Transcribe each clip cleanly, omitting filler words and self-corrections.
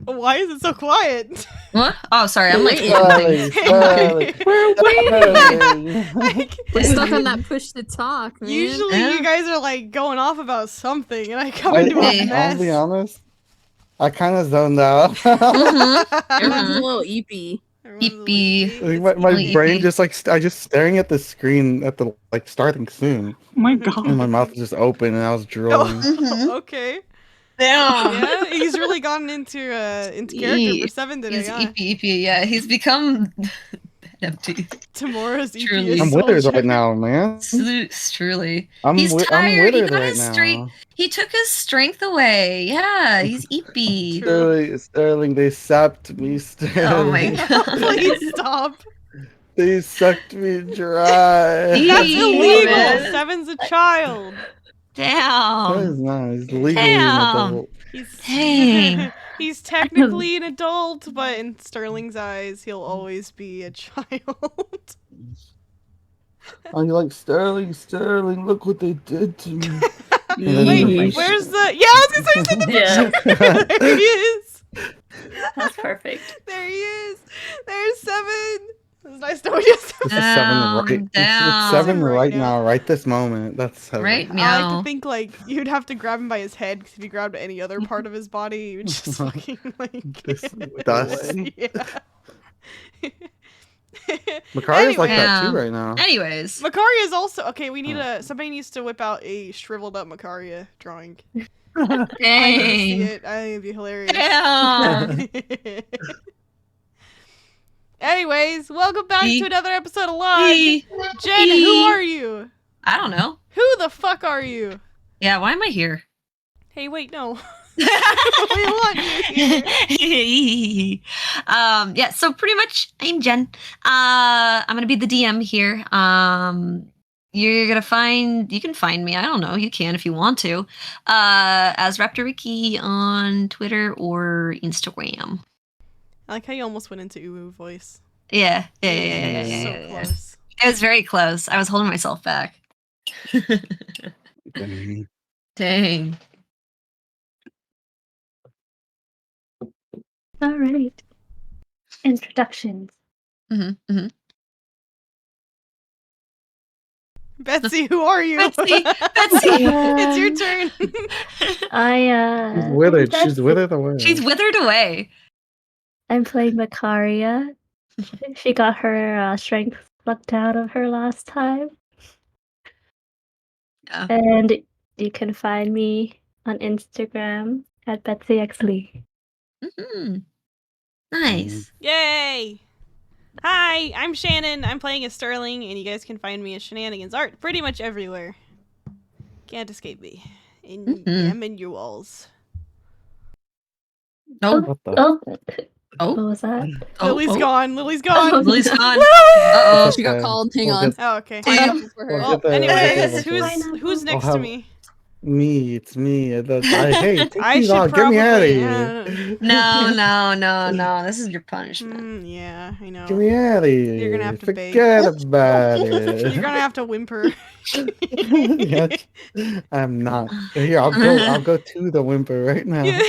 Why is it so quiet? What? Oh, sorry. I'm like Sterling, Sterling, We're waiting. Sterling. We're stuck on that push to talk, man. Usually Yeah. you guys are like going off about something, and I come into a Hey. mess. I'll be honest. I kind of zoned out. Everyone's a little eepy. Everyone's a Eepy. leaky. I think It's my Really brain eepy. just like I just staring at the screen at the like starting soon, Oh my and god. my mouth was just open and I was drooling. Mhm. Okay. Damn. Yeah, he's really gotten into character for 7 today, He's huh? eepy. Yeah, he's become empty. Tomorrow's Truly. EPS I'm withered soldier. right now, man. Truly. I'm He's I'm tired. He withered got right his now. strength. He took his strength away. Yeah, he's eepy. Sterling, they sapped me. Sterling. Oh my god. Please stop. They sucked me dry. That's Eee, illegal. man. 7's a child. That is Damn. not. He's legally an Damn. adult. He's Dang. he's technically an adult, but in Sterling's eyes, he'll always be a child. Oh, you're like Sterling. Look what they did to me. Wait, where's the? Yeah, I was gonna say he's in the Yeah. picture. There he is. That's perfect. There he is. There's 7. It's nice to meet you. This is 7 right. It's Down. 7 Right right now. now, right this moment. That's 7. Right I like meow. to think like you'd have to grab him by his head because if you grabbed any other part of his body, you would just fucking like This dust. Yeah. Makari's like that Anyway. too right now. Anyways. Macaria is also okay. We need somebody needs to whip out a shriveled up Macaria drawing. I need to see Dang. it. I think it'd be hilarious. Damn. Anyways, welcome back Eee. to another episode of Live. Eee. Jen, who Eee. are you? I don't know. Who the fuck are you? Yeah, why am I here? Hey, wait, no. We want you here. Yeah, so pretty much I'm Jen. I'm gonna be the DM here. You can find me, I don't know, you can if you want to, as Raptor Ricky on Twitter or Instagram. I like how you almost went into Uwu voice. Yeah. So It close. was very close. I was holding myself back. Dang. All right. Introductions. Mm-hmm. Betsy, who are you? Betsy! It's your turn. She's withered. She's withered away. She's withered away. I'm playing Macaria. She got her strength sucked out of her last time. Yeah. And you can find me on Instagram at BetsyXLee. Mm-hmm. Nice. Yay! Hi, I'm Shannon. I'm playing as Sterling, and you guys can find me as Shenanigans Art pretty much everywhere. Can't escape me. In them and you alls. Oh. What the? Oh, Oh. what was that? Lily's gone. Lily's gone. Lily's gone. Woo! Uh-oh. She got called. Hang We'll on. get- Oh, okay. I Damn. got for her. Well, Well, get the- anyways, get who's next I'll to have- me? Me, it's me. Hey, take I these should off. Get me out of probably- here. No. This is your punishment. Yeah, I know. Get me out of here. You're gonna have to beg. Forget about it. You're gonna have to whimper. Yeah, I'm not. Here, I'll go to the whimper right now. Yeah.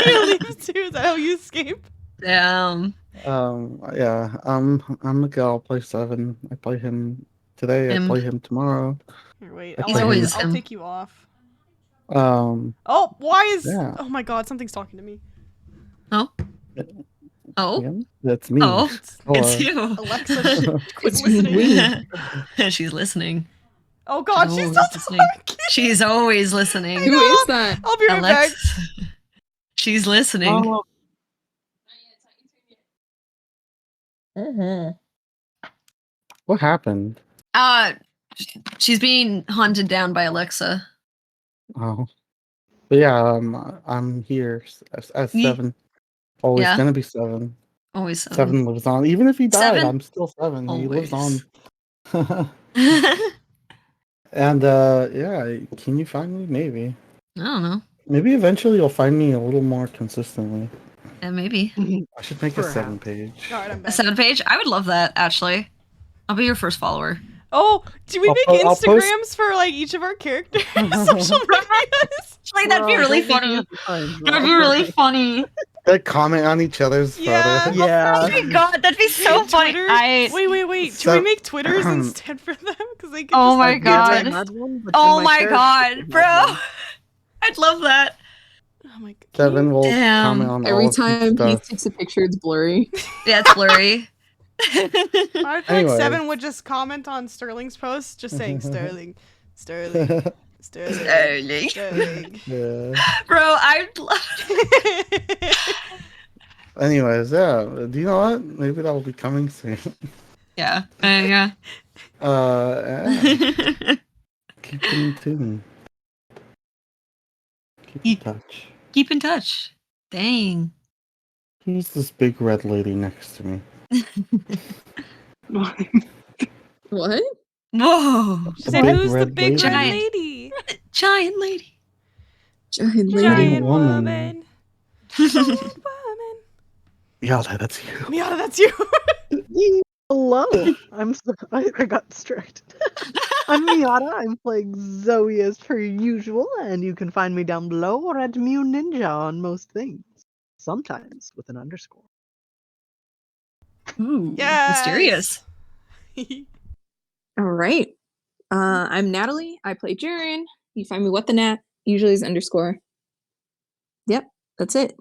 You leave too. Is that how you escape? Damn. Yeah. I'm Miguel. I'll play 7. I play him today. Him. I play him tomorrow. Here, wait. He's I'll, always I'll him. take you off. Um. Oh, why is? Yeah. Oh my God, something's talking to me. Oh. Yeah, that's me. Oh. It's It's you. Alexa. Quit It's listening. me. She's listening. Oh God, she's always still listening. talking. She's always listening. Who is that? I'll be right back. Alexa. She's listening. Oh, what happened? She's being hunted down by Alexa. Oh. But yeah, I'm here as Ye- 7. Always Yeah. gonna be 7. Always so. 7 lives on. Even if he died, 7? I'm still 7. He lives on. Always. And yeah, can you find me? Maybe. I don't know. Maybe eventually you'll find me a little more consistently. Yeah, maybe. I should make a Perhaps. 7 page. All right, I'm A back. 7 page? I would love that, actually. I'll be your first follower. Oh, do we I'll make po- I'll post- Instagrams for like each of our characters' social medias? Like, that'd be really funny. That'd be really funny. They comment on each other's Yeah. photos. Yeah. Oh my god, that'd be so funny. Twitter? I Wait. Should So- we make Twitters instead for them? Because they could Oh just my like, God. Never had one, but Oh then my parents god, had bro. one. I'd love that. Oh my god. Seven will Damn. comment on all Every of his time he stuff. takes a picture, it's blurry. Yeah, it's blurry. I feel like Anyways. Seven would just comment on Sterling's post, just saying Sterling. Sterling. Sterling. Yeah. Bro, I'd love. Anyways, yeah. Do you know what? Maybe that will be coming soon. Yeah. Yeah. Yeah. Keep in tune. Keep in touch. Keep in touch. Dang. Who's this big red lady next to me? What? Whoa. She said, Big "Who's the red big red lady. lady? Giant lady. Giant lady. Giant woman. woman. Giant woman." Yada, that's you. Miata, that's you. Hello. I got distracted. I'm Miata. I'm playing Zoe as per usual, and you can find me down below or at Mew Ninja on most things. Sometimes with an underscore. Ooh. Yes. Mysterious. All right. I'm Natalie. I play Jaren. You find me what the nat. Usually is underscore. Yep, that's it.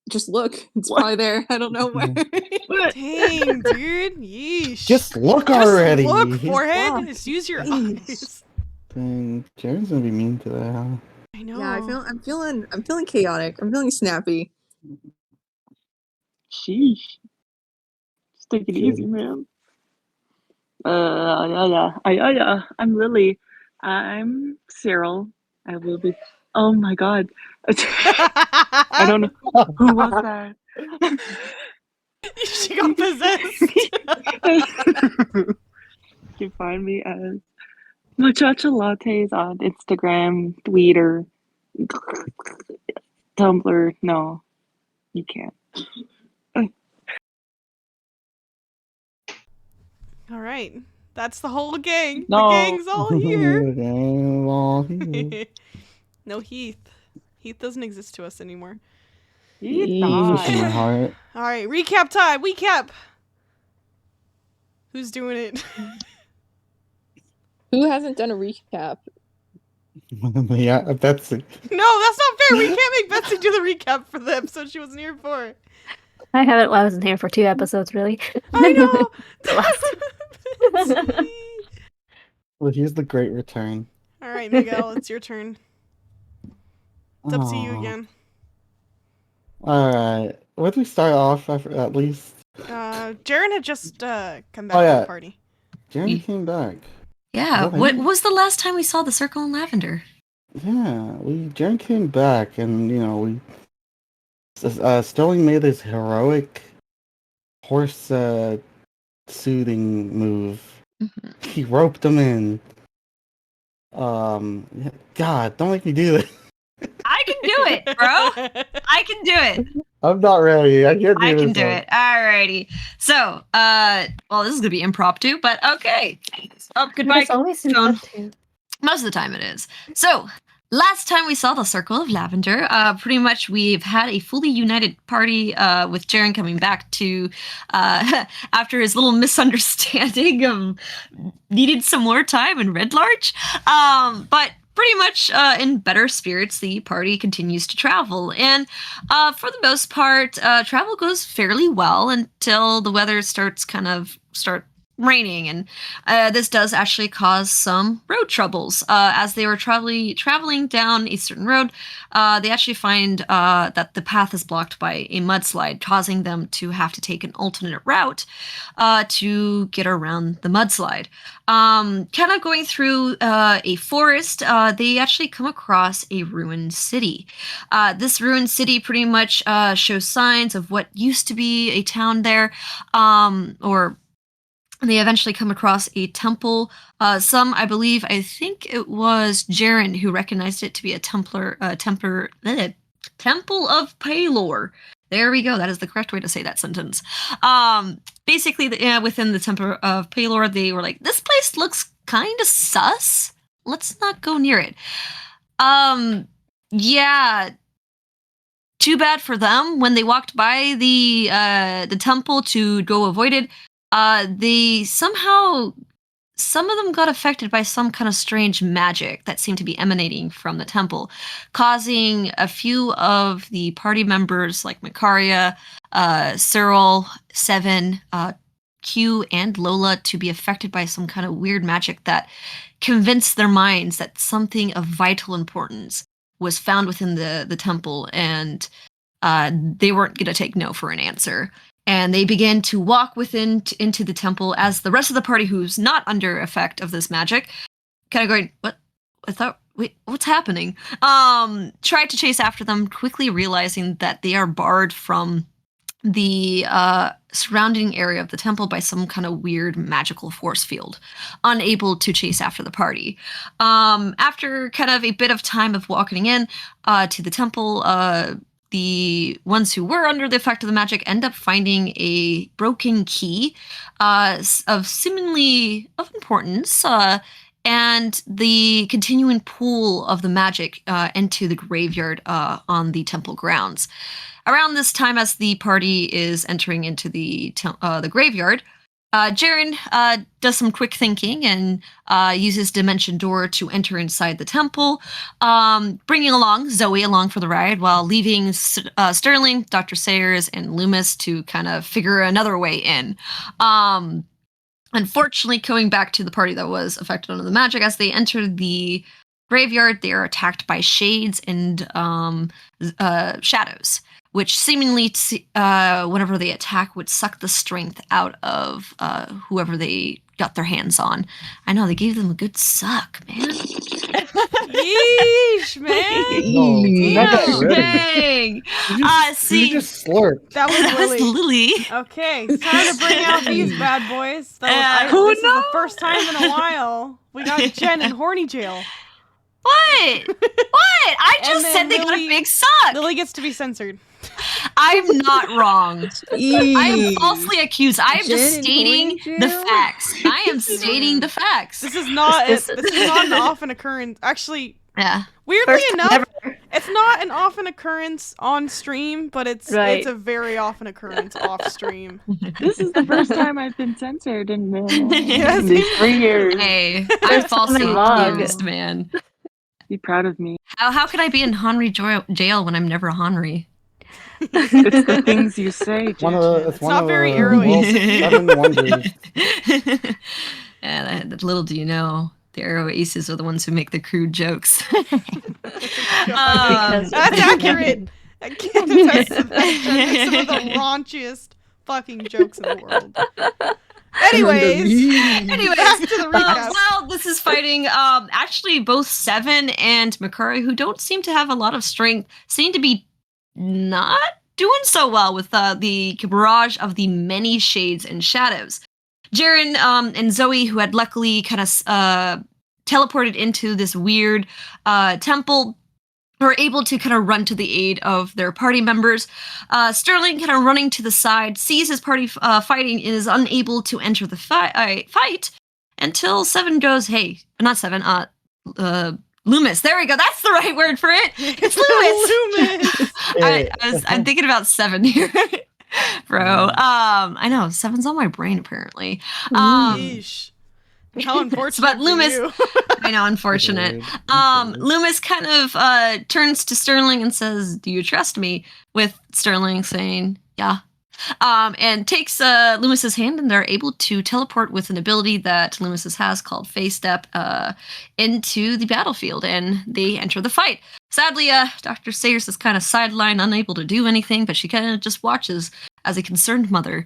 Just look. It's probably there. I don't know where. Dang, dude. Yeesh. Just look Just already. look, forehead. Fuck. Just use your Jeez. eyes. Dang, Jaren's gonna be mean to that, huh? I know. Yeah, I'm feeling chaotic. I'm feeling snappy. Sheesh. Just take it easy, Shit. man. Yeah. I'm Lily. I'm Cyril. I will be. Oh my god. I don't know. Who was that? She got possessed. You can find me as Muchacha Lattes on Instagram, Twitter, Tumblr. No, you can't. All right. That's the whole gang. No. The gang's all here. Gang all here. No Heath. Heath doesn't exist to us anymore. He's Just in not. my heart. All right, recap time. Recap. Who's doing it? Who hasn't done a recap? Yeah, Betsy. No, that's not fair. We can't make Betsy do the recap for the episode she wasn't here for. I wasn't here for 2 episodes, really. I know. The last Betsy. Well, here's the great return. All right, Miguel, it's your turn. It's up to you Aw. again. Alright. Where do we start off at least? Jaren had just come back Oh, to yeah. the party. Jaren came back. Yeah. Okay. What was the last time we saw the circle in lavender? Yeah, Jaren came back and, Sterling made his heroic horse soothing move. Mhm. He roped him in. God, don't make me do this. I can do it, bro. I can do it. I'm not ready. I can't do I this can do one. it. Alrighty. So, well, this is gonna be impromptu, but okay. Oh, goodbye. It's always phone. impromptu. Most of the time it is. So, last time we saw the Circle of Lavender, pretty much we've had a fully united party with Jaren coming back to, after his little misunderstanding, needed some more time in Red Larch. But pretty much in better spirits, the party continues to travel. And for the most part, travel goes fairly well until the weather starts raining, and this does actually cause some road troubles. As they were traveling down a certain road, they actually find that the path is blocked by a mudslide, causing them to have to take an alternate route to get around the mudslide. Kind of going through a forest, they actually come across a ruined city. This ruined city pretty much shows signs of what used to be a town there, or they eventually come across a temple. I think it was Jaren who recognized it to be a temple of Palor. There we go. That is the correct way to say that sentence. Basically, within the temple of Palor, they were like, this place looks kind of sus. Let's not go near it. Yeah. too bad for them. When they walked by the temple to go avoid it, they somehow, some of them got affected by some kind of strange magic that seemed to be emanating from the temple, causing a few of the party members like Makaria, Cyril, Seven, Q, and Lola to be affected by some kind of weird magic that convinced their minds that something of vital importance was found within the temple, and they weren't going to take no for an answer. And they began to walk into the temple as the rest of the party, who's not under effect of this magic, kind of going, "What? I thought, wait, what's happening?" Tried to chase after them, quickly realizing that they are barred from the surrounding area of the temple by some kind of weird magical force field, unable to chase after the party. After kind of a bit of time of walking in to the temple, the ones who were under the effect of the magic end up finding a broken key of seemingly of importance, and the continuing pool of the magic into the graveyard on the temple grounds. Around this time, as the party is entering into the graveyard, Jaren does some quick thinking and uses Dimension Door to enter inside the temple, bringing along Zoe along for the ride while leaving Sterling, Dr. Sayers, and Loomis to kind of figure another way in. Unfortunately, going back to the party that was affected under the magic, as they enter the graveyard, they are attacked by shades and shadows, which seemingly, whenever they attack, would suck the strength out of whoever they got their hands on. I know, they gave them a good suck, man. Yeesh, man. No, not that Damn, ready. dang. You just slurped. That was That was Lily. Lily. Okay, it's time to bring out these bad boys. This is the first time in a while we got Jen in horny jail. What? What? I And just then said they got a Lily- big suck. Lily gets to be censored. I'm not wrong. I am Eee. falsely accused. I am Jen just in stating horny the jail? facts. I am stating the facts. This is not this is not an often occurrence. Actually, Yeah. weirdly First time enough, ever. it's not an often occurrence on stream, but it's Right. a very often occurrence off stream. This is the first time I've been censored in Yes. these 3 years. Hey, I'm First time falsely in log. accused, man. Be proud of me. How can I be in Henry jail when I'm never Henry? It's the things you say, One of Jen. the, It's not very the arrowy. world's 7 wonders. And little do you know, the Arrow Aces are the ones who make the crude jokes. Because- That's accurate. I can't attest to that. Jen makes some of the raunchiest fucking jokes in the world. Anyways, back to the recap. Well, this is fighting. Actually, both Seven and Makari, who don't seem to have a lot of strength, seem to be not doing so well with the barrage of the many shades and shadows. Jaren and Zoe, who had luckily kind of teleported into this weird temple, were able to kind of run to the aid of their party members. Sterling, kind of running to the side, sees his party fighting and is unable to enter the fight until Seven goes, "Hey, not Seven, Loomis. There we go. That's the right word for it. It's Loomis." I'm thinking about Seven here, bro. I know Seven's on my brain apparently. Yeesh. How unfortunate. But Loomis, for you. I know, unfortunate. Loomis kind of turns to Sterling and says, "Do you trust me?" With Sterling saying, "Yeah." And takes Loomis's hand, and they're able to teleport with an ability that Loomis has called Phase Step into the battlefield, and they enter the fight. Sadly, Dr. Sayers is kind of sidelined, unable to do anything, but she kind of just watches as a concerned mother.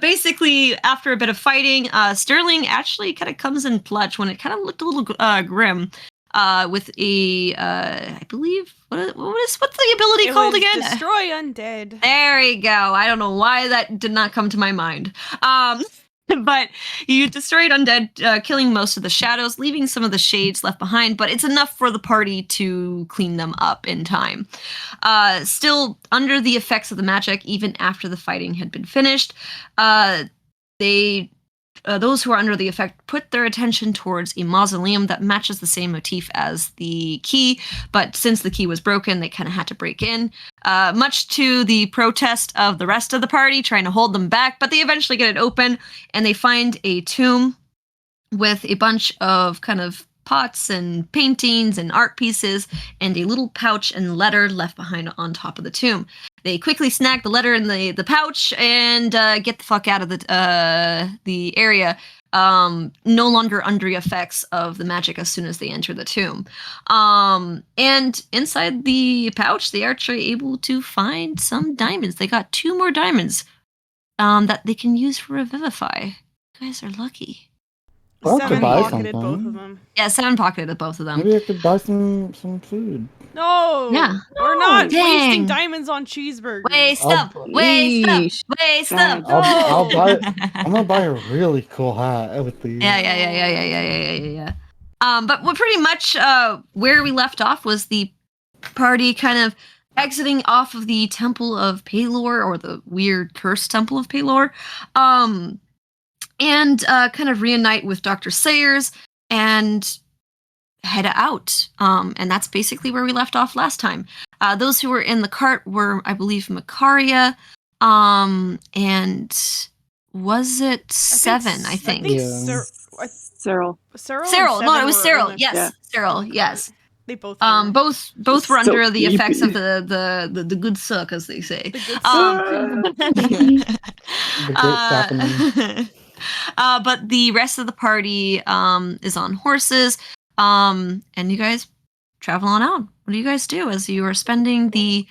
Basically, after a bit of fighting, Sterling actually kind of comes in clutch when it kind of looked a little grim. With a, I believe, what's the ability called again? Destroy undead. There you go. I don't know why that did not come to my mind. But you destroyed undead, killing most of the shadows, leaving some of the shades left behind, but it's enough for the party to clean them up in time. Still under the effects of the magic, even after the fighting had been finished, they those who are under the effect put their attention towards a mausoleum that matches the same motif as the key, but since the key was broken, they kind of had to break in, much to the protest of the rest of the party trying to hold them back. But they eventually get it open, and they find a tomb with a bunch of kind of pots and paintings and art pieces and a little pouch and letter left behind on top of the tomb. They quickly snag the letter in the pouch and get the fuck out of the area. No longer under the effects of the magic as soon as they enter the tomb. And inside the pouch, they are actually able to find some diamonds. They got 2 more diamonds that they can use for Revivify. You guys are lucky. Well, I could 7 buy pocketed both of something. them. Yeah, 7 pocketed both of them. Maybe I could buy some food. No! Yeah. We're not wasting Dang. diamonds on cheeseburgers. Waste I'll up! bu- Waste up! Yeesh. Waste Sad. up! I'll No! buy. I'm gonna buy a really cool hat with these. Yeah. But what pretty much where we left off was the party kind of exiting off of the Temple of Palor, or the weird cursed Temple of Palor, and kind of reunite with Dr. Sayers and head out. And that's basically where we left off last time. Those who were in the cart were, I believe, Macaria, and was it Seven? I think. Yeah. Cyril. Cyril. No, it was Cyril. Yes, Yeah. Cyril. Yes. They both were. Both were So under the effects of creepy. the good suck, as they say. The good The great happening. But the rest of the party is on horses, and you guys travel on out. What do you guys do as you are spending the?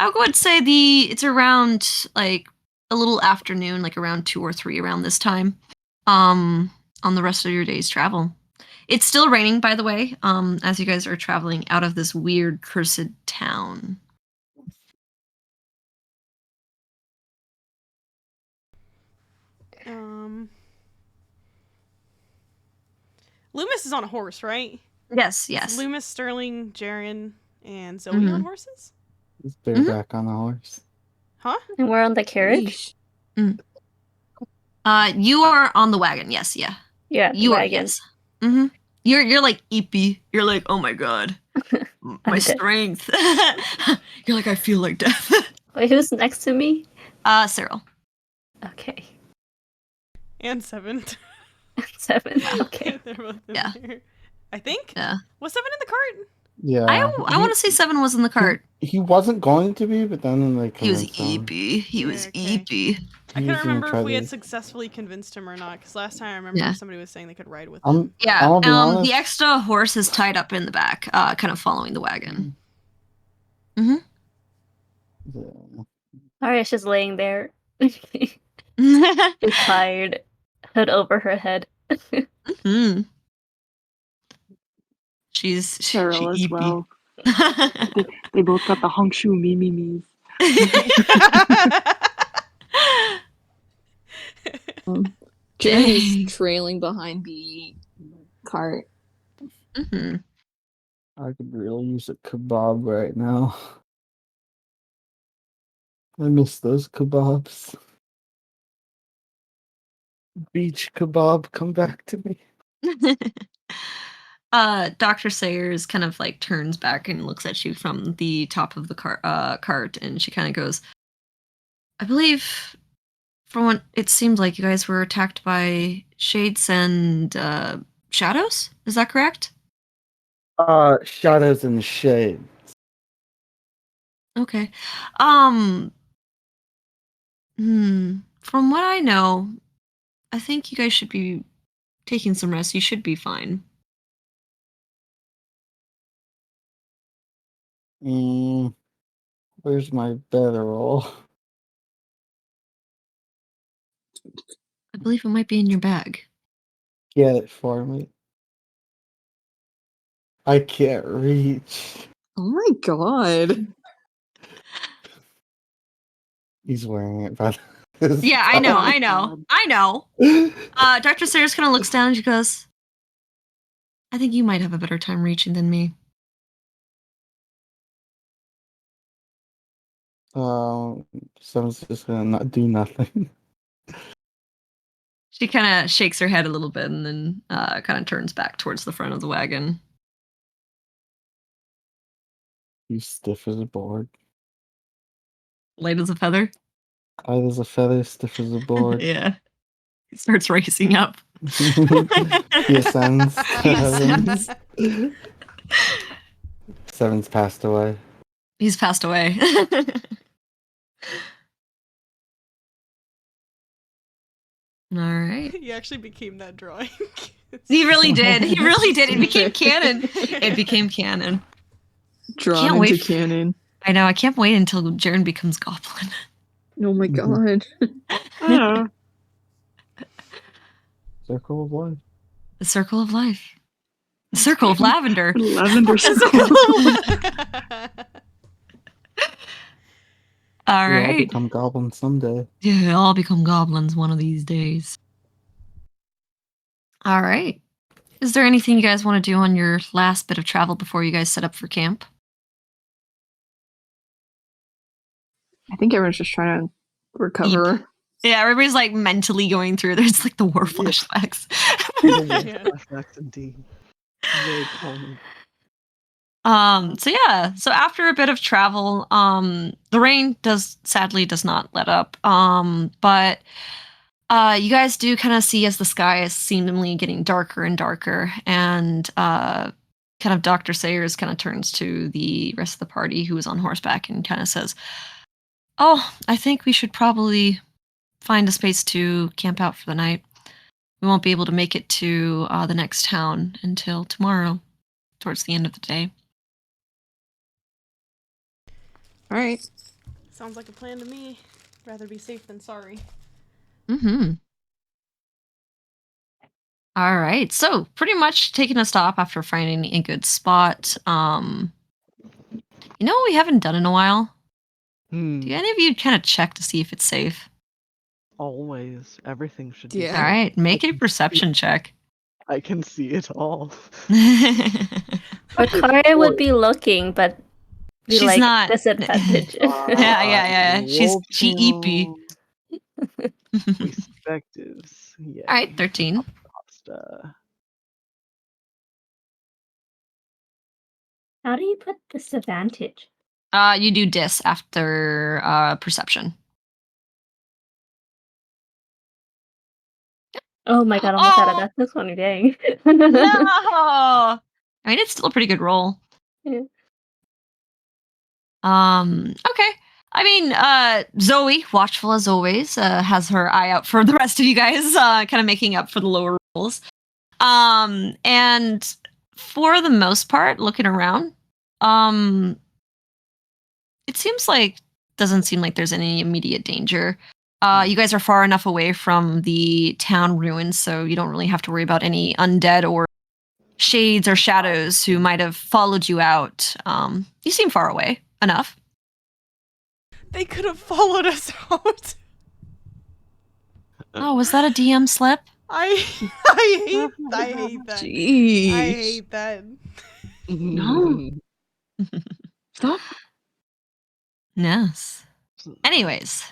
I would say it's around like a little afternoon, like around 2 or 3 around this time. On the rest of your day's travel. It's still raining, by the way, as you guys are traveling out of this weird cursed town. Loomis is on a horse, right? Yes. Loomis, Sterling, Jaren, and Zoe on horses? It's bareback on the horse. Huh? And we're on the carriage? You are on the wagon, yes, yeah. Yeah, You are, wagon. yes. Mm-hmm. You're like eepy. You're like, oh my god. My I'm dead. strength. You're like, I feel like death. Wait, who's next to me? Cyril. Okay. And 7. 7. Okay. They're both in Yeah. there. I think? Yeah. Was 7 in the cart? Yeah. I want to say 7 was in the cart. He wasn't going to be, but then like He was eepy. He was okay. eepy. I couldn't remember if we had successfully convinced him or not, because last time I remember somebody was saying they could ride with him. Yeah, I'll be honest. the extra horse is tied up in the back, kind of following the wagon. Yeah. Aria's just laying there. She's tired. Hood over her head. Mm. She's Cyril as eepy. well. They both got the hongshu memes. Jaren is trailing behind the cart. Mm-hmm. I could really use a kebab right now. I miss those kebabs. Beach kebab, come back to me. Dr. Sayers kind of like turns back and looks at you from the top of the cart, and she kind of goes, I believe from what it seemed like you guys were attacked by shades and shadows? Is that correct? Shadows and shade. Okay. From what I know, I think you guys should be taking some rest. You should be fine. Where's my bedroll? I believe it might be in your bag. Get it for me. I can't reach. Oh my god. He's wearing it, but Yeah, I know. Dr. Sayers kind of looks down and she goes, I think you might have a better time reaching than me. Someone's just gonna not do nothing. She kind of shakes her head a little bit and then kind of turns back towards the front of the wagon. You stiff as a board. Light as a feather. Light as a feather, stiff as a board. Yeah. He starts racing up. He ascends to He heaven. ascends. Seven's passed away. He's passed away. All right. He actually became that drawing. He really did. He really did. It became canon. It became canon. Drawn Can't into wait. canon. I know. I can't wait until Jaren becomes goblin. Oh my god. Yeah. Circle of life. The circle of life. The circle of lavender. Lavender circle. All We'll all right. become goblins someday. Yeah, we'll all become goblins one of these days. All right. Is there anything you guys want to do on your last bit of travel before you guys set up for camp? I think everyone's just trying to recover. Yeah, everybody's like mentally going through. There's like the war flashbacks. Yeah. Flashbacks indeed. Very calming. So after a bit of travel, the rain sadly does not let up. But you guys do kind of see as the sky is seemingly getting darker and darker, and kind of Dr. Sayers kind of turns to the rest of the party who is on horseback and kind of says, "Oh, I think we should probably find a space to camp out for the night. We won't be able to make it to the next town until tomorrow, towards the end of the day." All right. Sounds like a plan to me. Rather be safe than sorry. Mm-hmm. All right. So pretty much taking a stop after finding a good spot. You know what we haven't done in a while? Do any of you kind of check to see if it's safe? Always. Everything should be. Yeah. All right. Make I a can perception check. I can see it all. Makaria would be looking, but be She's like not- disadvantage. Yeah. She eepy. Perspectives. Yeah. All right. 13. How do you put disadvantage? You do dis after perception. Oh my god, almost out of death this one, dang. No! I mean, it's still a pretty good roll. Yeah. Okay. I mean, Zoe, watchful as always, has her eye out for the rest of you guys, kind of making up for the lower rolls. And for the most part, looking around, it doesn't seem like there's any immediate danger. You guys are far enough away from the town ruins, so you don't really have to worry about any undead or shades or shadows who might have followed you out. You seem far away enough. They could have followed us out. Oh, was that a DM slip? I hate that. Jeez. I hate that. No. Stop. Yes. Anyways,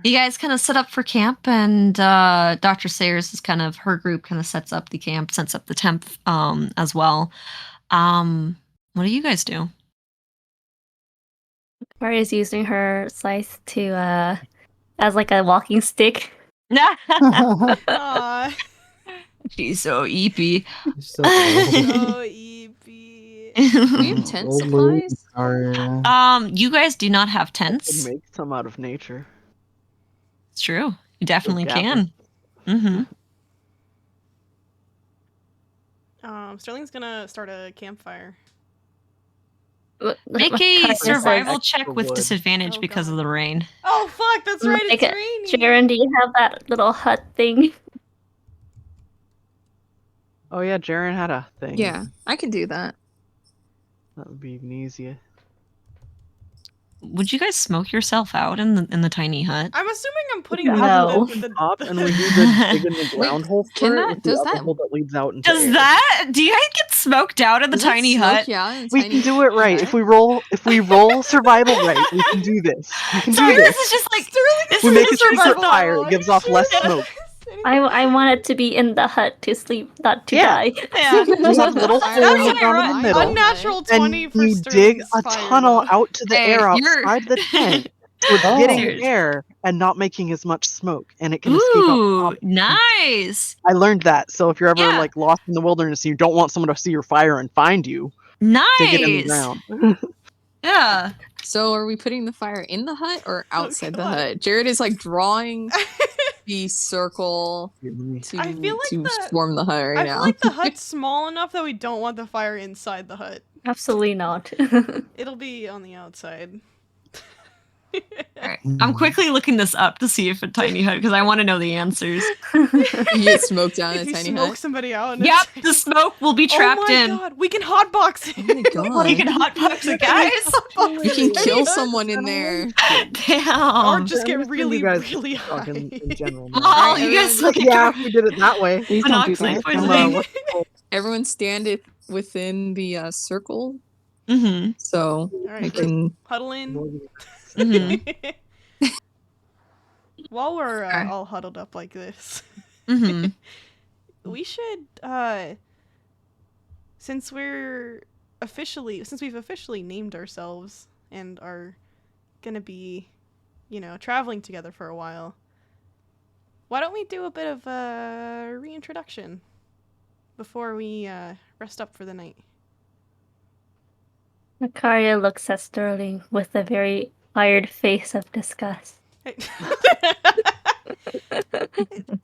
you guys kind of set up for camp, and Dr. Sayers is her group kind of sets up the camp, sets up the temp as well. What do you guys do? Maria's using her slice to as like a walking stick. Aw. She's so eepy. So old. So eepy. We have tent Old lady supplies. Makaria. You guys do not have Could tents. make some out of nature. It's true. You definitely gathering. can. Sterling's gonna start a campfire. Make a Makaria says, survival extra check with wood. disadvantage Oh, because God. of the rain. Oh fuck, that's right, Make it's it- raining. Jaren, do you have that little hut thing? Oh yeah, Jaren had a thing. Yeah, I can do that. That would be even easier. Would you guys smoke yourself out in the tiny hut? I'm assuming I'm putting No. the Up and we do the dig in the ground hole can for it that- with the does other that- hole that leads out into Does air. that? Do you guys get smoked out in the Does that tiny smoke hut? you out in a We tiny can do it right. If hut? we roll survival right, we can do this. We can Sorry, do this this. is just like Sterling this We is make a just secret survival. fire. It gives off less smoke. I wanted to be in the hut to sleep, not to Yeah. die. Yeah. You have a little Fire hole That's in the not ground in the right. middle. Unnatural 20 And for you dig Sterling's a fire, tunnel though. out to the Hey, air you're- outside the tent. So it's Oh. getting Serious. air and not making as much smoke, and it can escape out the Ooh, top. nice. I learned that. So if you're ever Yeah. like lost in the wilderness and you don't want someone to see your fire and find you, dig it in the Nice. ground. Yeah. So are we putting the fire in the hut or outside the God. hut? Jared is like drawing the circle to I feel like to the- form the hut right I now. feel like the hut's small enough that we don't want the fire inside the hut. Absolutely not. It'll be on the outside. All right. I'm quickly looking this up to see if a tiny hut because I want to know the answers. You get smoked down in If a you tiny smoke hut. somebody out in a Yep, tiny- the smoke will be trapped oh my in. God, we can hotbox Oh my it. god. You can hotbox it, guys. Hotbox You can it. kill someone in there. Or Damn. just I'm get just really, you guys really talk high. in general. Oh, now. you guys everyone- look Yeah, at if we did it that way. Please don't do monoxide that. poisoning. what's it called? Everyone standeth within the circle. Mm-hmm. So All I right, can. huddle in. Mm-hmm. While we're Okay. all huddled up like this, Mm-hmm. we should, since we've officially named ourselves and are gonna be, traveling together for a while, why don't we do a bit of a reintroduction before we rest up for the night? Makaria looks at Sterling with a very tired face of disgust.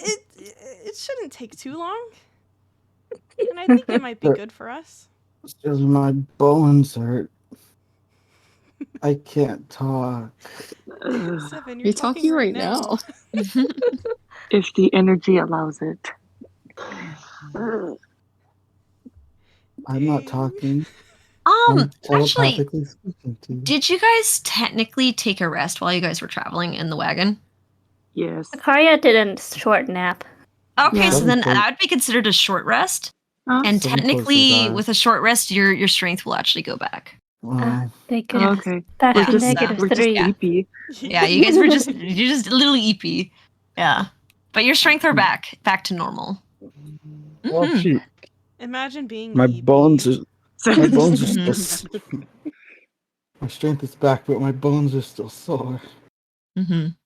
it shouldn't take too long, and I think it might be good for us. It's just my bones hurt. I can't talk. Seven, You're talking right now. If the energy allows it. I'm not talking. Actually, Telepathically speaking to you. did you guys technically take a rest while you guys were traveling in the wagon? Yes. Makaria did a short nap. Okay, Yeah. so then Seven that would be considered a short rest. Huh? And Seven technically, courses are- with a short rest, your strength will actually go back. Well, Thank Oh, goodness. okay. Back We're to just- negative We're just 3. sleepy. Yeah, you guys were you're just a little eepy. Yeah. But your strength are back to normal. well, Mhm. shoot. Imagine being My EP. bones are my bones are Mhm. still. My strength is back, but my bones are still sore. Mhm.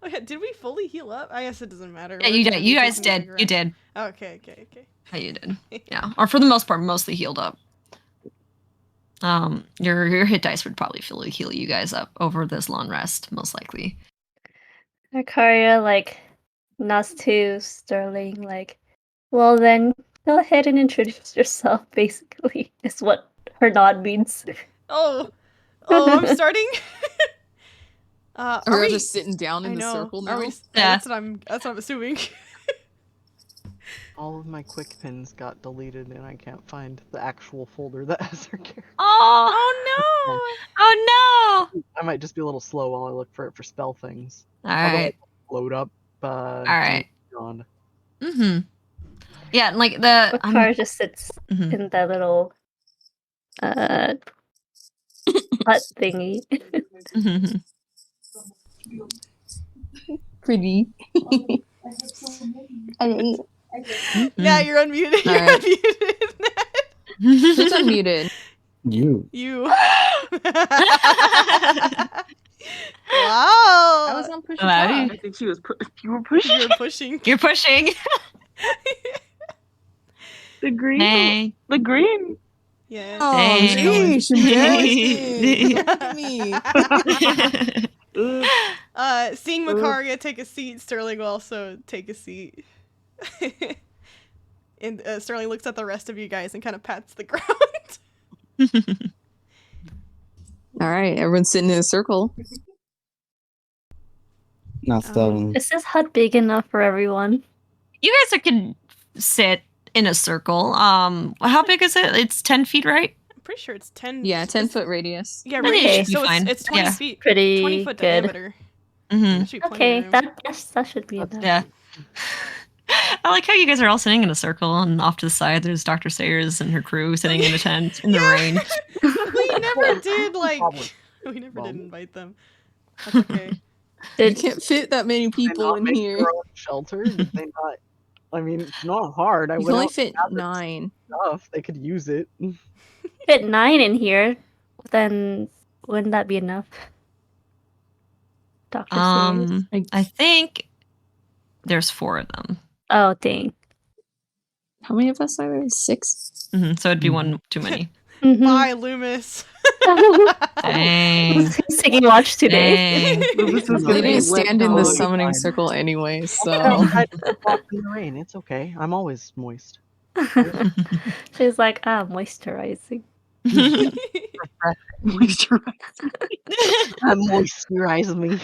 Okay, did we fully heal up? I guess it doesn't matter. Yeah, We're you gonna did. be You guys taking a did. big You rest. did. Okay. Yeah, you did. Yeah, or for the most part, mostly healed up. Your hit dice would probably heal you guys up over this long rest, most likely. Makaria nods to Sterling well then, go ahead and introduce yourself, basically, is what her nod means. Oh, I'm starting. Are Are we we just sitting down I in the know. circle now? Are we? Yeah. That's what I'm assuming. All of my quick pins got deleted, and I can't find the actual folder that has her character. Oh Oh Oh no! I might just be a little slow while I look for it for spell things. All Although right. I load up. All right. Gone. Mm-hmm. Yeah, and like the Makaria just sits Mhm. in that little hut thingy. Mhm. Pretty. no! Yeah, you're unmuted. You're Alright. unmuted. Who's unmuted? You. You. Wow. I was on push to Wow. talk. I think she was. You were pushing You're pushing. You're pushing. the green. Hey. The green. Yeah. Oh, Hey. sheesh, embarrassing. Look at me. Ugh. Seeing Makaria take a seat, Sterling will also take a seat. And Sterling looks at the rest of you guys and kind of pats the ground. All right, everyone's sitting in a circle. Not seven. Is this hut big enough for everyone? You guys can sit in a circle. How big is it? It's 10 feet, right? I'm pretty sure it's 10. Yeah, 10 it's- foot radius. Yeah, Okay. radius. Should be So fine. it's 20 Yeah. feet. Pretty 20 foot good. diameter. Mm-hmm. That should be plenty Okay, of room. that should be enough. Yeah. I like how you guys are all sitting in a circle, and off to the side there's Dr. Sayers and her crew sitting in a tent in the Yeah. rain. We never did Probably. we never did invite them. That's okay. You Did can't fit that many Did they people not in make here. their own shelter? Did they not? I mean, it's not hard. I You can went only out fit and gathered 9. stuff. They could use it. fit 9 in here, then wouldn't that be enough? Dr. Sirius? I think there's 4 of them. Oh, dang. How many of us are there? 6? So it'd be one too many. Mhm. Bye, Loomis. Dang. He's taking watch today. Dang. Loomis is They gonna They be didn't wet stand in the dog. summoning Fine. circle anyway, so. I walk in the rain. It's okay. I'm always moist. She's like, moisturizing. Moisturize. I'm moisturizing me.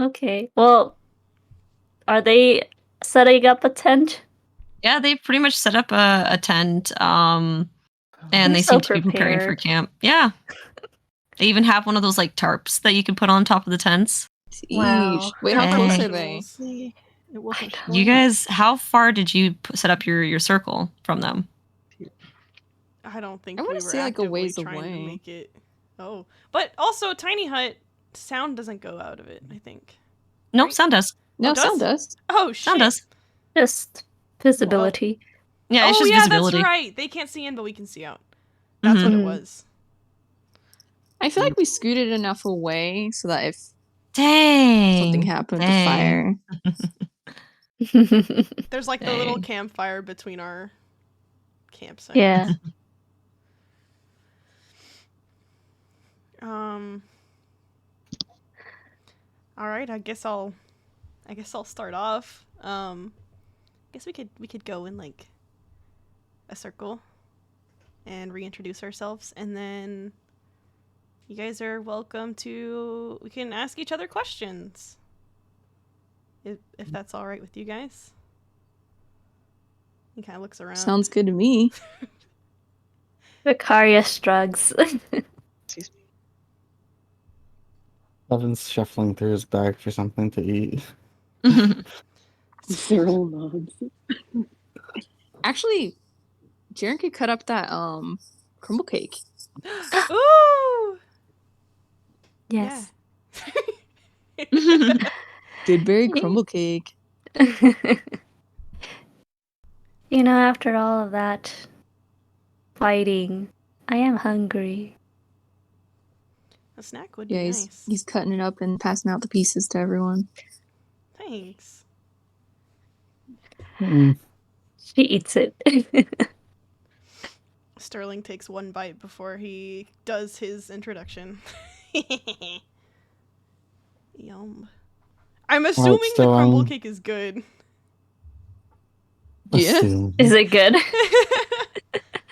Okay. Well, are they setting up a tent? Yeah, they pretty much set up a tent. And They're they so seem to be preparing for prepared. camp. Yeah. They even have one of those like tarps that you can put on top of the tents. Sheesh. Wait, how Dang. close are they? Professionals. It wasn't know. You guys, how far did you set up your circle from them? I don't think I we wanna were say, like, a actively ways trying to away. make it. Oh, but also tiny hut sound doesn't go out of it. I think. Nope, Right? sound does. No, does? sound does. Oh shit! Sound does. Just visibility. Yeah, it's Oh just yeah, visibility. that's right. They can't see in, but we can see out. That's what it Mhm. was. I feel like we scooted enough away so that if Dang. something happened with the Dang. fire. There's like the little Dang. campfire between our campsite. Yeah. All right. I guess I'll start off. Guess we could go in like a circle and reintroduce ourselves, and then you guys are welcome to. We can ask each other questions. If that's all right with you guys. He kind of looks around. Sounds good to me. Vicaria shrugs. Evan's shuffling through his bag for something to eat. Cyril nods. Actually, Jaren could cut up that crumble cake. Ooh. Yes. Goodberry crumble cake. You know, after all of that fighting, I am hungry. A snack would Yeah, be he's nice. he's cutting it up and passing out the pieces to everyone. Thanks. She eats it. Sterling takes one bite before he does his introduction. Yum. I'm assuming the so, crumble cake is good. Yeah. Assume. Is it good?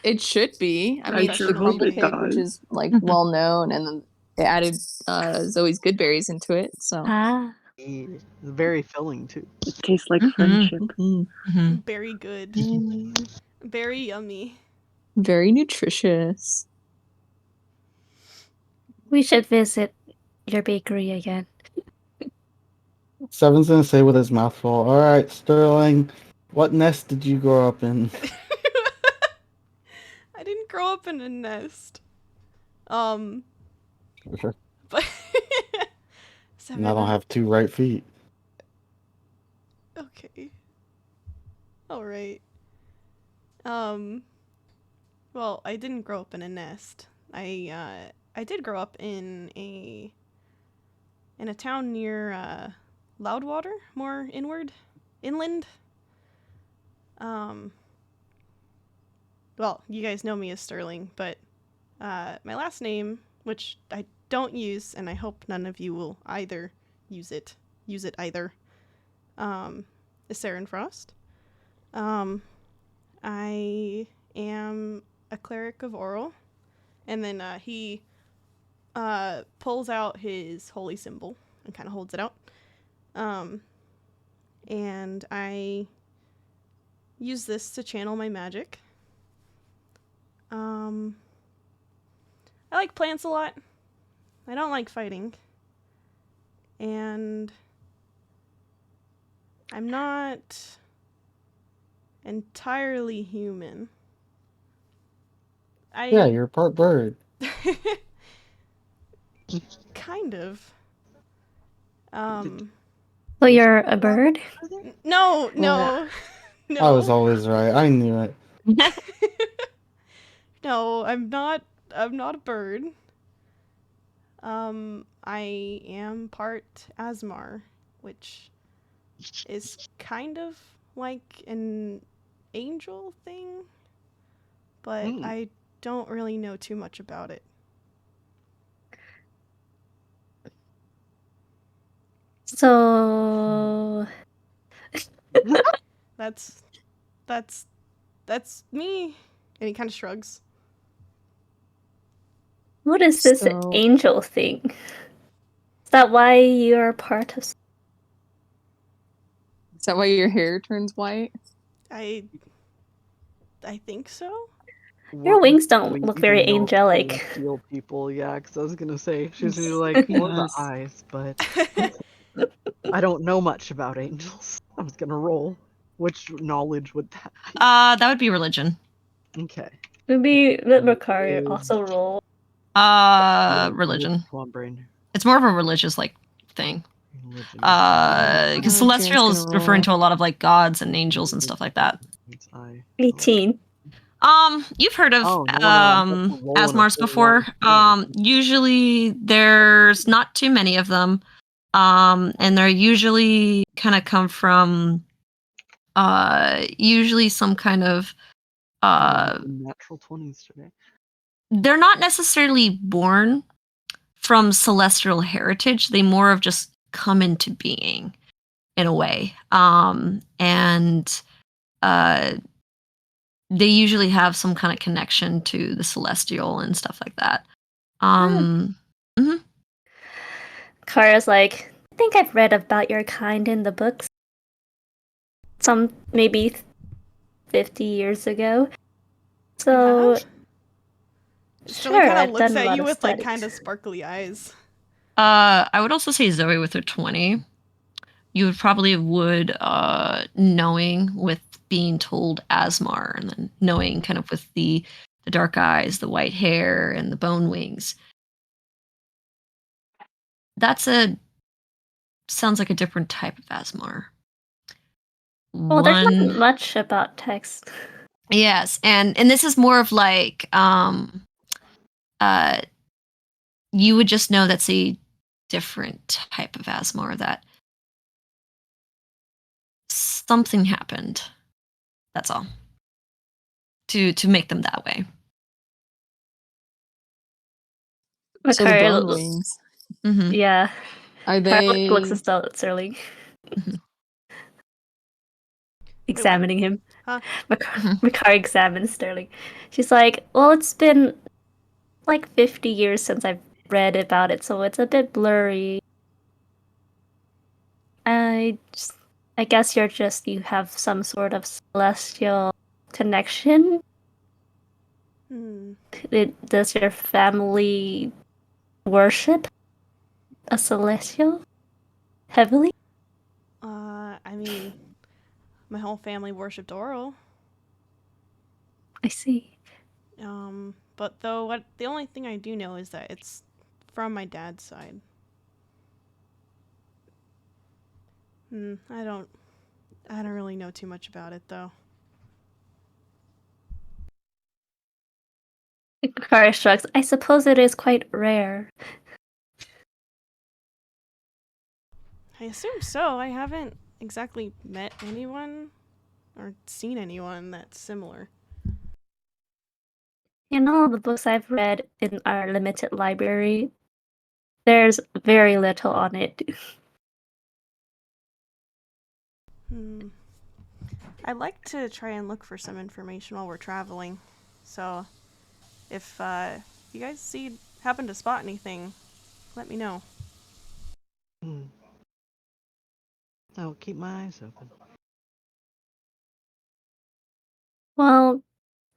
It should be. I I mean, it's sure the hope crumble it cake, which does. is like well known, and then they added Zoe's good berries into it. So Ah. It's very filling too. It tastes like Mhm. friendship. mhm. Very good. Very yummy. Very nutritious. We should visit your bakery again. Seven's gonna say with his mouth full, "Alright, Sterling, what nest did you grow up in?" I didn't grow up in a nest. Sure. But And I don't have 2 right feet. Okay. All right. Well, I didn't grow up in a nest. I did grow up in a town near Loudwater, more inland. Well, you guys know me as Sterling, but my last name, which I don't use, and I hope none of you will either use it either, is Saren Frost. I am a cleric of Oral, and then he pulls out his holy symbol and kind of holds it out. And I use this to channel my magic. I like plants a lot. I don't like fighting. And I'm not entirely human. Yeah, you're part bird. Kind of. So you're a bird? No, Well, no, I was no. always right. I knew it. No, I'm not. I'm not a bird. I am part Asmar, which is kind of like an angel thing, but I don't really know too much about it. So That's that's me. And he kind of shrugs. what is this So- angel thing? Is that why you're part of? Is that why your hair turns white? I think so. Your wings don't we look very even know angelic. celestial people, yeah, because I was gonna say she's gonna be like, or the Yes. eyes, but I don't know much about angels. I was gonna roll. Which knowledge would that be? That would be religion. Okay. Maybe let Makari also roll. Religion. Come on, brain. It's more of a religious like thing. Religion. Because celestial is referring to a lot of like gods and angels and stuff like that. 18. You've heard of Oh, no wonder I'm rolling a Asmars full before. one. Usually there's not too many of them. And they're usually kind of come from usually some kind of Natural 20s today. they're not necessarily born from celestial heritage. They more of just come into being in a way. And they usually have some kind of connection to the celestial and stuff like that. Mhm. Kara's like, I think I've read about your kind in the books. Some maybe 50 years ago. So Sterling sure, kind of I've looks done a at lot you of with like studies. kind of sparkly eyes. I would also say Zoe with her 20. You would probably would knowing with being told Asmar and then knowing kind of with the dark eyes, the white hair, and the bone wings. Sounds like a different type of Asmar. Well, there's not much about text. Yes, and this is more of like you would just know that's a different type of Asmar, that something happened. That's all. To make them that way. So the Makari bone wings. Mm-hmm. Yeah. Are Kara they? looks at Sterling. Examining him. Huh? Makari examines Sterling. She's like, well, it's been like 50 years since I've read about it, so it's a bit blurry. I guess you have some sort of celestial connection. Does your family worship a celestial heavily? I mean, my whole family worshipped Oral. I see. But though the only thing I do know is that it's from my dad's side. I don't really know too much about it though. Kara shrugs. I suppose it is quite rare. I assume so. I haven't exactly met anyone or seen anyone that's similar. In all the books I've read in our limited library, there's very little on it. I'd like to try and look for some information while we're traveling. So, if you guys happen to spot anything, let me know. I'll keep my eyes open. Well,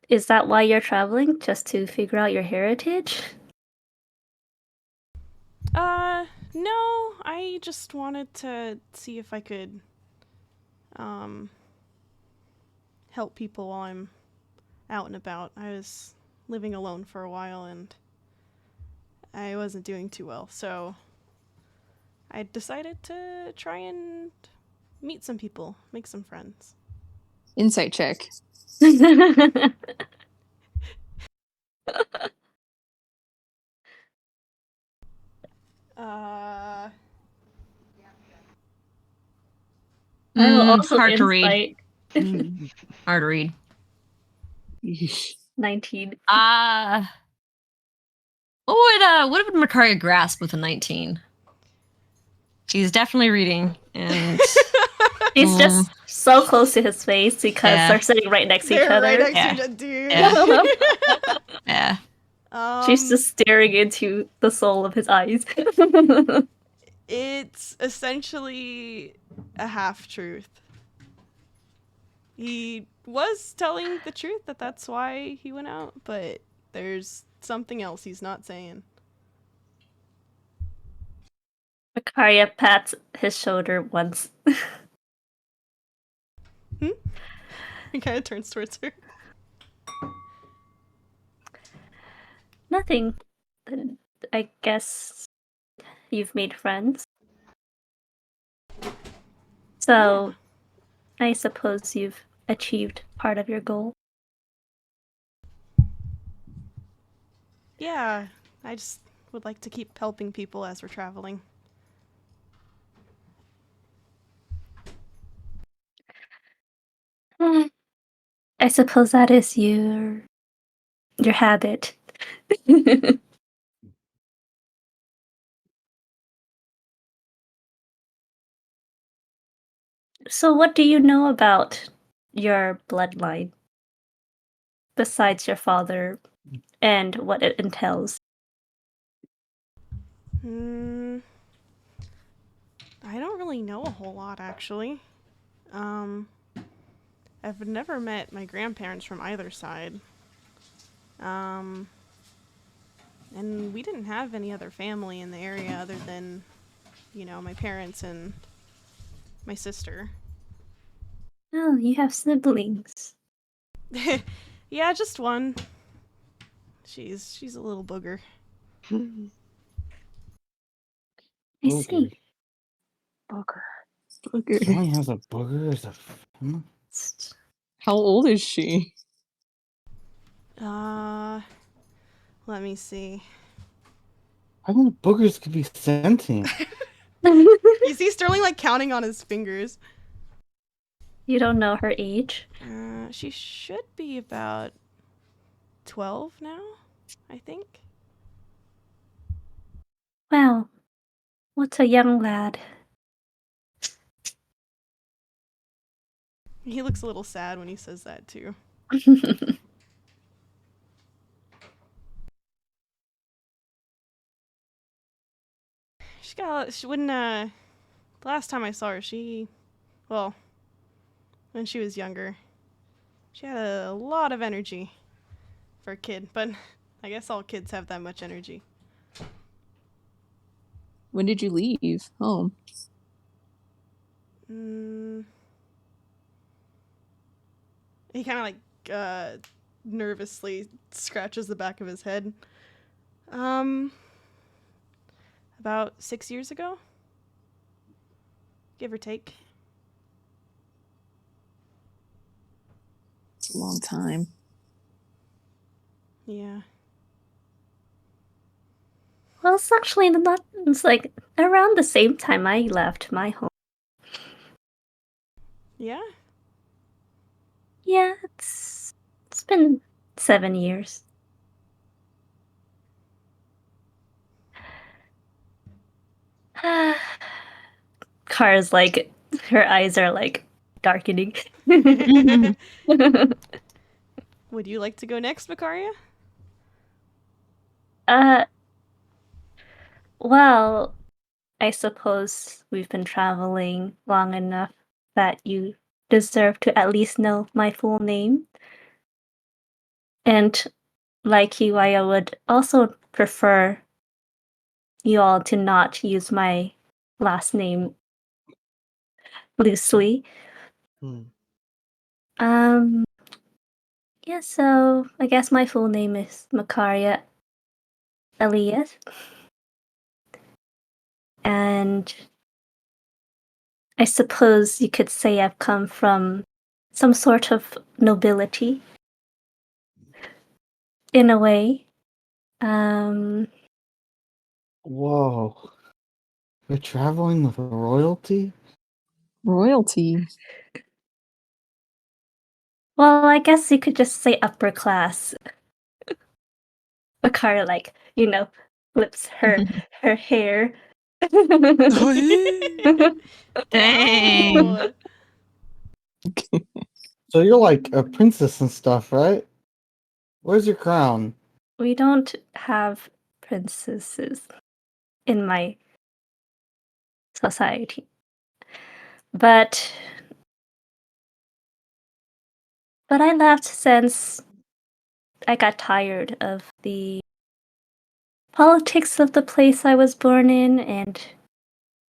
is that why you're traveling? Just to figure out your heritage? No. I just wanted to see if I could help people while I'm out and about. I was living alone for a while and I wasn't doing too well, so I decided to try and meet some people, make some friends. Insight check. Uh, I will also Hard to read. insight. Hard to read. 19. What would Makaria grasp with a 19? She's definitely reading, and He's just so close to his face because Yeah. they're sitting right next to each they're other. right next Yeah. to each other, dude. Yeah. yeah. She's just staring into the soul of his eyes. It's essentially a half-truth. He was telling the truth that that's why he went out, but there's something else he's not saying. Makaria pats his shoulder once. He kind of turns towards her. Nothing. Then I guess you've made friends. So, I suppose you've achieved part of your goal. Yeah, I just would like to keep helping people as we're traveling. I suppose that is your habit. So what do you know about your bloodline besides your father and what it entails? I don't really know a whole lot, actually. I've never met my grandparents from either side. And we didn't have any other family in the area other than, my parents and my sister. Oh, you have siblings. Yeah, just one. She's a little booger. I see. Booker. She only has a booger as a family? How old is she? Let me see. I think boogers could be sentient. You see Sterling counting on his fingers. You don't know her age? She should be about 12 now, I think. Wow. What a young lad. He looks a little sad when he says that too. The last time I saw her, when she was younger, she had a lot of energy for a kid, but I guess all kids have that much energy. When did you leave home? He kind of nervously scratches the back of his head. About 6 years ago, give or take. It's a long time. Yeah. Well, it's actually not. It's around the same time I left my home. Yeah? Yeah, it's been 7 years. Kara's her eyes are darkening. Would you like to go next, Makaria? Well, I suppose we've been traveling long enough that you deserve to at least know my full name. And like you, I would also prefer you all to not use my last name loosely. Yeah, so I guess my full name is Makaria. Elias. And I suppose you could say I've come from some sort of nobility. In a way. Whoa. You're traveling with royalty? Royalty. Well, I guess you could just say upper class. Akara, like, flips her hair. Dang. Wow. So you're like a princess and stuff, right? Where's your crown? We don't have princesses in my society. But I left since I got tired of the politics of the place I was born in, and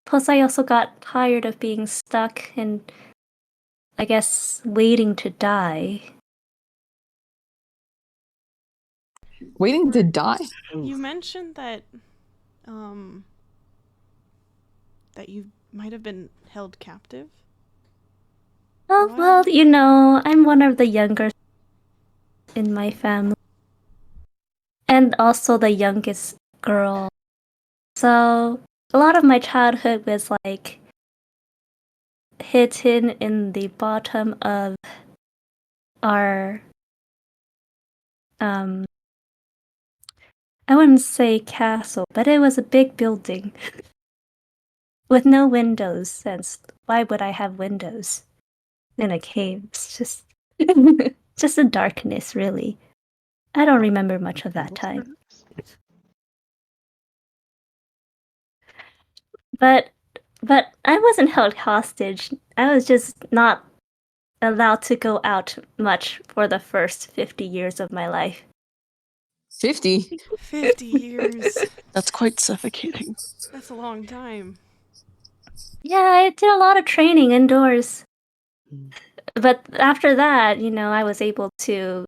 plus I also got tired of being stuck and, I guess, waiting to die. Waiting to die? You mentioned that that you might have been held captive. Oh, Why? well, I'm one of the younger in my family. And also the youngest girl. So, a lot of my childhood was like hidden in the bottom of our I wouldn't say castle, but it was a big building with no windows, since why would I have windows in a cave? It's just just a darkness, really. I don't remember much of that time. But I wasn't held hostage. I was just not allowed to go out much for the first 50 years of my life. 50? 50 years. That's quite suffocating. That's a long time. Yeah, I did a lot of training indoors. But after that, I was able to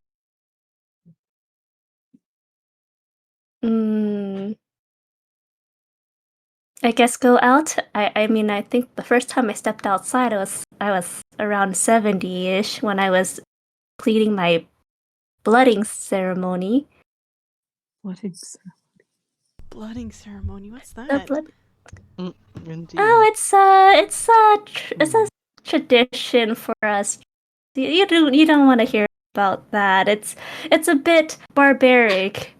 I guess go out. I mean, I think the first time I stepped outside, I was around 70-ish when I was completing my blooding ceremony. Blooding ceremony. What's The that? blood. Indeed. Oh, it's a tradition for us. You don't want to hear about that. It's a bit barbaric.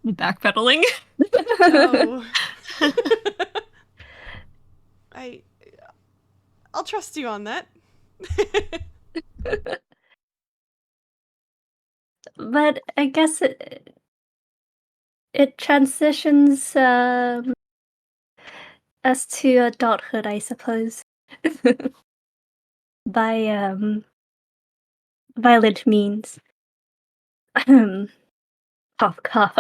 Backpedaling. No. I'll trust you on that. But I guess it transitions us to adulthood, I suppose. By violent means. Cough, cough.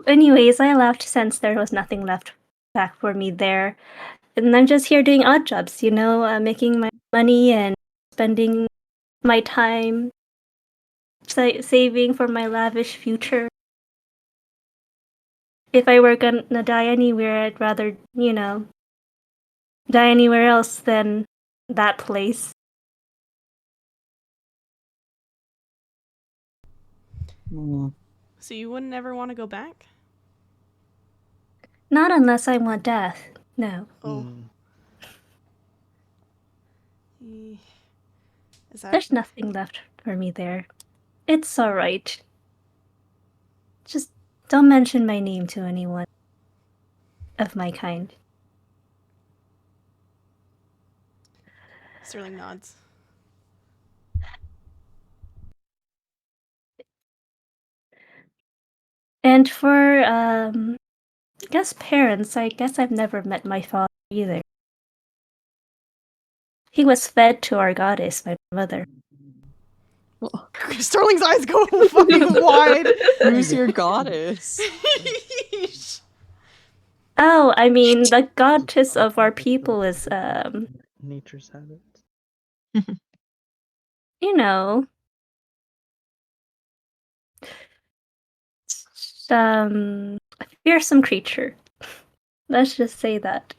Anyways, I left since there was nothing left back for me there. And I'm just here doing odd jobs, making my money and spending my time saving for my lavish future. If I were gonna die anywhere, I'd rather, die anywhere else than that place. So you wouldn't ever want to go back? Not unless I want death. No. Oh. Is that... There's nothing left for me there. It's alright. Just don't mention my name to anyone of my kind. Sterling nods. And for, I guess parents, I guess I've never met my father either. He was fed to our goddess, my mother. Sterling's eyes go fucking wide. Who's your goddess? Oh, I mean, the goddess of our people is, nature's habits. You know, a fearsome creature. Let's just say that.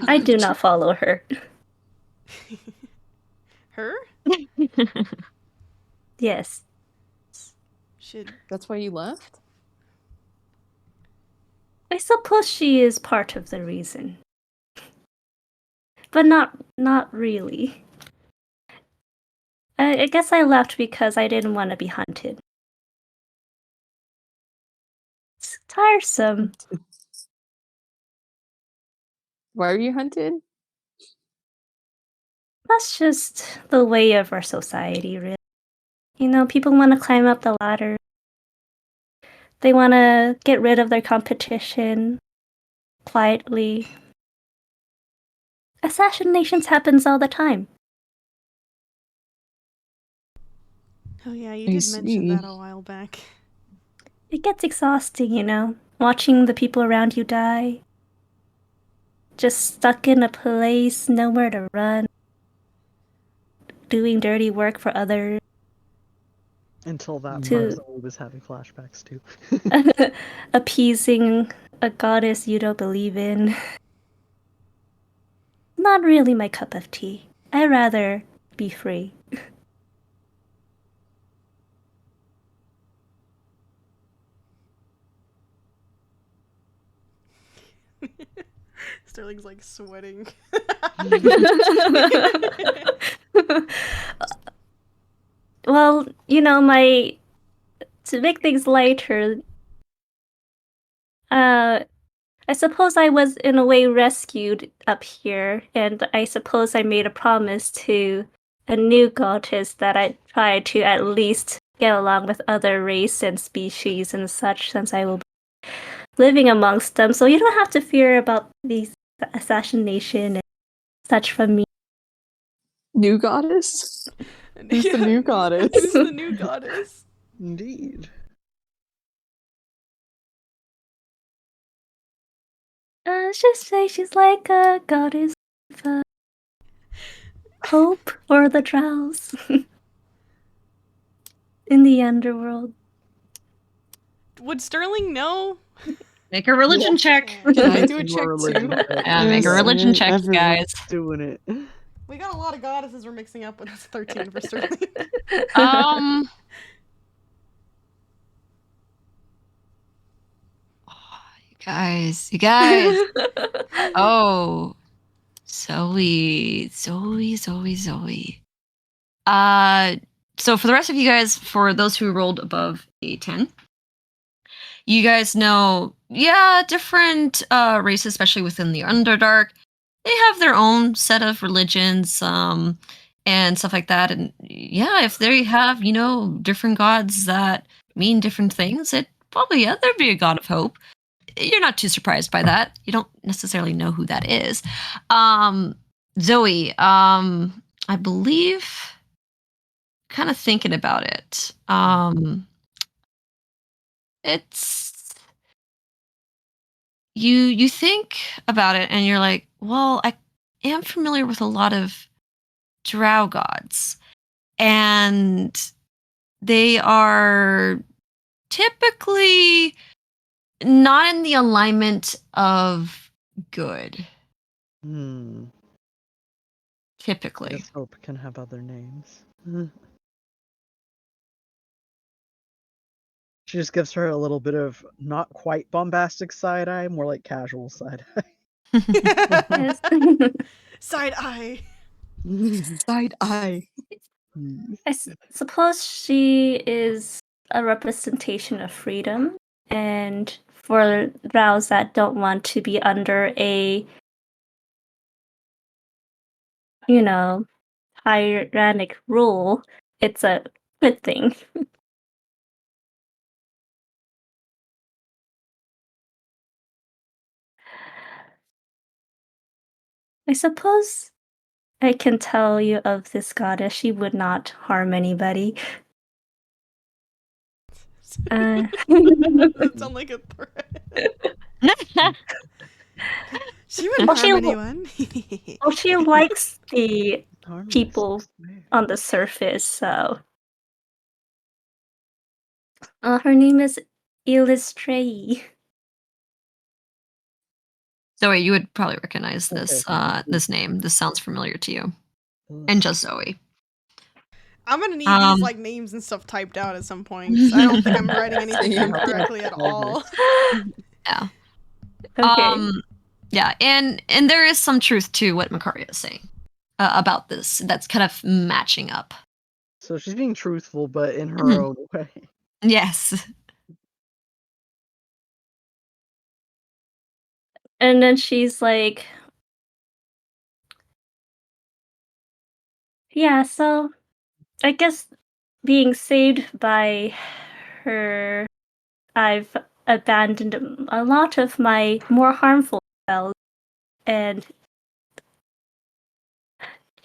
I do not follow her. Her? Yes. Should That's why you left? I suppose she is part of the reason. But not really. I guess I left because I didn't want to be hunted. It's tiresome. Why are you hunted? That's just the way of our society, really. You know, people want to climb up the ladder. They want to get rid of their competition quietly. Assassinations happens all the time. Oh yeah, you I did mention see. that a while back. It gets exhausting, you know, watching the people around you die. Just stuck in a place, nowhere to run. Doing dirty work for others. Until that To- part Zoe was having flashbacks to. Appeasing a goddess you don't believe in. Not really my cup of tea. I'd rather be free. Sterling's like sweating. Well, you know, to make things lighter, I suppose I was in a way rescued up here, and I suppose I made a promise to a new goddess that I'd try to at least get along with other race and species and such, since I will be living amongst them. So you don't have to fear about these assassination and such from me. New goddess? Who's the new goddess? Who's the new goddess? Indeed. Let's just say she's like a goddess of hope for the drows in the underworld. Would Sterling know? Make a religion check. Can I do a Your check religion too? check. Yeah, make a religion check, Everyone's guys. doing it. We got a lot of goddesses we're mixing up with. That's 13 for Sterling. Um. You guys. Oh, Zoe. So for the rest of you guys, for those who rolled above a 10, you guys know, yeah, different races, especially within the Underdark, they have their own set of religions, and stuff like that. And yeah, if they have, different gods that mean different things, it probably, yeah, there'd be a god of hope. You're not too surprised by that. You don't necessarily know who that is. Zoe, I believe, kind of thinking about it. It's you think about it and you're like, well, I am familiar with a lot of drow gods, and they are typically not in the alignment of good. I Typically. guess hope can have other names. She just gives her a little bit of not quite bombastic side eye, more like casual side eye. Yes. Side eye. Side eye. Suppose she is a representation of freedom, and for drows that don't want to be under a, tyrannic rule, it's a good thing. I suppose I can tell you of this goddess. She would not harm anybody. That sounds like a threat. She wouldn't Well, harm anyone. Well, she likes the Harmless, people I swear. on the surface, so. Her name is Illustrate. Zoe, you would probably recognize this Okay. this name. This sounds familiar to you. And just Zoe. I'm gonna need these like names and stuff typed out at some point. 'Cause I don't think I'm writing anything down Same. correctly at all. Yeah. Okay. Yeah, and there is some truth to what Makaria is saying about this. That's kind of matching up. So she's being truthful, but in her Mhm. own way. Yes. And then she's like, yeah, so I guess being saved by her, I've abandoned a lot of my more harmful spells. And,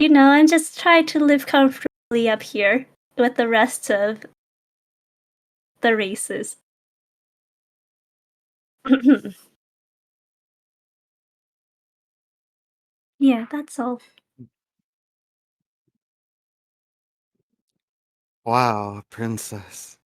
I'm just trying to live comfortably up here with the rest of the races. Yeah, that's all. Wow, a princess.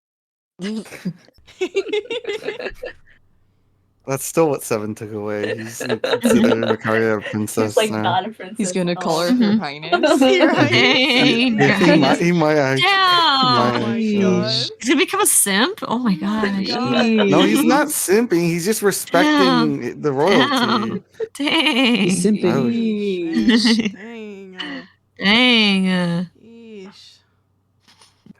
That's still what Seven took away. He's considered Makaria a princess now. a princess. He's gonna call her Mhm. Her Highness. You're right. Dang. He might actually. Damn. Oh my actually. god. He's gonna become a simp? Oh my gosh. God. No, he's not simping. He's just respecting the royalty. Dang. He's simping. Oh, Yeesh, man. Dang. Dang. Yeesh.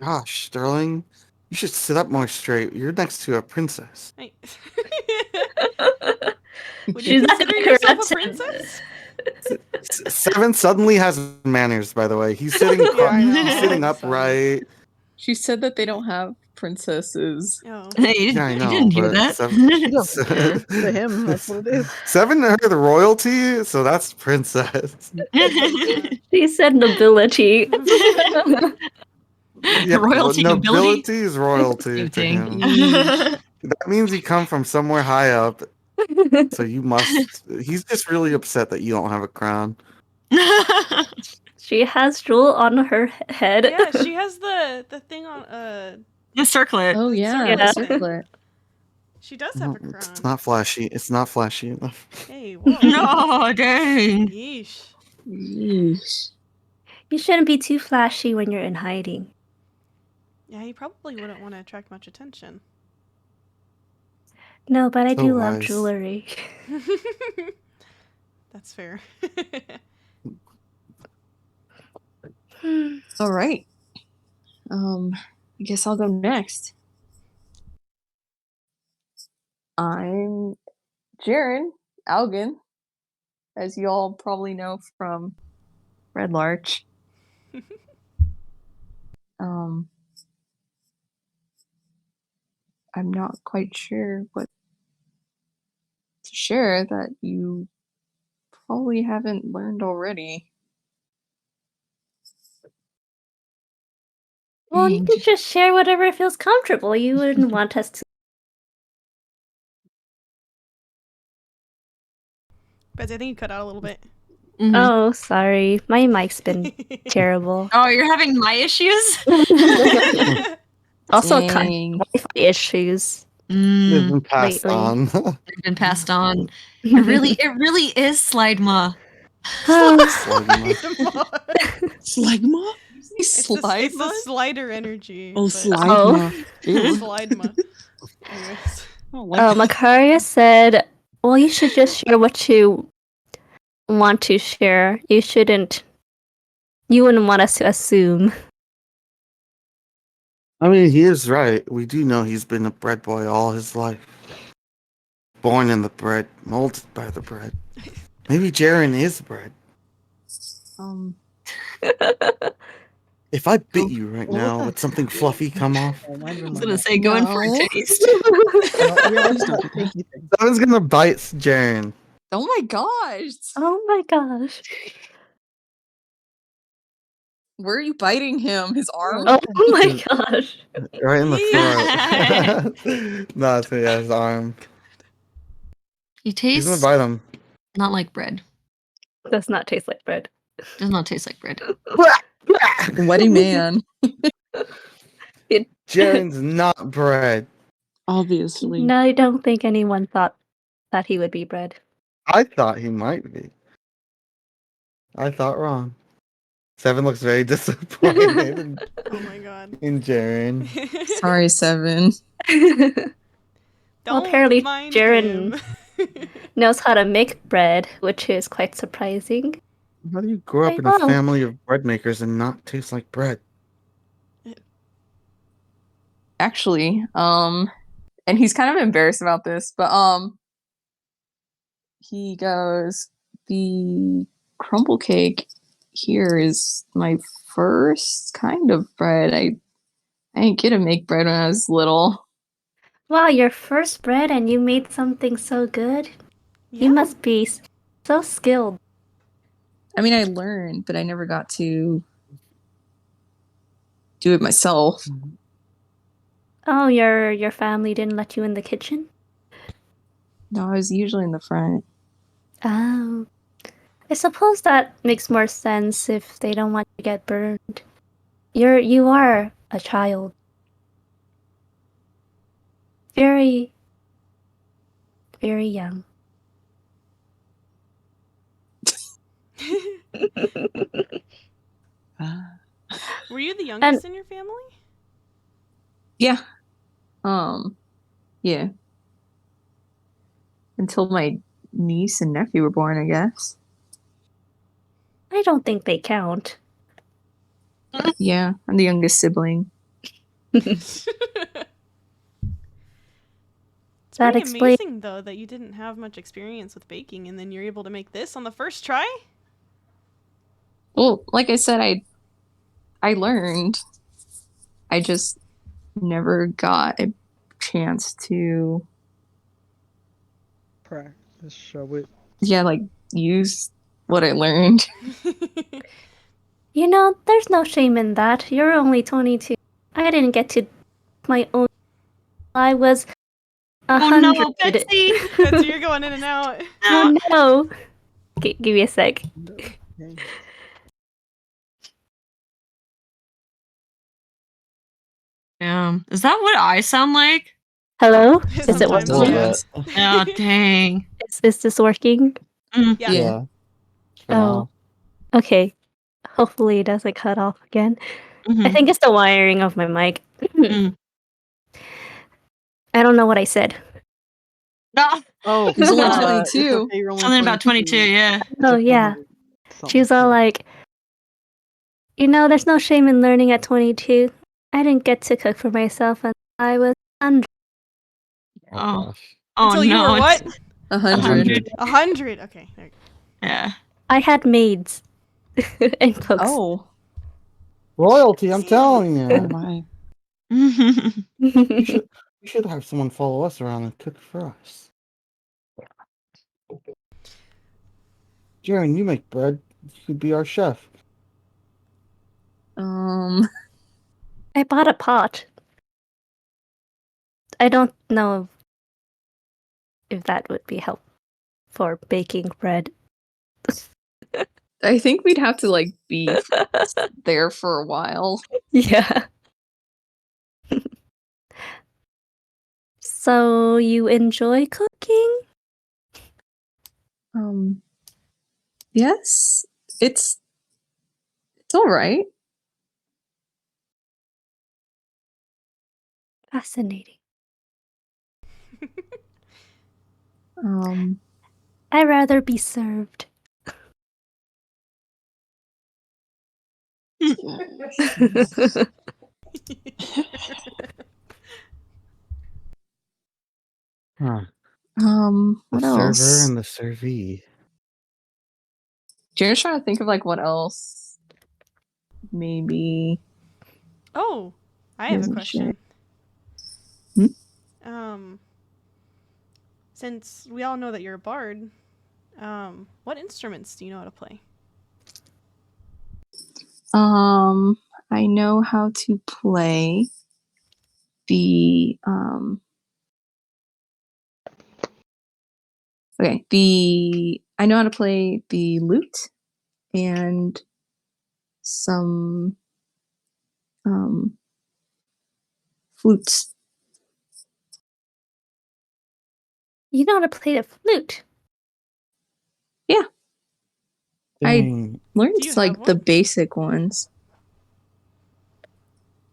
gosh, Sterling, you should sit up more straight. You're next to a princess. Hey. Would you She's not consider gonna yourself a correct him. princess? Seven suddenly has manners, by the way. He's sitting, Yeah, I know. he's sitting All of a sudden. upright. She said that they don't have princesses. Oh. Hey, you Yeah, I you know, didn't hear but that. She doesn't care. To him, that's what it is. Seven heard the royalty, so that's princess. She said nobility. Yeah, Royalty, well, nobility. nobility is royalty Same to thing. him. That means you come from somewhere high up, so you must. He's just really upset that you don't have a crown. She has jewel on her head. Yeah, she has the thing on The circlet. Oh yeah, circlet the thing. circlet. She does have a crown. It's not flashy. It's not flashy enough. Hey, whoa. No, dang. Yeesh. Yeesh. You shouldn't be too flashy when you're in hiding. Yeah, he probably wouldn't want to attract much attention. No, but I So do love wise. jewelry. That's fair. All right. I guess I'll go next. I'm Jaren Algan, as you all probably know from Red Larch. I'm not quite sure what to share that you probably haven't learned already. Well, you can just share whatever feels comfortable. You wouldn't want us to. Betsy, I think you cut out a little bit. Mhm. Oh, sorry. My mic's been terrible. Oh, you're having my issues? Also, Dang. Wi-Fi issues. They've been passed Lately. on. They've been passed on. It really is Slidema. Slugma. Slagma? It's the slider energy. Oh, but- slagma. Ew. Slidema. Anyways. Makaria said, well, you should just share what you want to share. You wouldn't want us to assume. I mean, he is right. We do know he's been a bread boy all his life. Born in the bread, molded by the bread. Maybe Jaren is bread. If I bit you right Well, now, what would the- something fluffy come off? Oh, I was gonna say, go in for a No. taste. Someone's gonna bite Jaren. Oh my gosh. Oh my gosh. Where are you biting him? His arm? Oh my gosh. Right in the throat. No, it's his arm. You He's gonna taste bite him. Not like bread. Does not taste like bread. Does not taste like bread. Wetty man. Jaren's not bread. Obviously. No, I don't think anyone thought that he would be bread. I thought he might be. I thought wrong. Seven looks very disappointed Oh my god. in Jaren. Sorry, Seven. Don't apparently mind Jaren him. knows how to make bread, which is quite surprising. How do you grow up Hey, in a well. family of bread makers and not taste like bread? Actually, and he's kind of embarrassed about this, but he goes, the crumble cake here is my first kind of bread. I didn't get to make bread when I was little. Wow, your first bread and you made something so good? Yeah. You must be so skilled. I mean, I learned, but I never got to do it myself. Oh, your family didn't let you in the kitchen? No, I was usually in the front. Oh. I suppose that makes more sense if they don't want you to get burned. You are a child. Very, very young. Were you the youngest in your family? Yeah. Yeah. Until my niece and nephew were born, I guess. I don't think they count. Yeah, I'm the youngest sibling. It's That pretty explains. amazing, though, that you didn't have much experience with baking, and then you're able to make this on the first try. Well, like I said, I learned. I just never got a chance to, Practice, show it. yeah, like use what I learned. You know, there's no shame in that. You're only 22. I didn't get to my own. I was 100. Oh no, Betsy! Betsy, you're going in and out. Oh no! Give me a sec. Okay. Is that what I sound like? Hello? Is it Sometimes, working? yeah. Oh dang. Is this working? Mm. Yeah. Yeah. For Oh. now. Okay. Hopefully it doesn't cut off again. I Mhm. think it's the wiring of my mic. Mm. I don't know what I said. Ah, Oh, He's only Uh, 22. okay, you're only something about 22, yeah. Oh, Just yeah. something. She's all like, you know, there's no shame in learning at 22. I didn't get to cook for myself until I was 100. Oh. Gosh. Oh Until no. you were what? 100. 100. Okay. There you go. Yeah. I had maids and cooks. Oh. Royalty, I'm telling Oh you. my. We should have someone follow us around and cook for us. Jaren, you make bread. You could be our chef. I bought a pot. I don't know if that would be helpful for baking bread. I think we'd have to like be there for a while. Yeah. So you enjoy cooking? Yes. It's all right. Fascinating. Um I'd rather be served. Huh. the The what server else? and the servee. Jared's trying to think of like what else maybe Oh, I he have a hasn't question. shared. Since we all know that you're a bard, what instruments do you know how to play? I know how to play the okay, the I know how to play the lute and some flutes. You know how to play the flute. Dang. Learned Do you like have the one? basic ones.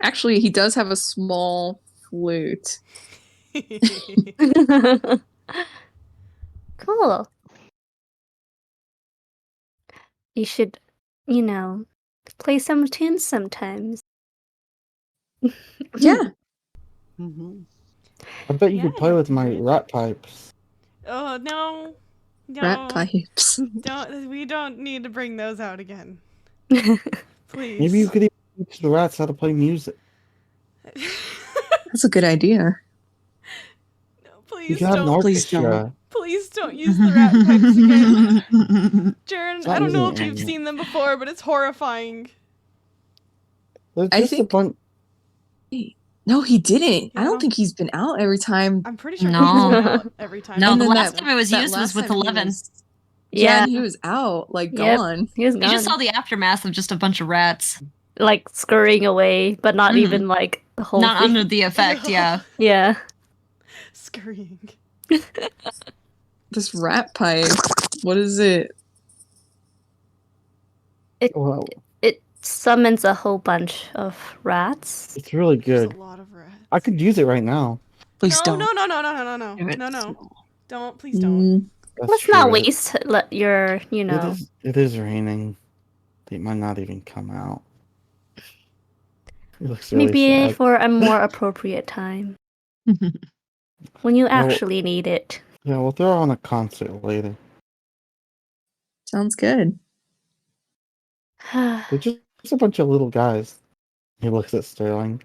Actually, he does have a small flute. Cool. You should, play some tunes sometimes. Yeah. Mhm. I bet you Yeah, could play with my Jared. rat pipes. Oh no, Rat no, pipes. don't. We don't need to bring those out again, please. Maybe you could even teach the rats how to play music. That's a good idea. No, You please could have an don't. Please don't. orchestra. Please don't use the rat pipes again. Jaren, It's I not don't know using if you've it. seen them before, but it's horrifying. There's I just a think- bunch. No, he didn't. Yeah, I don't think he's been out every time. I'm pretty sure No. he's been out every time. No, And the then last that- time it was that used was last with time he 11. was- Yeah. and he was out, like Yep. gone. He was You gone. just saw the aftermath of just a bunch of rats. Like scurrying away, but not Mhm. even like the whole Not thing. under the effect, yeah. Yeah. Scurrying. This rat pipe. What is it? Well, It summons a whole bunch of rats. it's really There's good. a lot of rats. I could use it right now. Please No, don't. no, no, no, no, no, no, no, no, no. Don't. Please don't. That's Let's true. not waste your, It is raining. It might not even come out. It looks really maybe sad. for a more appropriate time. When you actually need it. Yeah, we'll throw on a concert later. Sounds good. They're just a bunch of little guys. He looks at Sterling.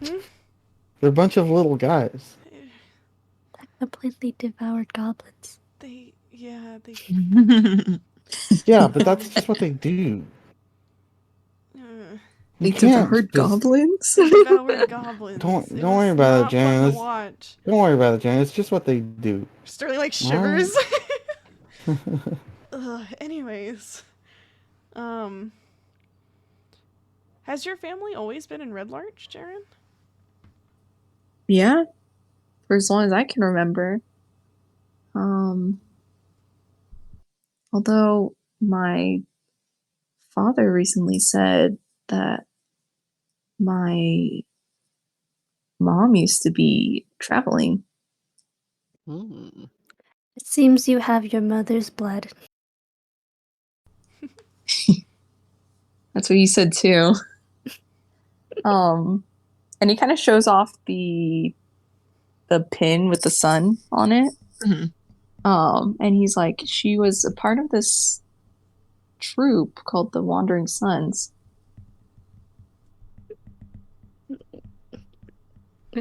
Hmm? They're a bunch of little guys. Completely devoured goblins. Yeah, they. Yeah, but that's just what they do. They You can't devoured just- goblins? They devoured goblins. Don't It worry was about it, not Jan. fun to It's- watch. Don't worry about it, Jan. It's just what they do. Sterling like shivers. Anyways, has your family always been in Red Larch, Jaren? Yeah. For as long as I can remember. Although my father recently said that my mom used to be traveling. Mm. It seems you have your mother's blood. That's what he said too. And he kind of shows off the pin with the sun on it. Mhm. And he's like, she was a part of this troupe called the Wandering Sons.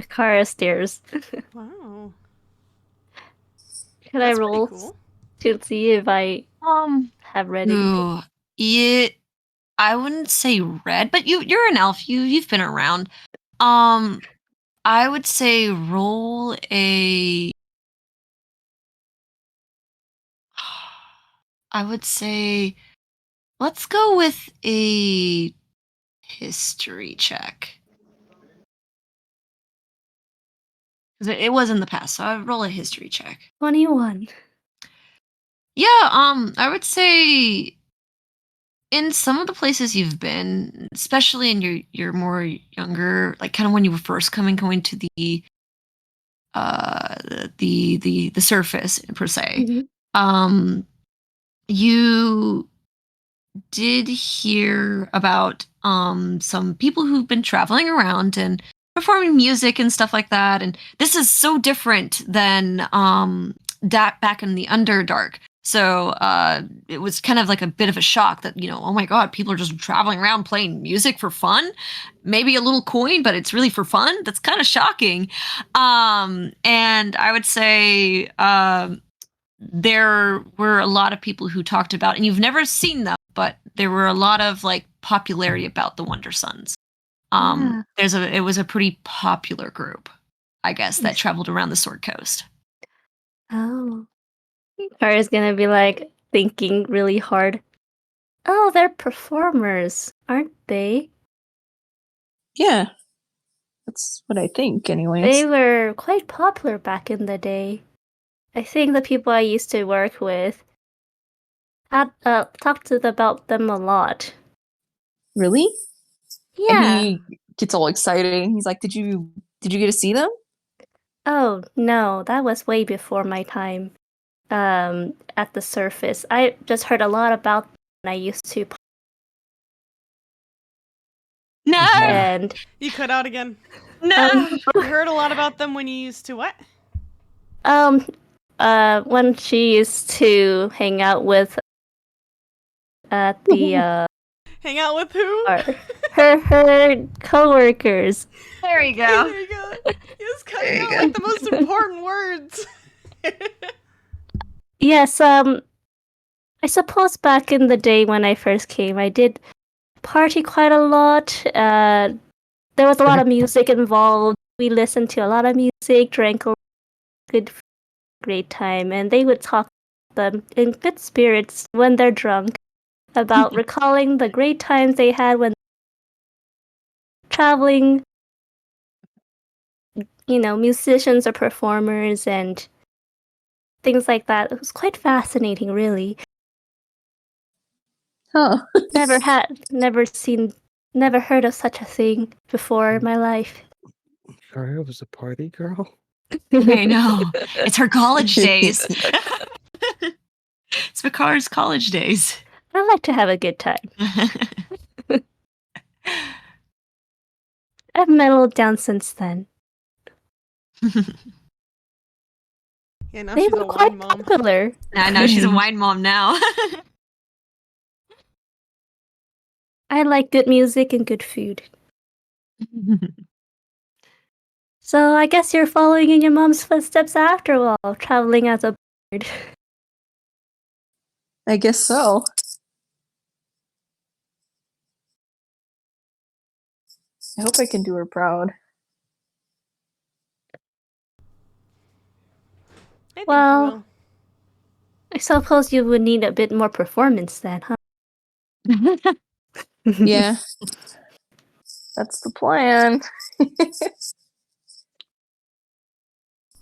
Kara stares. Wow. Could I That's pretty roll cool. to see if I have read anything? Ooh, I wouldn't say red, but you're an elf. You've been around. I would say roll a. I would say, let's go with a history check. Because it was in the past, so I would roll a history check. 21. Yeah, I would say in some of the places you've been, especially in your more younger, like kind of when you were first going to the surface per se, Mhm. you did hear about some people who've been traveling around and performing music and stuff like that, and this is so different than back in the Underdark. So it was kind of like a bit of a shock that, oh my God, people are just traveling around playing music for fun. Maybe a little coin, but it's really for fun. That's kind of shocking. And I would say there were a lot of people who talked about, and you've never seen them, but there were a lot of like popularity about the Wonder Sons. Yeah. It was a pretty popular group, I guess, that traveled around the Sword Coast. Oh. Kara's gonna be like thinking really hard. Oh, they're performers, aren't they? Yeah, that's what I think, anyways. They were quite popular back in the day. I think the people I used to work with had talked about them a lot. Really? Yeah. And he gets all excited. He's like, "Did you get to see them?" Oh no, that was way before my time. At the surface, I just heard a lot about them when I used to. No, And You cut out again. no. You heard a lot about them when you used to what? when she used to hang out with at the Hang out with who? her coworkers. There you There go. you go. He was cutting There you out go. like the most important words. Yes, I suppose back in the day when I first came, I did party quite a lot. There was a lot of music involved. We listened to a lot of music, drank a good, great time, and they would talk them in good spirits when they're drunk about recalling the great times they had when traveling. You know, musicians or performers and things like that. It was quite fascinating, really. Huh. Never heard of such a thing before in my life. Kara was a party girl? I know. It's her college days. It's Vicar's college days. I like to have a good time. I've mellowed down since then. Yeah, now They she's were a quite wine mom. popular. I know she's a wine mom now. I like good music and good food. So I guess you're following in your mom's footsteps after all, traveling as a bird. I guess so. I hope I can do her proud. I think Well, you will. I suppose you would need a bit more performance then, huh? Yeah. That's the plan.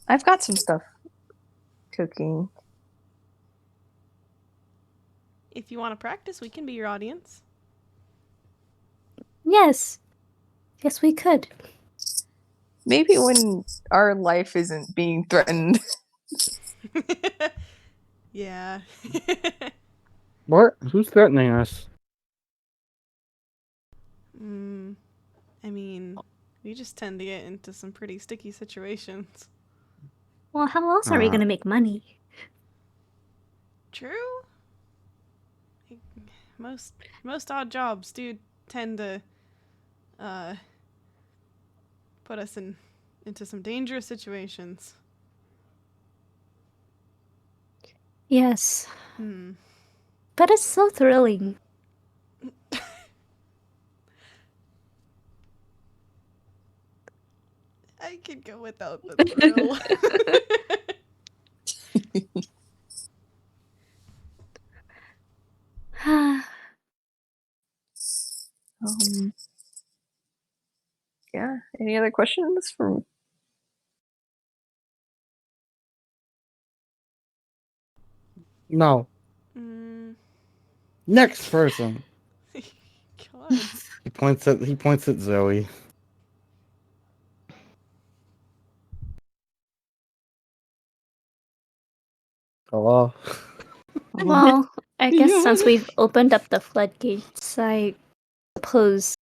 I've got some stuff cooking. If you want to practice, we can be your audience. Yes. Yes, we could. Maybe when our life isn't being threatened. Yeah. What? Who's threatening us? I mean, we just tend to get into some pretty sticky situations. Well, how else are we gonna make money? True. Like, most odd jobs do tend to put us into some dangerous situations. Yes. But it's so thrilling. I could go without the thrill. Yeah. Any other questions from? No. Next person. God. He points at Zoe. Hello. Well, I guess Yeah. since we've opened up the floodgates, I suppose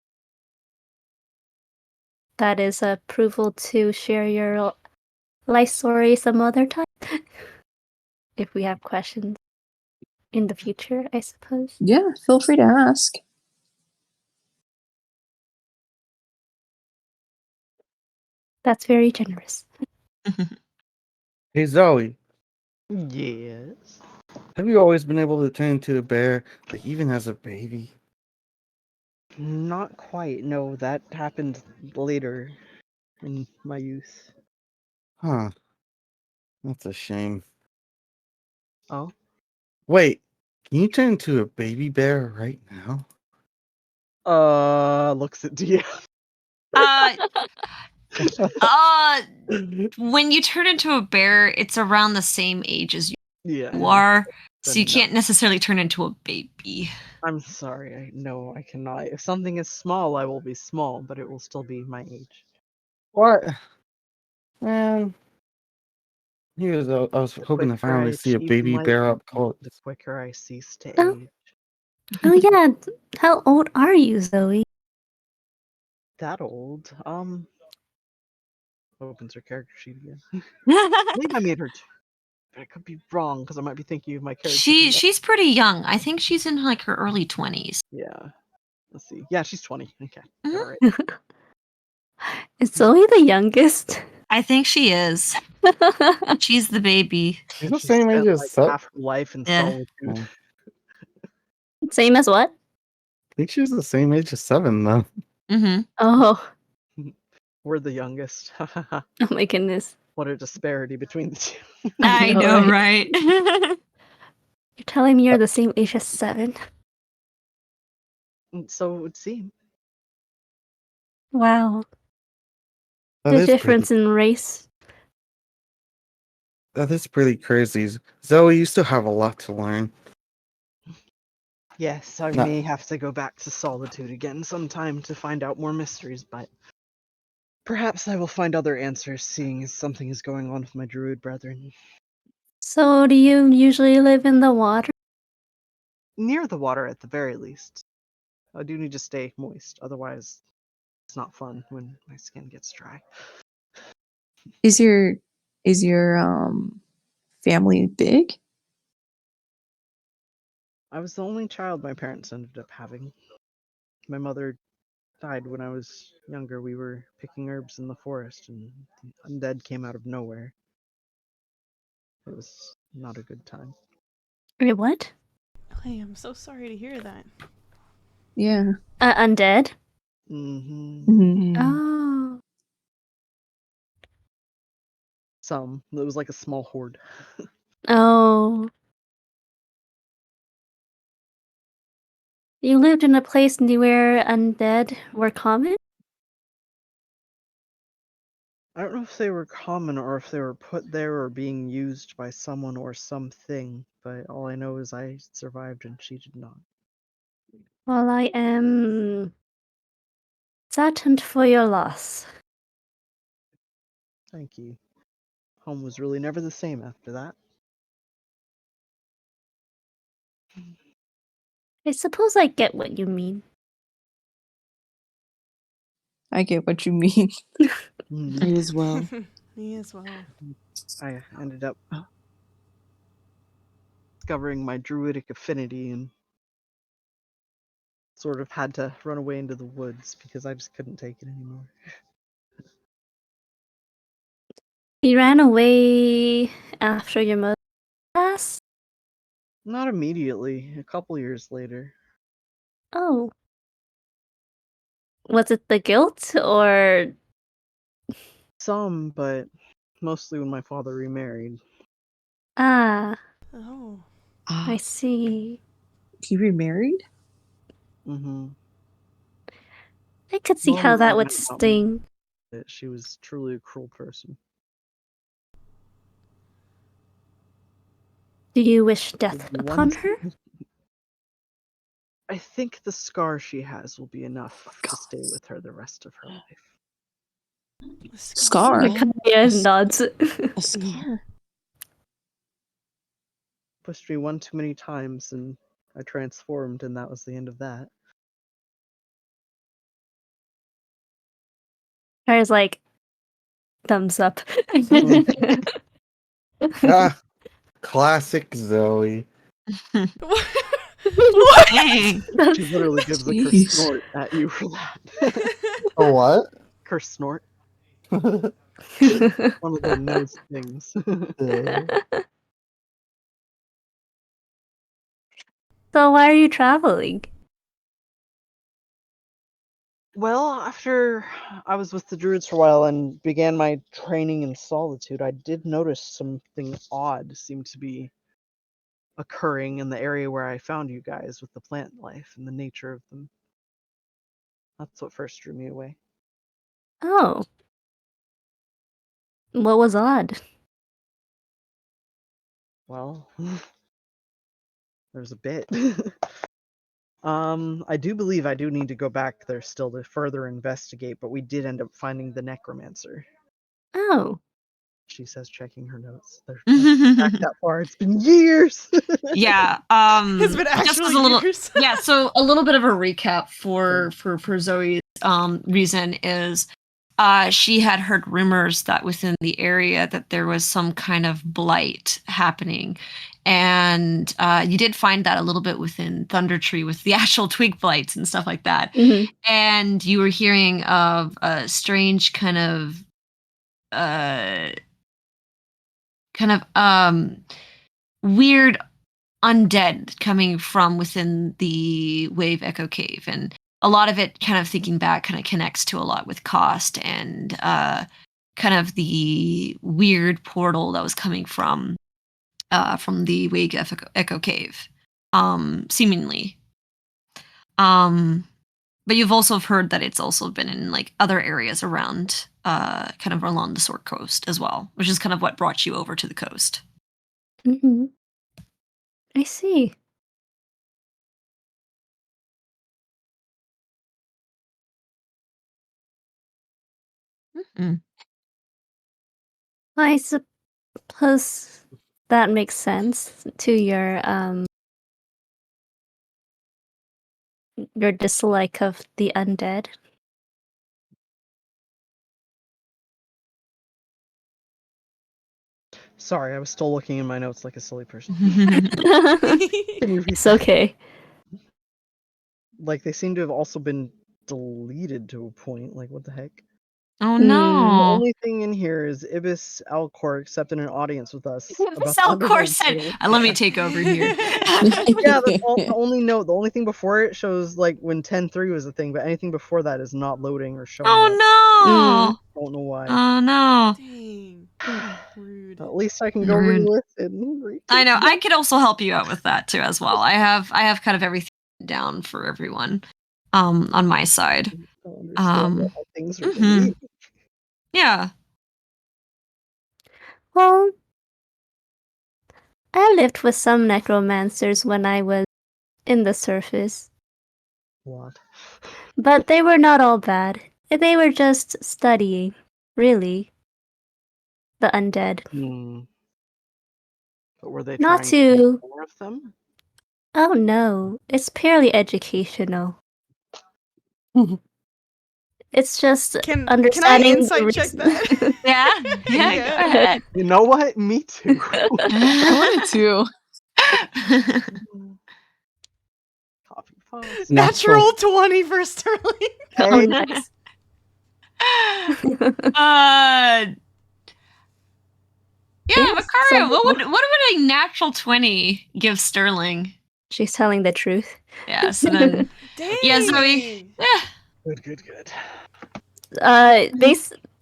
that is approval to share your life story some other time. If we have questions in the future, I suppose. Yeah, feel free to ask. That's very generous. Hey Zoe, Yes. have you always been able to turn into a bear, like even as a baby? Not quite. No, that happened later in my youth. Huh. That's a shame. Oh. Wait, can you turn into a baby bear right now? Looks at DM. Uh, uh, when you turn into a bear, it's around the same age as you Yeah. are, so Then you can't no. necessarily turn into a baby. I'm sorry. No, I cannot. If something is small, I will be small, but it will still be my age. What? Man, I was The hoping to quicker I finally see a achieve baby bear up enlightenment, close. the quicker I cease to Oh. age. Oh yeah, how old are you, Zoe? That old? Opens her character sheet again. I believe I made her. But I could be wrong because I might be thinking of my character. She's pretty young. I think she's in like her early 20s. Yeah. Let's see. Yeah, she's 20. Okay. Mhm. All right. Is Zoe the youngest? I think she is. She's the baby. She's the She same age spent as like Seth. half her life in Yeah. solitude. Oh, Same as what? I think she was the same age as Seven, though. Mm-hmm. Oh, We're the youngest. oh my goodness. What a disparity between the two. I know, right? You're telling me you're the same age as 7? So it would seem. Wow. That The is difference in race. That is pretty crazy. Zoe, you still have a lot to learn. Yes, I No. may have to go back to solitude again sometime to find out more mysteries, but perhaps I will find other answers, seeing as something is going on with my druid brethren. So, do you usually live in the water? Near the water, at the very least. I do need to stay moist, otherwise it's not fun when my skin gets dry. Is your family big? I was the only child my parents ended up having. My mother died when I was younger. We were picking herbs in the forest, and the undead came out of nowhere. It was not a good time. Wait, what? I am so sorry to hear that. Yeah. Undead? Mm-hmm. Mhm. Oh. Some. It was like a small horde. Oh. You lived in a place where undead were common? I don't know if they were common or if they were put there or being used by someone or something, but all I know is I survived and she did not. Well, I am saddened for your loss. Thank you. Home was really never the same after that. I suppose I get what you mean. I get what you mean. Mm. I as well. Me as well. I ended up discovering my druidic affinity and sort of had to run away into the woods because I just couldn't take it anymore. You ran away after your mother passed? Not immediately, a couple years later. Oh. Was it the guilt or Some, but mostly when my father remarried. ah, Oh. I see. He remarried? Mm-hmm. I could see Mom how that found would out about me. sting. That she was truly a cruel person. Do you wish death The upon one- her? I think the scar she has will be enough to stay with her the rest of her life. The Scar. Micaiah nods. A scar. Pushed me one too many times and I transformed and that was the end of that. Kara's like, thumbs up. Ah, classic Zoe. What? Dang. She literally gives a curse Jeez. snort at you for that. Oh, what? Curse snort. One of the nose things. So why are you traveling? Well, after I was with the druids for a while and began my training in solitude, I did notice something odd seemed to be occurring in the area where I found you guys with the plant life and the nature of them. That's what first drew me away. Oh. What was odd? Well, there's a bit. I do believe I do need to go back there still to further investigate, but we did end up finding the necromancer. Oh. She says, checking her notes. They're back that far. It's been years. Yeah. It's been Just actually as a little, years. yeah. So a little bit of a recap for Zoe's reason is, she had heard rumors that within the area that there was some kind of blight happening, and you did find that a little bit within Thunder Tree with the actual twig blights and stuff like that. Mhm. And you were hearing of a strange kind of weird undead coming from within the Wave Echo Cave, and a lot of it, kind of thinking back, kind of connects to a lot with cost and kind of the weird portal that was coming from the Wave Echo Cave, seemingly. But you've also heard that it's also been in like other areas around, kind of along the Sword Coast as well, which is kind of what brought you over to the coast. Mm-hmm. I see. Mm. I suppose that makes sense to your dislike of the undead. Sorry, I was still looking in my notes like a silly person. Can you read It's that? okay. Like, they seem to have also been deleted to a point. Like, what the heck? Oh Mm. The no. only thing in here is Ibis Alcor accepted an audience with us about So the of course underground said, portal. let me take over here. Yeah, that's all, the only note. The only thing before it shows like when 10.3 was a thing, but anything before that is not loading or showing up. Oh Don't know why. no. Oh no. Dang. Rude. At least I can go Rude. re-listen. I know. I could also help you out with that too as well. I have kind of everything down for everyone on my side. I understand why things are mhm. deleted. Yeah. Well, I lived with some necromancers when I was in the surface, What? but they were not all bad. They were just studying, really. The undead. But were they Not trying to to. make more of them? Oh no, it's purely educational. It's just Can I understanding the insight check reason. that? Yeah. Yeah. Yeah. Go ahead. You know what? Me too. I wanted to. Copy fast. Natural 20 for Sterling. Oh, Hey, nice. Yeah, Yes, Makaria, some what would people- a natural 20 give Sterling? She's telling the truth. Yeah, so then Dang. yeah, Zoe. Yeah. Good.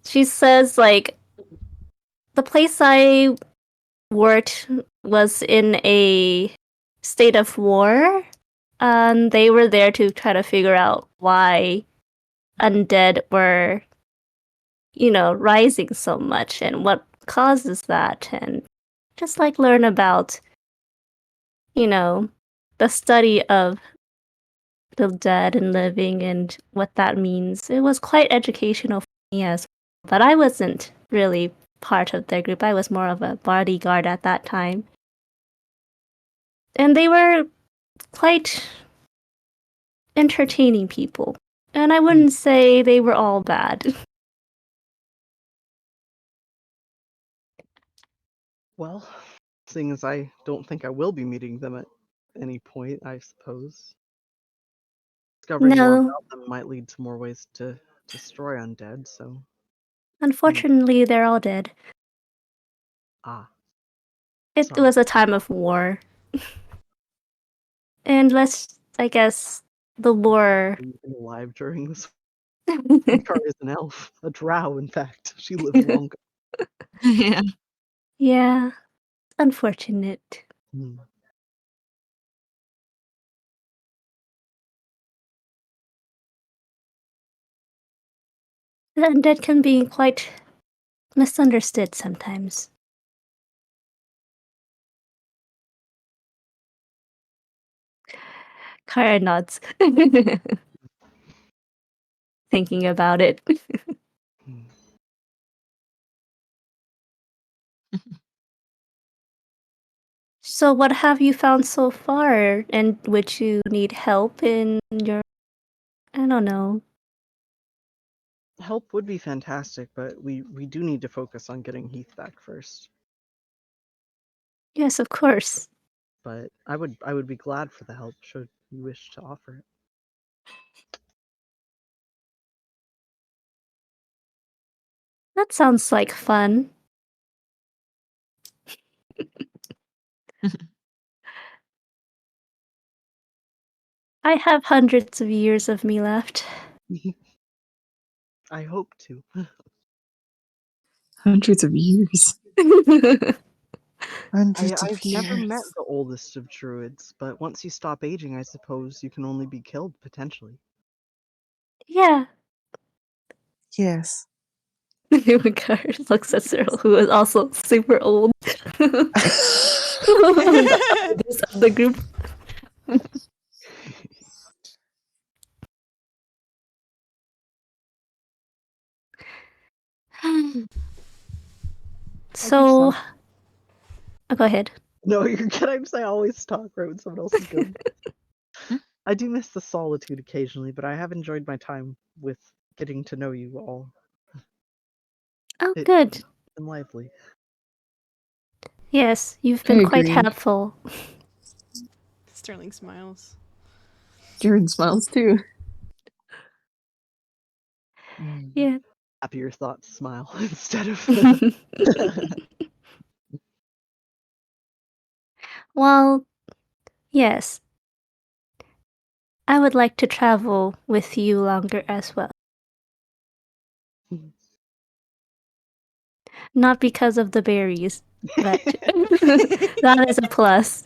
She says like the place I worked was in a state of war, and they were there to try to figure out why undead were, rising so much and what causes that, and just like learn about, the study of the dead and living and what that means. It was quite educational for me as well, but I wasn't really part of their group. I was more of a bodyguard at that time. And they were quite entertaining people. And I wouldn't say they were all bad. Well, seeing as I don't think I will be meeting them at any point, I suppose. Discovering more No, about them might lead to more ways to destroy undead, so. unfortunately, they're all dead. It Sorry. was a time of war. And I guess, the war. Been alive during this. Car is an elf. A drow, in fact. She lived longer. Yeah. Yeah, unfortunate. The undead can be quite misunderstood sometimes. Kara nods. Thinking about it. So what have you found so far? And would you need help in your... I don't know. Help would be fantastic, but we do need to focus on getting Heath back first. Yes, of course. But I would be glad for the help should you wish to offer it. That sounds like fun. I have hundreds of years of me left. I hope to. Hundreds of years. Hundreds of I've never met years. the oldest of druids, but once you stop aging, I suppose you can only be killed, potentially. Yeah. Yes. Kara looks at Cyril, who is also super old. The oldest of the group. So, go ahead. No, you're good. I'm saying I always talk right when someone else is going. I do miss the solitude occasionally, but I have enjoyed my time with getting to know you all. Oh, It's good. been lively. Yes, you've I been quite agree. helpful. Sterling smiles. Jared smiles too. Yeah. Happier thoughts smile instead of. Well, yes. I would like to travel with you longer as well. Not because of the berries, but that is a plus.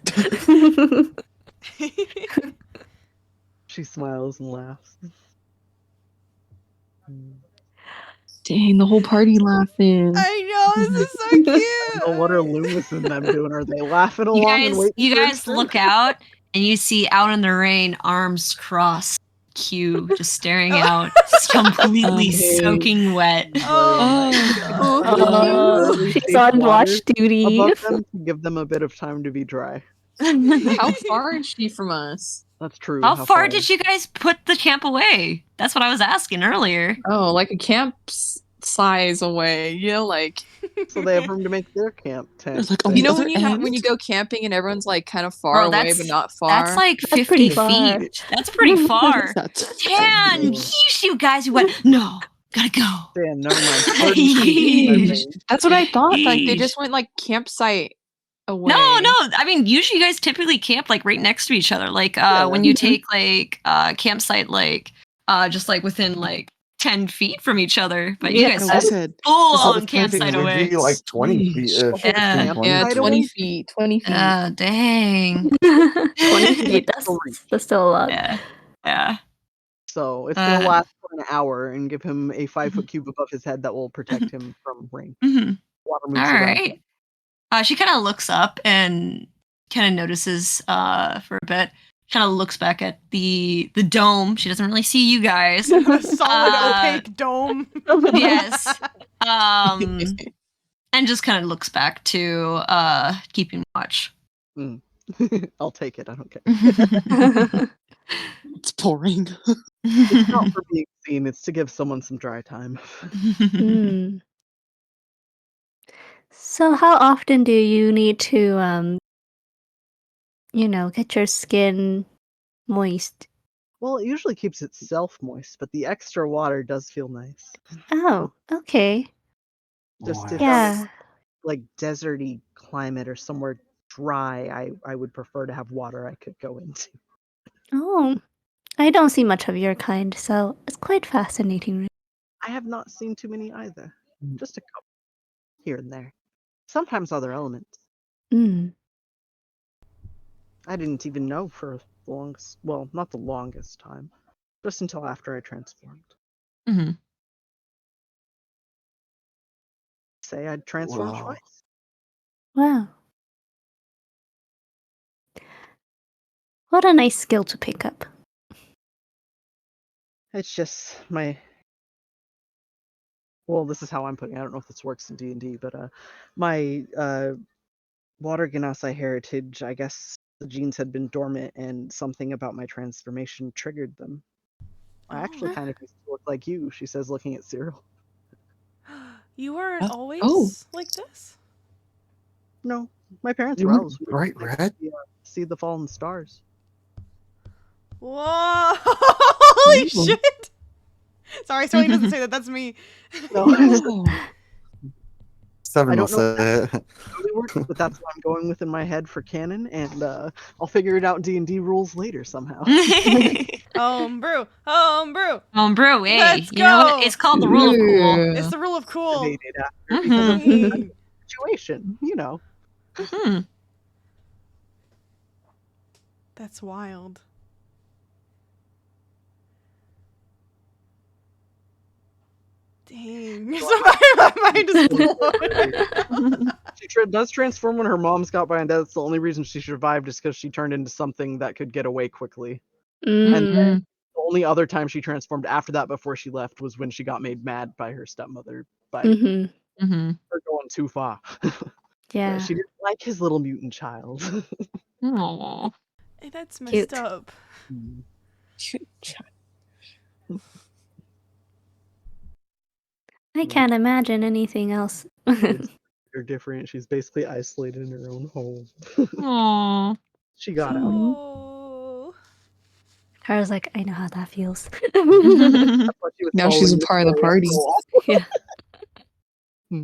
She smiles and laughs. Dang, the whole party laughing. I know, this is so cute. Well, what are Loomis and them doing? Are they laughing along and waiting You for guys his turn? look out and you see out in the rain, arms crossed, Q just staring Oh. out, just completely Okay. soaking wet. Oh my Oh. god. Oh, She's on watch duty. above them to give them a bit of time to be dry. How far is she from us? That's true. How far did you guys put the camp away? That's what I was asking earlier. Oh, like a camp size away. You know, like So they have room to make their camp tent. Like, on you the know other when you go camping and everyone's like kind of far Bro, away that's but not far. that's like That's 50 pretty far. feet. That's pretty far. That's Dan, No. yeesh, you guys went, no, gotta go. Dan, never mind. 30 feet. I Yeesh. think. That's what I thought. Like they Yeesh. just went like campsite away. No, I mean, usually you guys typically camp like right next to each other. Like Yeah. when you take like campsite like just like within like 10 feet from each other. But you Yeah. guys I said said. full I was on thinking campsite it'd away. be like 20 feet. Yeah. 15, 20 Yeah, Campsite 20 away? feet. 20 feet. Dang. 20 feet, that's still a lot. Yeah. Yeah. So it's gonna Uh, last for an hour and give him a 5-foot cube above his head that will protect him from rain. mhm. Water All moves around. right. She kind of looks up and kind of notices for a bit. Kind of looks back at the dome. She doesn't really see you guys. A solid opaque dome. Yes. And just kind of looks back to keeping watch. I'll take it. I don't care. It's pouring. It's not for being seen. It's to give someone some dry time. Hmm. So how often do you need to get your skin moist? Well, it usually keeps itself moist, but the extra water does feel nice. Oh, okay. Just if Yeah. like deserty climate or somewhere dry, I would prefer to have water I could go into. Oh, I don't see much of your kind, so it's quite fascinating. I have not seen too many either. Just a couple here and there. Sometimes other elements. Mm. I didn't even know for the longest, well, not the longest time, just until after I transformed. Mhm. say I'd transform Wow. twice. Wow. What a nice skill to pick up. It's just my. Well, this is how I'm putting it. I don't know if this works in D&D, but my water Ganasai heritage, I guess the genes had been dormant and something about my transformation triggered them. I actually Oh. kind of used to look like you, she says, looking at Cyril. You weren't Oh. always like this? No, my parents You were were elves. We bright went red? to see the fallen stars. Whoa! Holy Ooh. shit! Sorry, Sterling doesn't say that. That's me. No, Oh. Seven I will don't know say it. if that really works, but that's what I'm going with in my head for canon, and I'll figure it out in D&D rules later somehow. Homebrew! Homebrew! Homebrew, hey. Let's You know what? go! It's called the rule of cool. Ooh. It's the rule of cool. Activated after because of Mhm. Dang. the situation, you know. Mhm. That's wild. Dang. So my mind is blown. She does transform when her mom's got by, and that's the only reason she survived is because she turned into something that could get away quickly. And Mm. then the only other time she transformed after that before she left was when she got made mad by her stepmother by Mhm. Mhm. her going too far. Yeah. She didn't like his little mutant child. Aw. Hey, that's messed Cute. up. I can't imagine anything else. They're different. She's basically isolated in her own home. Aw. She got out. Oh. Tara's like, I know how that feels. That's why she was Now she's following a your part of the story party. after a while. Yeah.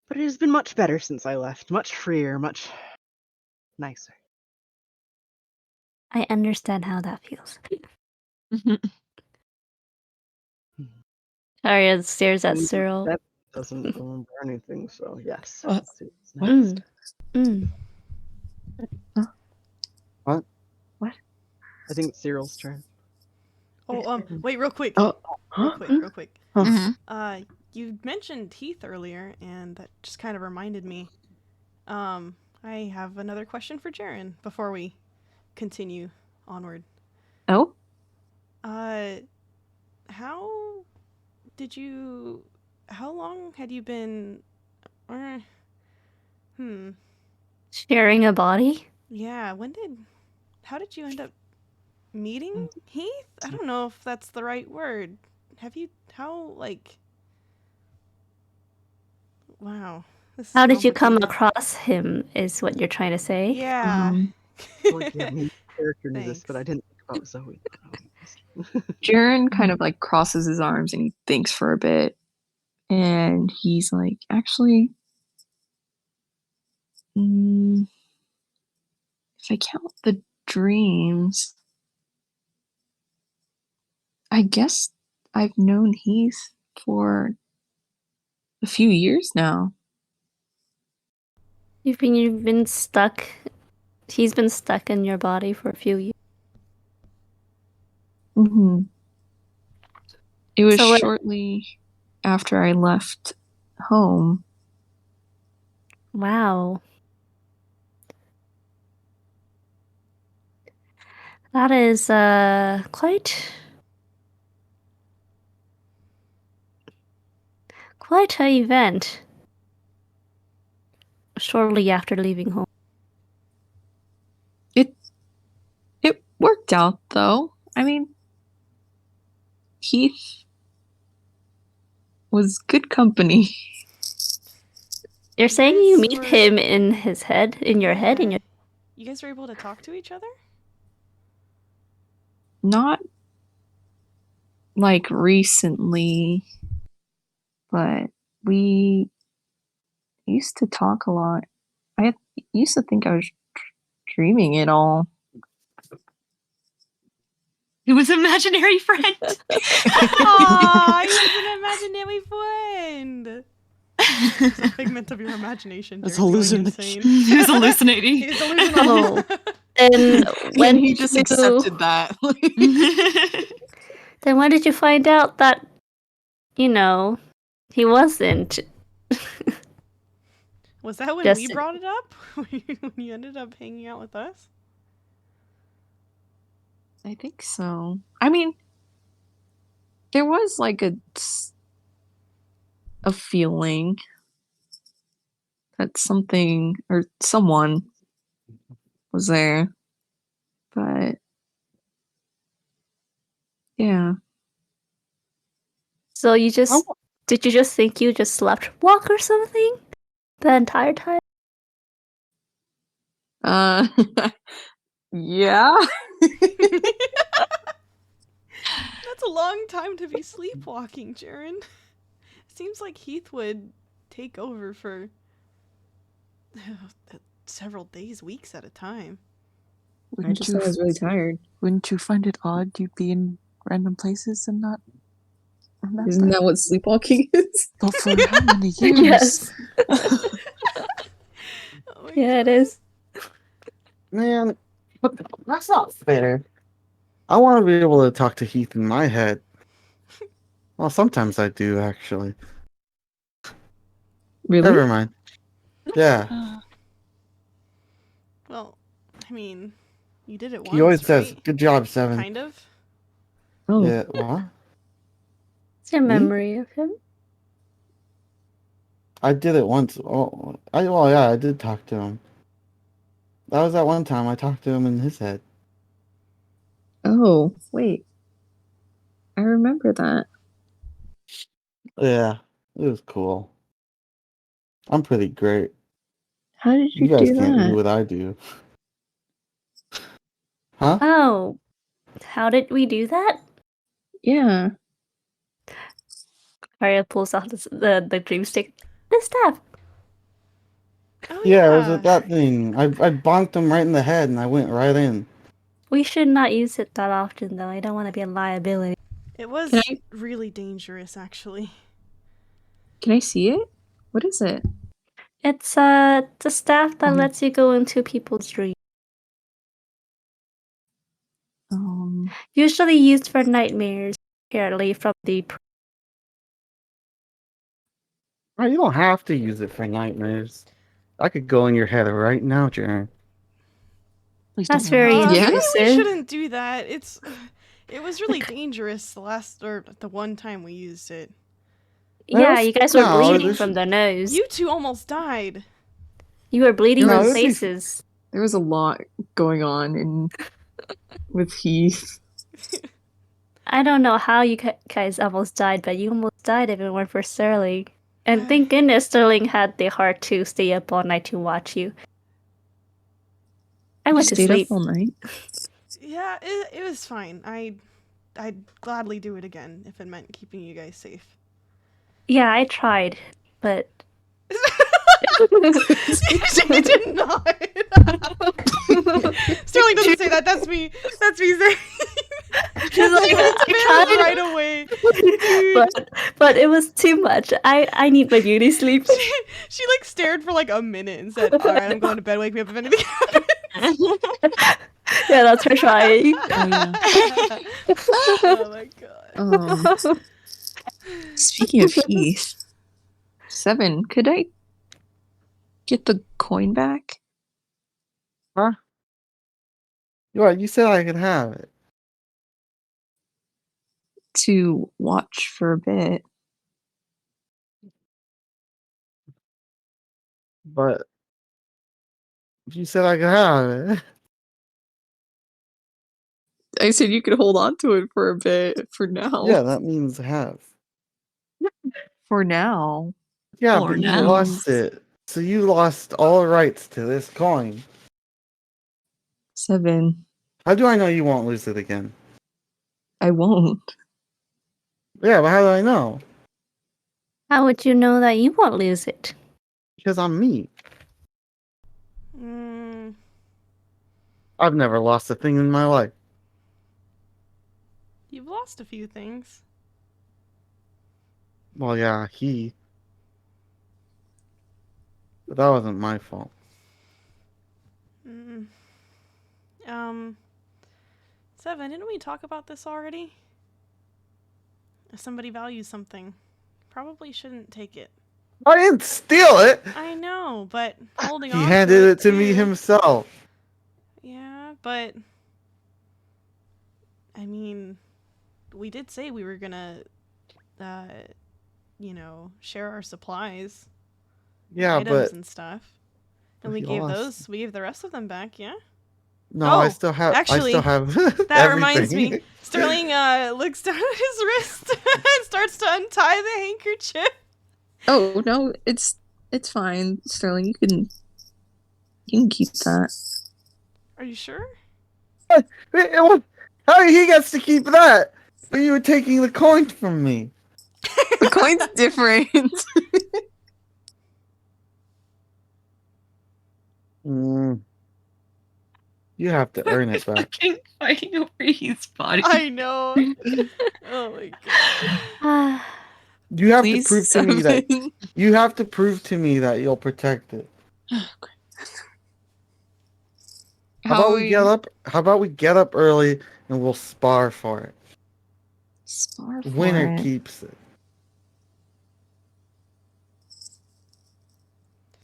But it has been much better since I left. Much freer, much nicer. I understand how that feels. Arya stares at And Cyril. That doesn't remember anything, so yes. What? It's What? next. Mm. What? I think it's Cyril's turn. Oh, wait, real quick. Oh. Real Huh? quick, real quick. Huh. Mhm. You mentioned Heath earlier, and that just kind of reminded me. I have another question for Jaren before we continue onward. Oh, How did you? How long had you been? Uh, Sharing a body? Yeah. How did you end up meeting Heath? I don't know if that's the right word. Wow. This is How did you come complicated. across him, is what you're trying to say? Yeah. Like, yeah, main character knew this, Thanks. but I didn't think about Zoe. Jaren kind of like crosses his arms and he thinks for a bit. And he's like, actually, if I count the dreams, I guess I've known Heath for a few years now. You've been stuck. He's been stuck in your body for a few years. Mm-hmm. It was So what- shortly after I left home. Wow. That is quite an event. Shortly after leaving home. It worked out though. I mean, Heath was good company. You're saying you guys meet were- him in his head, in your head, in your. You guys were able to talk to each other? Not like recently, but we used to talk a lot. I used to think I was dreaming it all. It was imaginary friend. Aw, he was an imaginary friend. It's a figment of your imagination. That's Jaren's going hallucination. insane. He was hallucinating. He's delusional. And when And he just you- accepted that. Then when did you find out that, He wasn't. Was that when Just- we brought it up? When you ended up hanging out with us? I think so. I mean, there was like a feeling that something or someone was there, but yeah. So did you just think you just slept walk or something the entire time? Yeah. That's a long time to be sleepwalking, Jaren. Seems like Heath would take over for several days, weeks at a time. I just thought I was really tired. Wouldn't you find it odd you'd be in random places and not remember? Isn't that what sleepwalking is? Well, for how many years? Yes. Oh my Yeah, it God. is. Man, but that's not fair. I want to be able to talk to Heath in my head. Well, sometimes I do, actually. Really? Never mind. Yeah. Well, I mean, you did it once, He always right? says, "Good job, 7." Kind of. Oh. Yeah, what? It's your Me? memory of him. I did it once. Well, yeah, I did talk to him. That was that one time I talked to him in his head. Oh, wait. I remember that. Yeah, it was cool. I'm pretty great. How did You you guys do can't do that? what I do. Huh? Oh, how did we do that? Yeah. Arya pulls out the dreamstick. The staff. Oh Yeah, it was yeah. with that thing. I bonked him right in the head and I went right in. We should not use it that often, though. I don't want to be a liability. It was Can I really dangerous, actually. can I see it? What is it? It's the staff that Mhm. lets you go into people's dreams. Usually used for nightmares, apparently from the. You don't have to use it for nightmares. I could go in your head right now, Jaren. Please That's don't very remind me. Yeah? Maybe we intrusive. shouldn't do that. It was really dangerous the one time we used it. Yeah, you guys were No, bleeding this- from the nose. You two almost died. You were bleeding No, from it'd be- faces. There was a lot going on with Heath. I don't know how you guys almost died, but you almost died if it weren't for Sterling. And thank goodness Sterling had the heart to stay up all night to watch you. I went to Stayed sleep. up all night. Yeah, it was fine. I'd gladly do it again if it meant keeping you guys safe. Yeah, I tried, but She did not. Sterling doesn't say that. That's me. That's me saying. she's like, I tried right away. Dude. but it was too much. I need my beauty sleep. She like stared for like a minute and said, "All right, I'm going to bed. Wake me up if anything happens." Yeah, that's her trying. Oh my god. Speaking of Heath, 7, could I get the coin back? Huh? What? You said I could have it. To watch for a bit. But you said I could have it. I said you could hold on to it for a bit for now. Yeah, that means have. For now. Yeah, For but you now. lost it. So you lost all rights to this coin. 7. How do I know you won't lose it again? I won't. Yeah, but how do I know? How would you know that you won't lose it? Because I'm me. Mm, I've never lost a thing in my life. you've lost a few things. Well, yeah, he. But that wasn't my fault. Mm. 7, didn't we talk about this already? If somebody values something, probably shouldn't take it. I didn't steal it. I know, but holding He on handed to it to me too. himself. Yeah, but I mean, we did say we were gonna, share our supplies, Yeah, items but and stuff, and we we gave lost. the rest of them back. Yeah. No, Oh, I still have. I still actually, have That reminds everything. me. Sterling looks down at his wrist and starts to untie the handkerchief. Oh no, it's fine, Sterling. You can keep that. Are you sure? How he gets to keep that? But you were taking the coin from me. The coin's different. Mm, you have to earn it back. Fucking fighting over his body. I know. Oh my god. You have Please, to prove to me that Seven. you have to prove to me that you'll protect it. How about we get up? How about we get up early and we'll spar for it. Spar for Winner it. keeps it.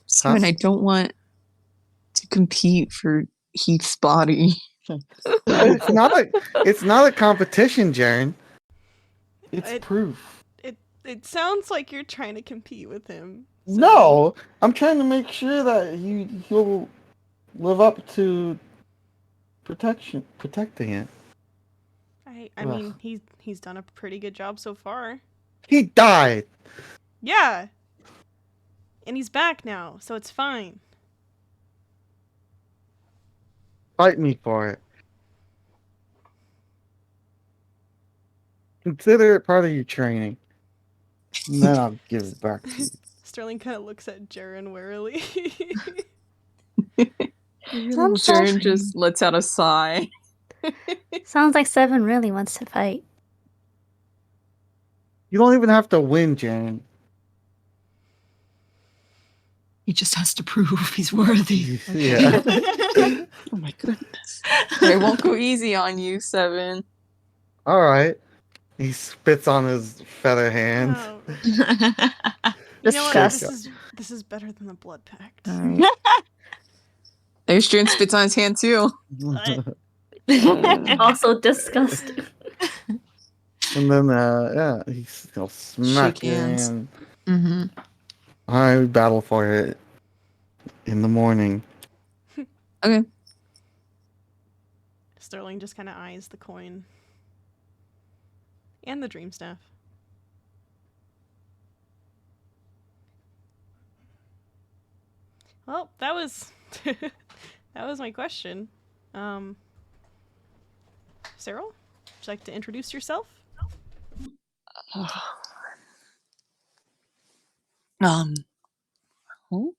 Seven, Huh? I don't want to compete for Heath's body. It's not a competition, Jaren. It's It- proof. It sounds like you're trying to compete with him. So- No, I'm trying to make sure that he'll live up to protecting it. I mean, he's done a pretty good job so far. He died. Yeah. And he's back now, so it's fine. Fight me for it. Consider it part of your training. And then I'll give it back to you. Sterling kind of looks at Jaren warily. Sounds Jaren like, just lets out a sigh. sounds like Seven really wants to fight. You don't even have to win, Jaren. He just has to prove he's worthy. Yeah. Oh my goodness. I won't go easy on you, Seven. All right. He spits on his feather hand. Oh. You know what? Disgust. This is better than the blood pact. Alright. There's Jaren spits on his hand too. Also disgusting. And then, yeah, he'll smack Shake your hands. hand. Mm-hmm. I battle for it in the morning. Okay. Sterling just kind of eyes the coin. And the dream staff. Well, that was that was my question. Cyril, would you like to introduce yourself? Who?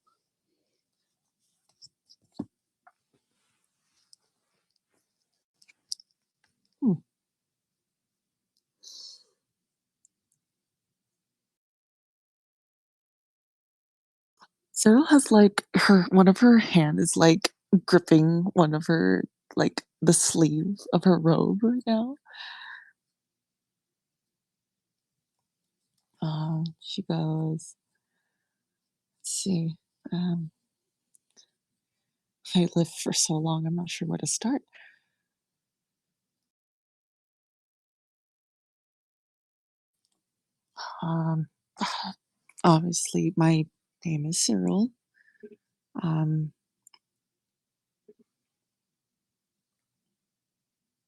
Cyril has like one of her hand is like gripping one of her like the sleeve of her robe right now. She goes, let's see. I lived for so long, I'm not sure where to start. Um, obviously, my name is Cyril.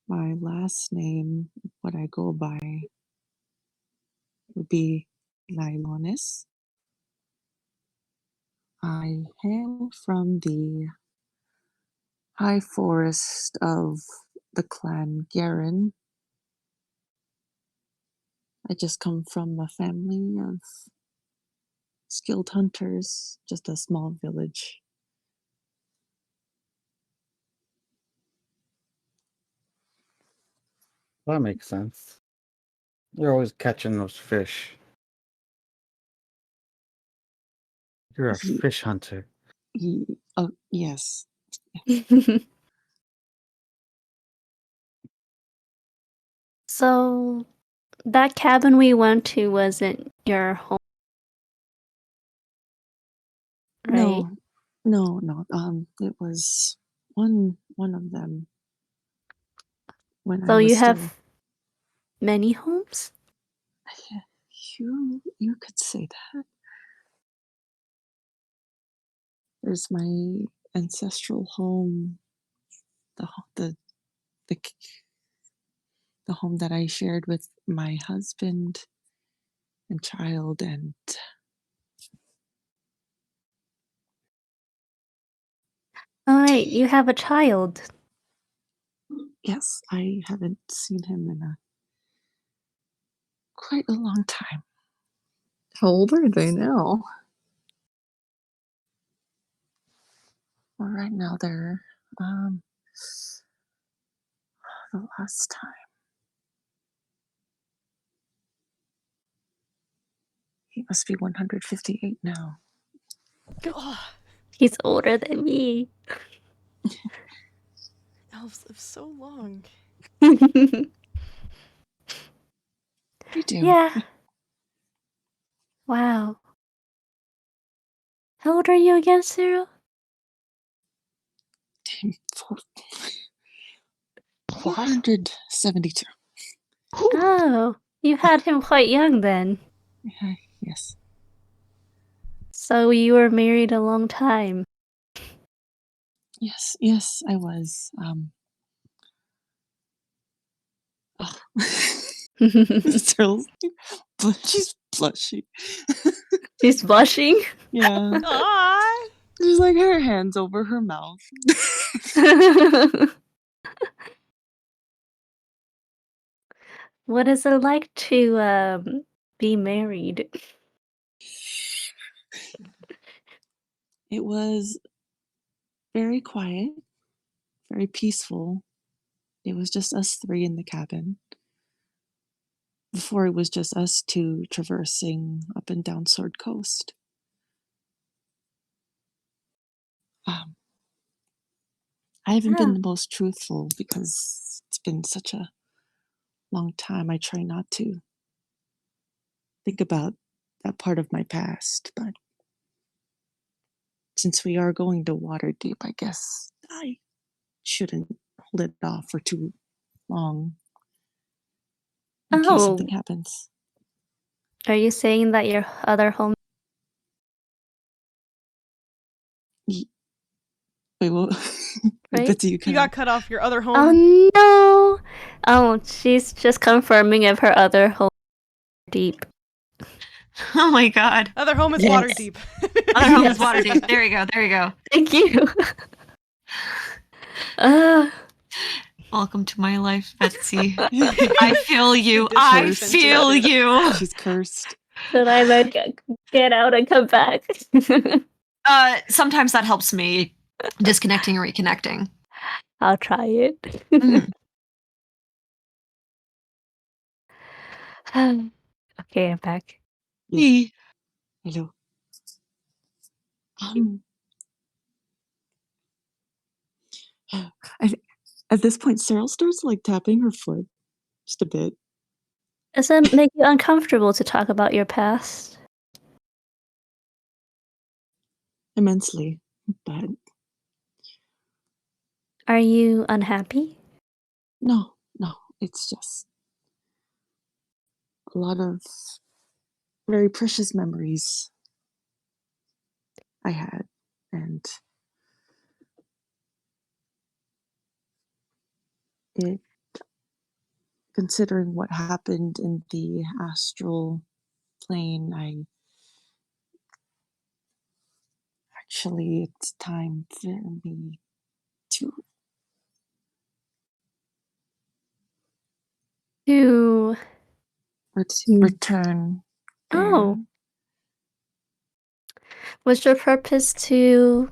My last name, what I go by, would be Lylonis. I hail from the high forest of the clan Garen. I just come from a family of skilled hunters, just a small village. That makes sense. You're always catching those fish. You're a Ye- fish hunter. Oh, yes. So, that cabin we went to wasn't your home, right? No. It was one of them when I So was you still. have many homes? You could say that. There's my ancestral home, the the the home that I shared with my husband and child, and Oh, wait, you have a child. yes, I haven't seen him in quite a long time. How old are they now? Well, right now they're the last time he must be 158 now. Oh, He's older than me. elves live so long. They do. Yeah. Wow. How old are you again, Cyril? 472. Oh, you had him quite young then. Yes. So you were married a long time. Yes, I was. Sterl's, she's blushing. She's blushing. Yeah. Aww. She's like her hands over her mouth. What is it like to be married? It was very quiet, very peaceful. It was just us three in the cabin. Before it was just us two traversing up and down Sword Coast. I haven't been Oh. the most truthful because it's been such a long time. I try not to think about that part of my past, but since we are going to Waterdeep, I guess I shouldn't hold it off for too long in case Oh, something happens. are you saying that your other home? Wait, what? Right? Betsy, you You cut got out. cut off. Your other home. Oh no! Oh, she's just confirming if her other home is deep. Oh my god. Other home is Yes. water deep. Other home is Yes. water deep. There you go. There you go. Thank you. uh, Welcome to my life, Betsy. I feel you. The I distance feel adjusted. you. She's cursed. should I like get out and come back? Sometimes that helps me disconnecting and reconnecting. I'll try it. Mhm. Okay, I'm back. Yes. Hello. Um, I, at this point, Cyril starts like tapping her foot just a bit. Does it make you uncomfortable to talk about your past? Immensely, but Are you unhappy? no, it's just a lot of very precious memories I had, and it, considering what happened in the astral plane, it's time for me to To return. oh, And was your purpose to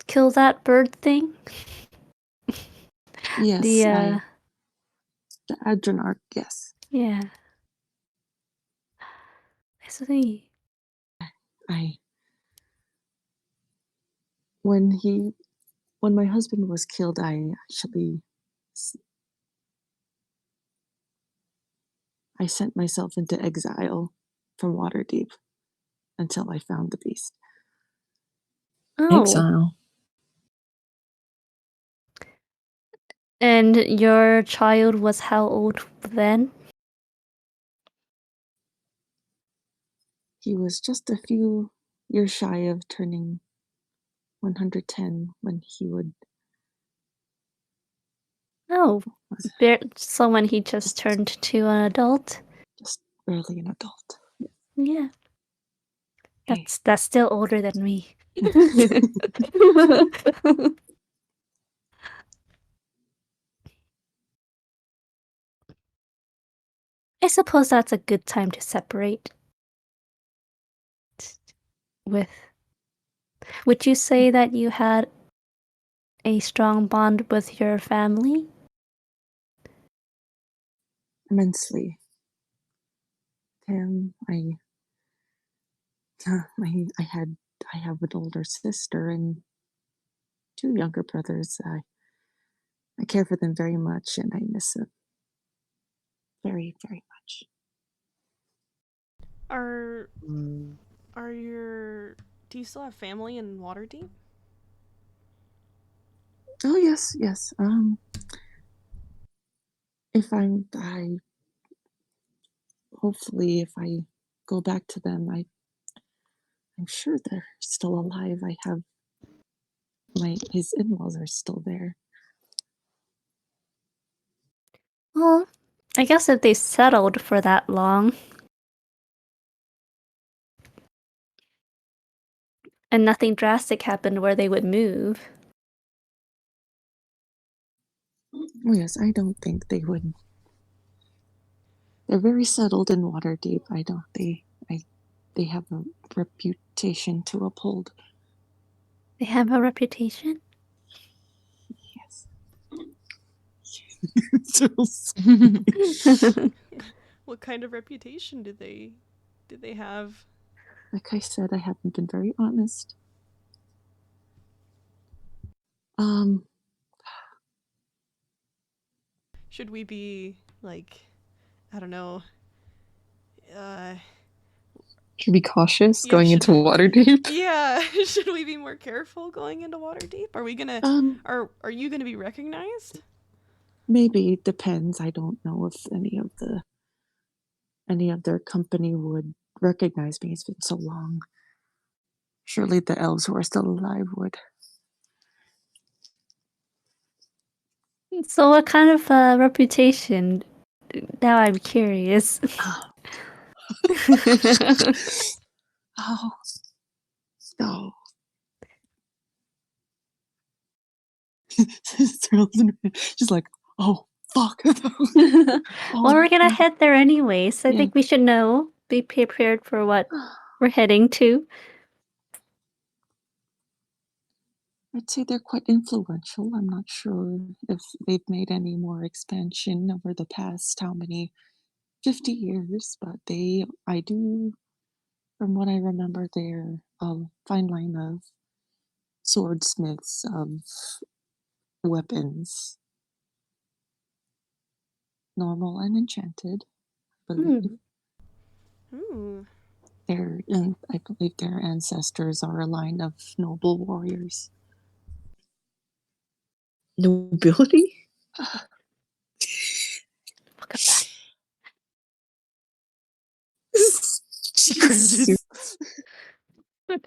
kill that bird thing? yes, The the Adrenarch, yes. yeah. I see. I when my husband was killed, I sent myself into exile from Waterdeep until I found the beast. Oh, Exile. and your child was how old then? He was just a few years shy of turning 110 when he would. Oh, so when he just turned to an adult? Just barely an adult. Yeah, Hey. that's still older than me. I suppose that's a good time to separate. With, would you say that you had a strong bond with your family? Immensely. Tim, I have an older sister and two younger brothers. I care for them very much, and I miss them very, very much. Are Mm. are your do you still have family in Waterdeep? Oh yes, yes. If I hopefully if I go back to them, I'm sure they're still alive. I have his in-laws are still there. Well, I guess if they settled for that long and nothing drastic happened where they would move. Oh yes, I don't think they would. They're very settled in Waterdeep. I don't. They have a reputation to uphold. They have a reputation? Yes. What kind of reputation did they have? Like I said, I haven't been very honest. Um, Should we be like, I don't know, uh Should be cautious yeah, going into Waterdeep. yeah, should we be more careful going into Waterdeep? Are we gonna are you gonna be recognized? maybe it depends. I don't know if any of their company would recognize me. It's been so long. Surely the elves who are still alive would. So what kind of reputation? Now I'm curious. Oh, no. She's like, oh, fuck. Well, we're gonna head there anyways. I Yeah. think we should know. Be prepared for what we're heading to. I'd say they're quite influential. I'm not sure if they've made any more expansion over the past how many 50 years, but I do, from what I remember, they're a fine line of swordsmiths, of weapons, normal and enchanted, I believe. Ooh. And I believe their ancestors are a line of noble warriors. Nobility? Look at that. She cringes.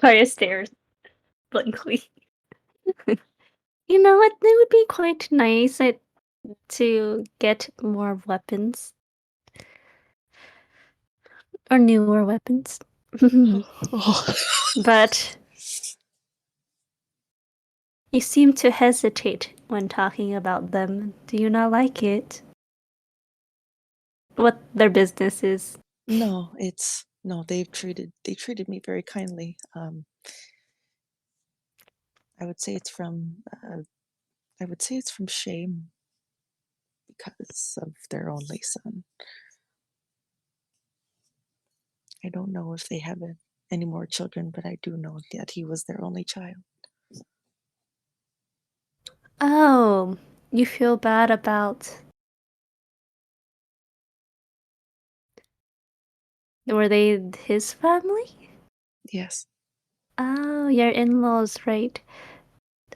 Kaya stares blankly. You know what? It would be quite nice to get more weapons. Or newer weapons. But you seem to hesitate when talking about them. Do you not like it? What their business is? No, they treated me very kindly. I would say it's from shame because of their only son. I don't know if they have any more children, but I do know that he was their only child. Oh, you feel bad about Were they his family? Yes. Oh, your in-laws, right.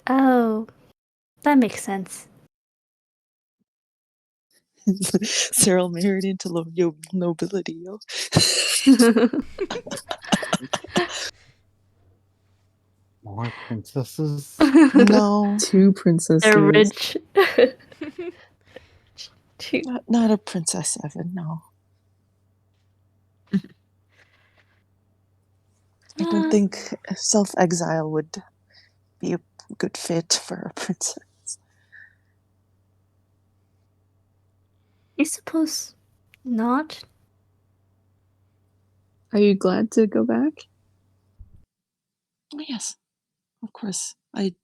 Oh, that makes sense. Cyril married into nobility, yo. More princesses. No, 2 princesses. They're rich. Two. not a Princess Evan, no. I don't think self-exile would be a good fit for a princess. I suppose not. Are you glad to go back? Oh, yes, of course. I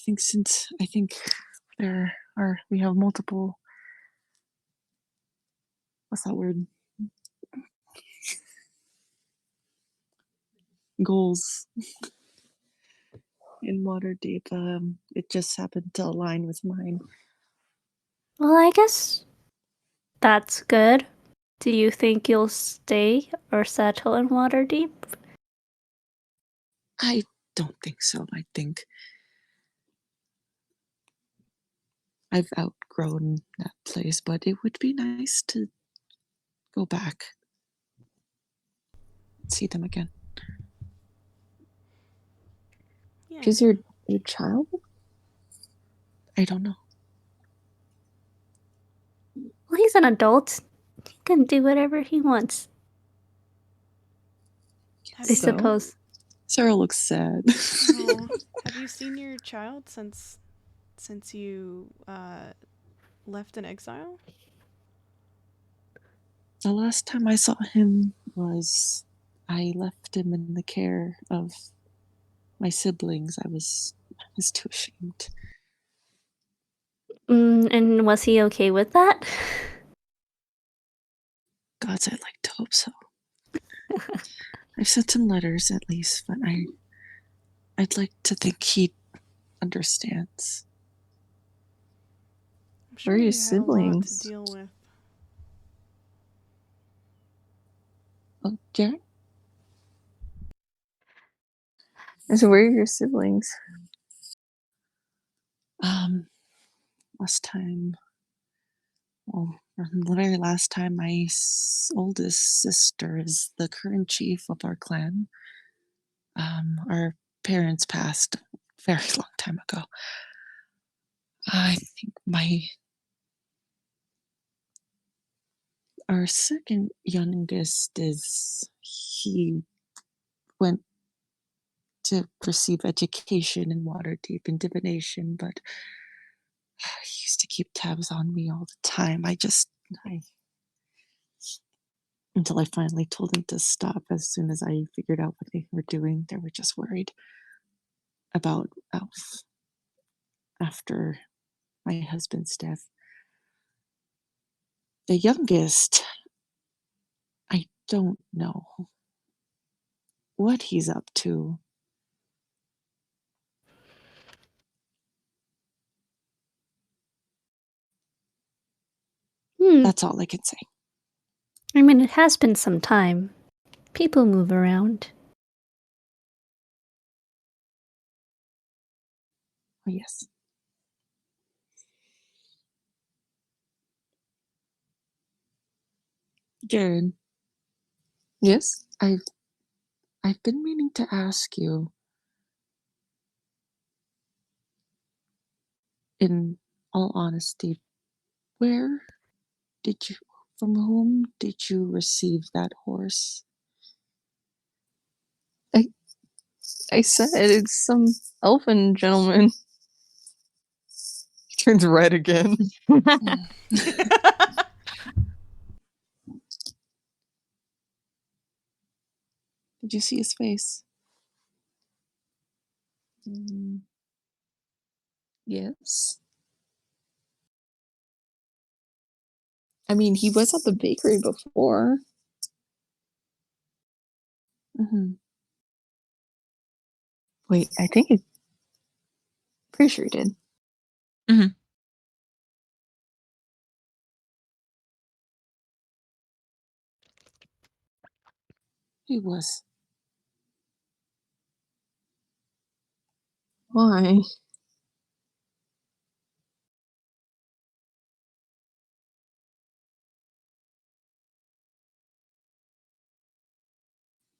think we have multiple, what's that word? Goals in Waterdeep. It just happened to align with mine. Well, I guess that's good. Do you think you'll stay or settle in Waterdeep? I don't think so. I think I've outgrown that place, but it would be nice to go back, see them again. Yeah. Is your child? I don't know. Well, he's an adult. He can do whatever he wants, Have I you, suppose. Sarah looks sad. oh, have you seen your child since you left in exile? The last time I saw him was I left him in the care of my siblings. I was too ashamed. And was he okay with that? Gods, I'd like to hope so. I've sent him letters at least, but I'd like to think he understands. I'm Where sure are your you had a lot to siblings? deal with. Oh, Jared? I said, where are your siblings? Last time, well, the very last time, my oldest sister is the current chief of our clan. Our parents passed a very long time ago. I think our second youngest he went to receive education in Waterdeep in divination, but he used to keep tabs on me all the time. Until I finally told him to stop as soon as I figured out what they were doing. They were just worried about Alf after my husband's death. The youngest, I don't know what he's up to. That's all I can say. I mean, it has been some time. People move around. Oh, yes. Jared, Yes? I've been meaning to ask you, in all honesty, where from whom did you receive that horse? I said it's some elfin gentleman. He turns red again. Did you see his face? Yes. I mean, he was at the bakery before. Mm-hmm. Wait, I think he. Pretty sure he did. He was. Why?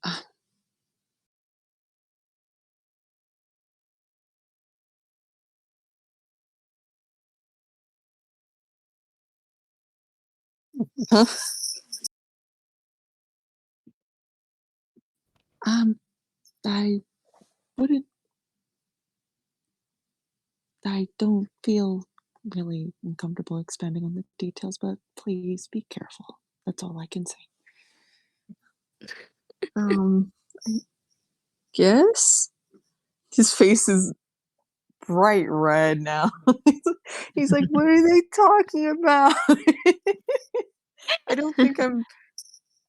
Uh, Huh? I wouldn't. I don't feel really uncomfortable expanding on the details, but please be careful. That's all I can say. I guess his face is bright red now. He's like, "What are they talking about?" I don't think I'm.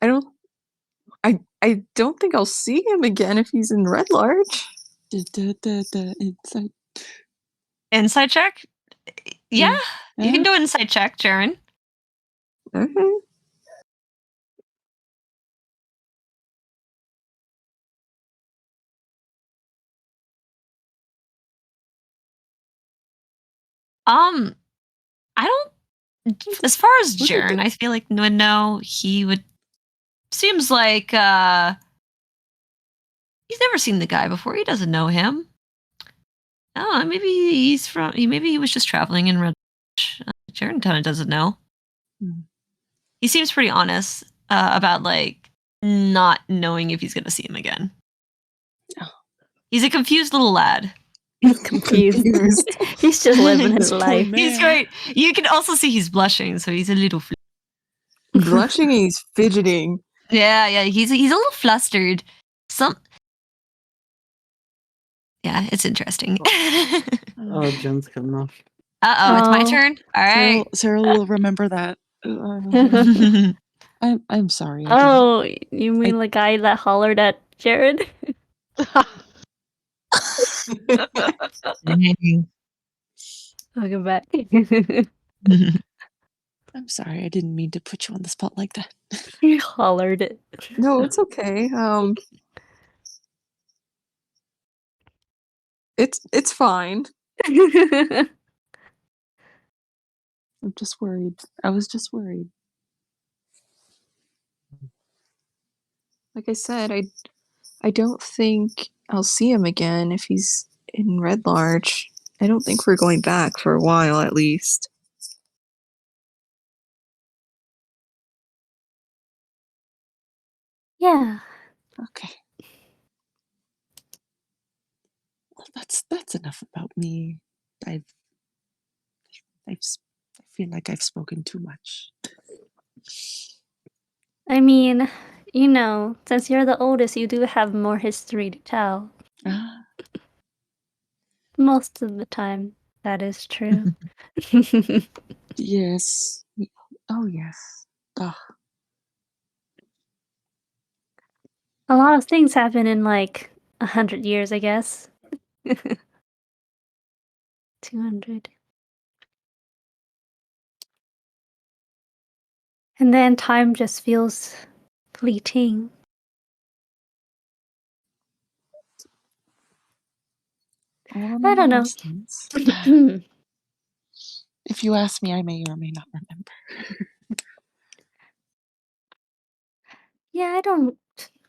I don't. I don't think I'll see him again if he's in Red Large. The insight. Insight check? Yeah, you can Yeah. do an insight check, Jaren. Okay. I don't. As far as Look at Jaren, I feel like would know. He would. Seems like he's never seen the guy before. He doesn't know him. Oh, maybe he's from. Maybe he was just traveling in Red. Jaren kind of doesn't know. Hmm. He seems pretty honest about like not knowing if he's gonna see him again. Oh. He's a confused little lad. He's confused. He's just living his Poor life. man. He's great. You can also see he's blushing, so he's a little. Blushing and he's fidgeting. Yeah. He's a little flustered. Yeah, it's interesting. Oh, Jen's coming off. It's my Oh. turn. All right. Sarah will remember that. I'm sorry. Oh, you mean the guy that hollered at Jared? Welcome back. I'm sorry. I didn't mean to put you on the spot like that. You hollered it. No, it's okay. It's fine. I'm just worried. I was just worried. Like I said, I don't think I'll see him again if he's in Red Large. I don't think we're going back for a while, at least. Yeah. Okay. Well, that's enough about me. I feel like I've spoken too much. I mean, since you're the oldest, you do have more history to tell. Ah, Most of the time, that is true. yes. Oh, yes. Ugh. A lot of things happen in like 100 years, I guess. 200. And then time just feels fleeting. All I don't know. nonsense. If you ask me, I may or may not remember. Yeah, I don't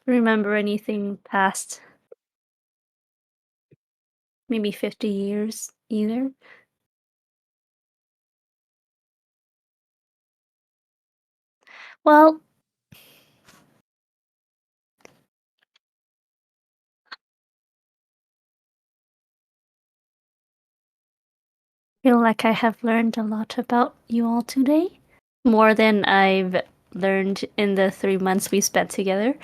remember anything past maybe 50 years either. Well, feel like I have learned a lot about you all today. More than I've learned in the 3 months we spent together.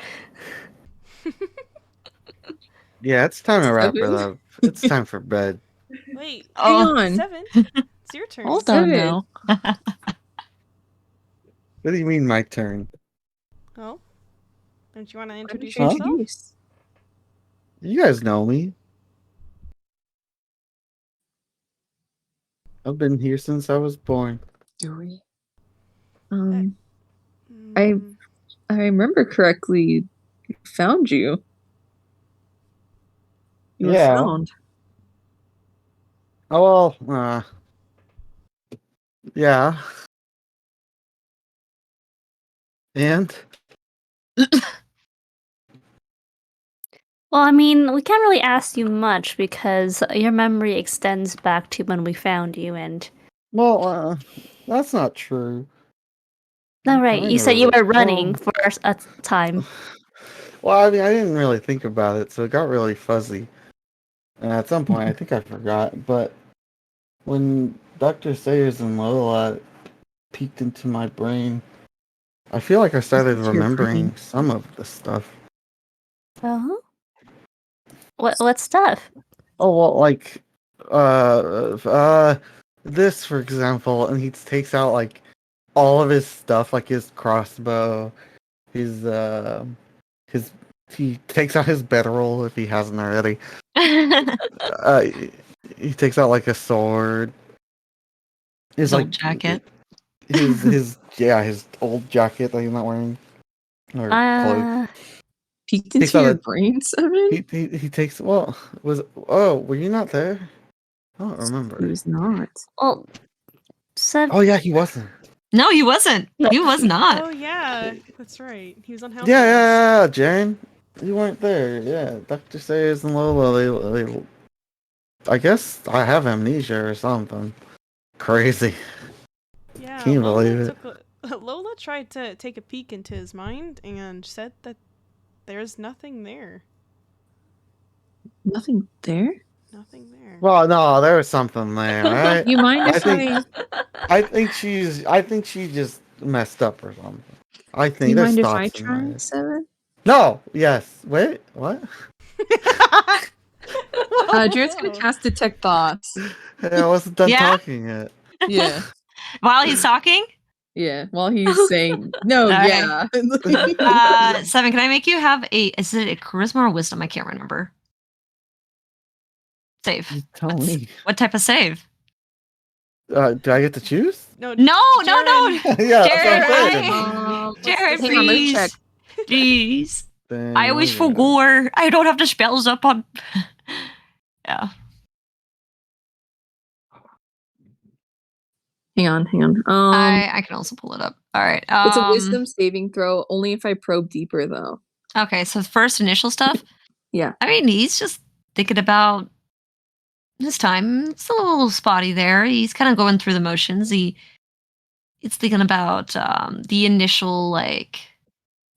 Yeah, it's time to wrap it 7? up. It's time for bed. Wait, Hang Oh. on. 7? It's your turn. Hold on 7. now. What do you mean, my turn? Oh? Don't you want to Why don't introduce you Huh? yourself? introduce? You guys know me. I've been here since I was born. Do we? I Mm, I remember correctly, Found you. You were Yeah. found. Oh well. Yeah. And Well, I mean, we can't really ask you much because your memory extends back to when we found you, and well, that's not true. no, right? You said you were running for a time. Well, I mean, I didn't really think about it, so it got really fuzzy. And at some point, I think I forgot. But when Dr. Sayers and Lola peeked into my brain, I feel like I started Into your remembering brain. some of the stuff. Uh-huh. What stuff? Oh, well, like, this, for example, and he takes out, like, all of his stuff, like his crossbow, his, he takes out his bedroll if he hasn't already. Uh, he takes out, like, a sword. His, His like, old jacket. his old jacket that he's not wearing. Or clothes. Peeked Takes into out your a, brain, Seven? he takes, well, were you not there? I don't remember. He was not. Well, Oh, yeah, he wasn't. No, he wasn't. He was not. Oh yeah, that's right. He was on house Yeah, arrest. Jane. You weren't there. Yeah, Dr. Sayers and Lola, they I guess I have amnesia or something. Crazy. Yeah, Can you believe it? Lola tried to take a peek into his mind and said that there's nothing there. Nothing there? Nothing there. Well, no, there was something there, right? You mind I if think I think she just messed up or something. I think you there's mind if I thoughts in my try, head. Seven? No, yes. Wait, what? Jared's gonna cast Detect Thoughts. Hey, I wasn't done Yeah? talking yet. Yeah. While he's talking? Yeah. While he's saying no, All yeah. 7, can I make you have is it a charisma or wisdom? I can't remember. Save. You tell me. What type of save? Do I get to choose? No, Jared. Yeah, Jared, that's what I'm saying. Jared, hang on, let me please. check. Jeez. Dang, I wish for okay. gore. I don't have the spells up on. Yeah. Hang on. I can also pull it up. All right. It's a wisdom saving throw, only if I probe deeper though. Okay, so first initial stuff. Yeah. I mean, he's just thinking about his time. It's a little spotty there. He's kind of going through the motions. He's thinking about the initial like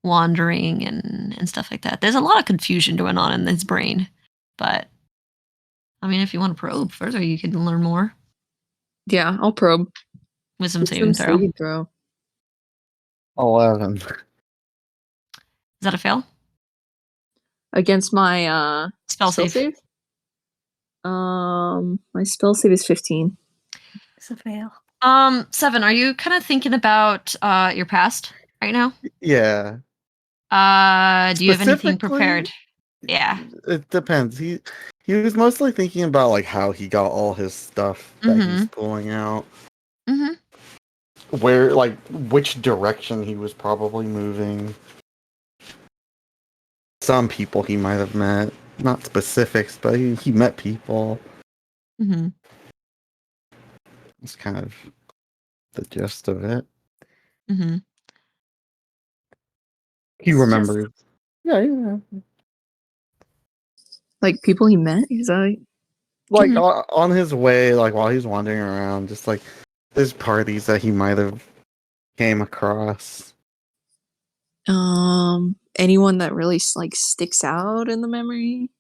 wandering and stuff like that. There's a lot of confusion going on in his brain. But I mean, if you want to probe further, you can learn more. Yeah, I'll probe. Wisdom saving throw. Is 11. that a fail? Against my Spell save. My spell save is 15. It's a fail. 7, are you kind of thinking about your past right now? Yeah. Do you have anything Specifically, prepared? Yeah. It depends. He was mostly thinking about like how he got all his stuff that he's pulling out. Where like which direction he was probably moving. Some people he might have met. Not specifics, but he met people. It's kind of the gist of it. He remembers. Yeah. Like people he met? He's like Like on his way, like while he's wandering around, just like there's parties that he might have came across. anyone that really like sticks out in the memory?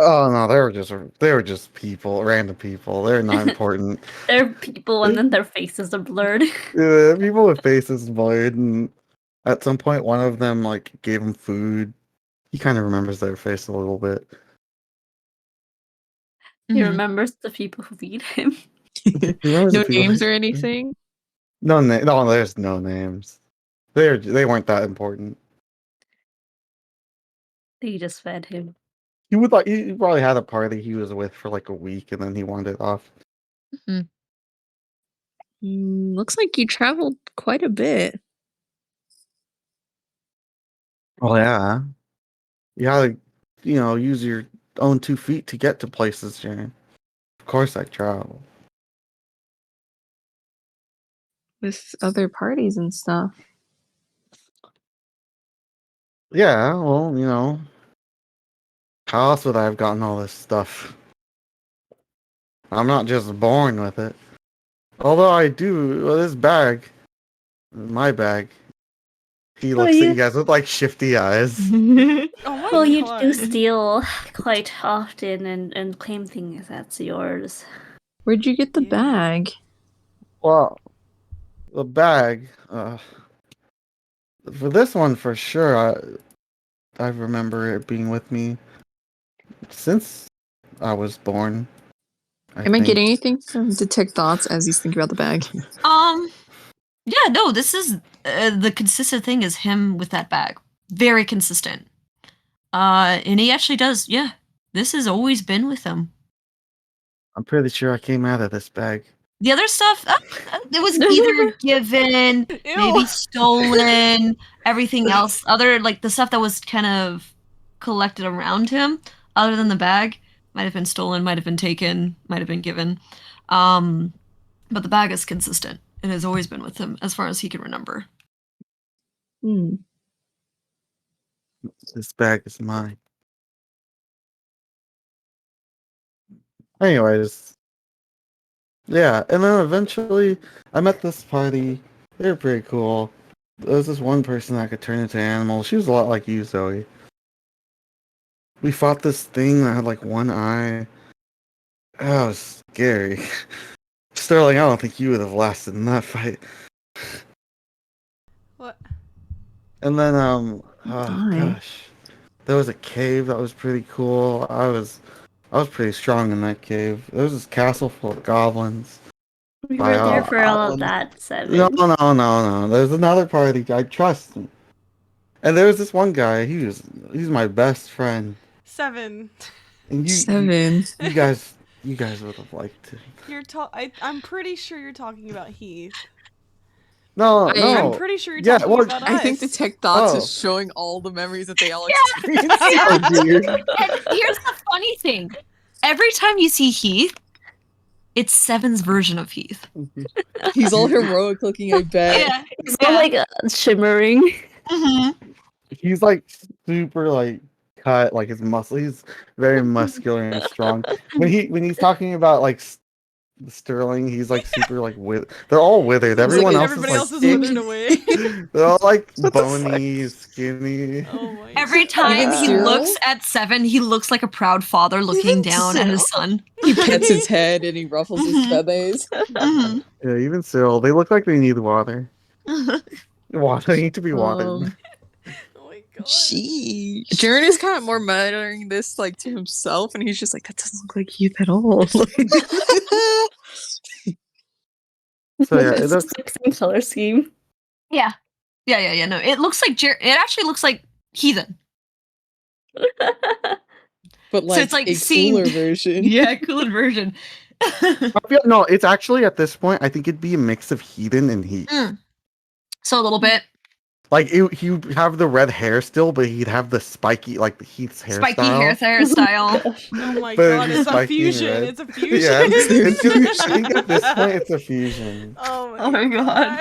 Oh no, they were just people, random people. They're not important. They're people and then their faces are blurred. Yeah, people with faces blurred, and at some point, one of them like gave him food. He kind of remembers their face a little bit. He remembers the people who feed him. No names or anything? No, there's no names. They weren't that important. They just fed him. He probably had a party he was with for like a week, and then he wandered off. Looks like you traveled quite a bit. Oh yeah. You gotta, use your own 2 feet to get to places, Jaren. Of course I travel. With other parties and stuff. Yeah, well, how else would I have gotten all this stuff? I'm not just born with it. Although I do, well, this bag, my bag, he Well, looks at you you guys with like shifty eyes. Oh my well, you god. do steal quite often and claim things that's yours. Where'd you get the Yeah. bag? Well, the bag, for this one for sure, I remember it being with me since I was born. Am I think. getting anything from Detect Thoughts as he's thinking about the bag? Yeah, no, this is the consistent thing is him with that bag. Very consistent. And he actually does, yeah. This has always been with him. I'm pretty sure I came out of this bag. The other stuff, it was either given, Ew. maybe stolen, everything else. Other, like, the stuff that was kind of collected around him, other than the bag, might have been stolen, might have been taken, might have been given. But the bag is consistent. It has always been with him, as far as he can remember. Hmm. This bag is mine. Anyways, yeah, and then eventually I met this party. They were pretty cool. There was this one person that could turn into animals. She was a lot like you, Zoe. We fought this thing that had like one eye. That was scary. Sterling, I don't think you would have lasted in that fight. What? And then, Die. gosh, there was a cave that was pretty cool. I was pretty strong in that cave. There was this castle full of goblins. We were there for all of that, Seven. No. There's another party. I trust me. And there was this one guy. He's my best friend. 7. And 7. you guys would have liked it. I'm pretty sure you're talking about Heath. No. I'm pretty sure you're talking about us. I think Detect Thoughts Oh. is showing all the memories that they all Yeah. experienced. Oh, dear. And here's the funny thing. Every time you see Heath, it's Seven's version of Heath. He's all heroic looking, I bet. Yeah. It's all like shimmering. Mm-hmm. He's like super like cut, like his muscle. He's very muscular and strong. When he's talking about like Sterling, he's like super like they're all withered. Everyone else everybody is else like is withered away. they're all like bony, skinny. Oh my Every time Even he Cyril? looks at Seven, he looks like a proud father looking Even down at his son. He pets his head and he ruffles his feathers. Mhm. Yeah, even Cyril, they look like they need water. Water, they need to be watered. Oh my god. Gee. Jaren is kind of more muttering this like to himself, and he's just like, that doesn't look like Heath at all. So yeah, It's just like same color scheme. Yeah. No, it looks like it actually looks like Heathen. But like, So it's like a seeing- cooler version. Yeah, cooler version. no, it's actually at this point, I think it'd be a mix of Heathen and Heath. So a little bit. Like he'd have the red hair still, but he'd have the spiky, like the Heath's hairstyle. Spiky hairstyle. Oh my But god, it's it's a spiky fusion. red. It's a fusion. Yeah, I think at this point it's a fusion. Oh my, Oh my god.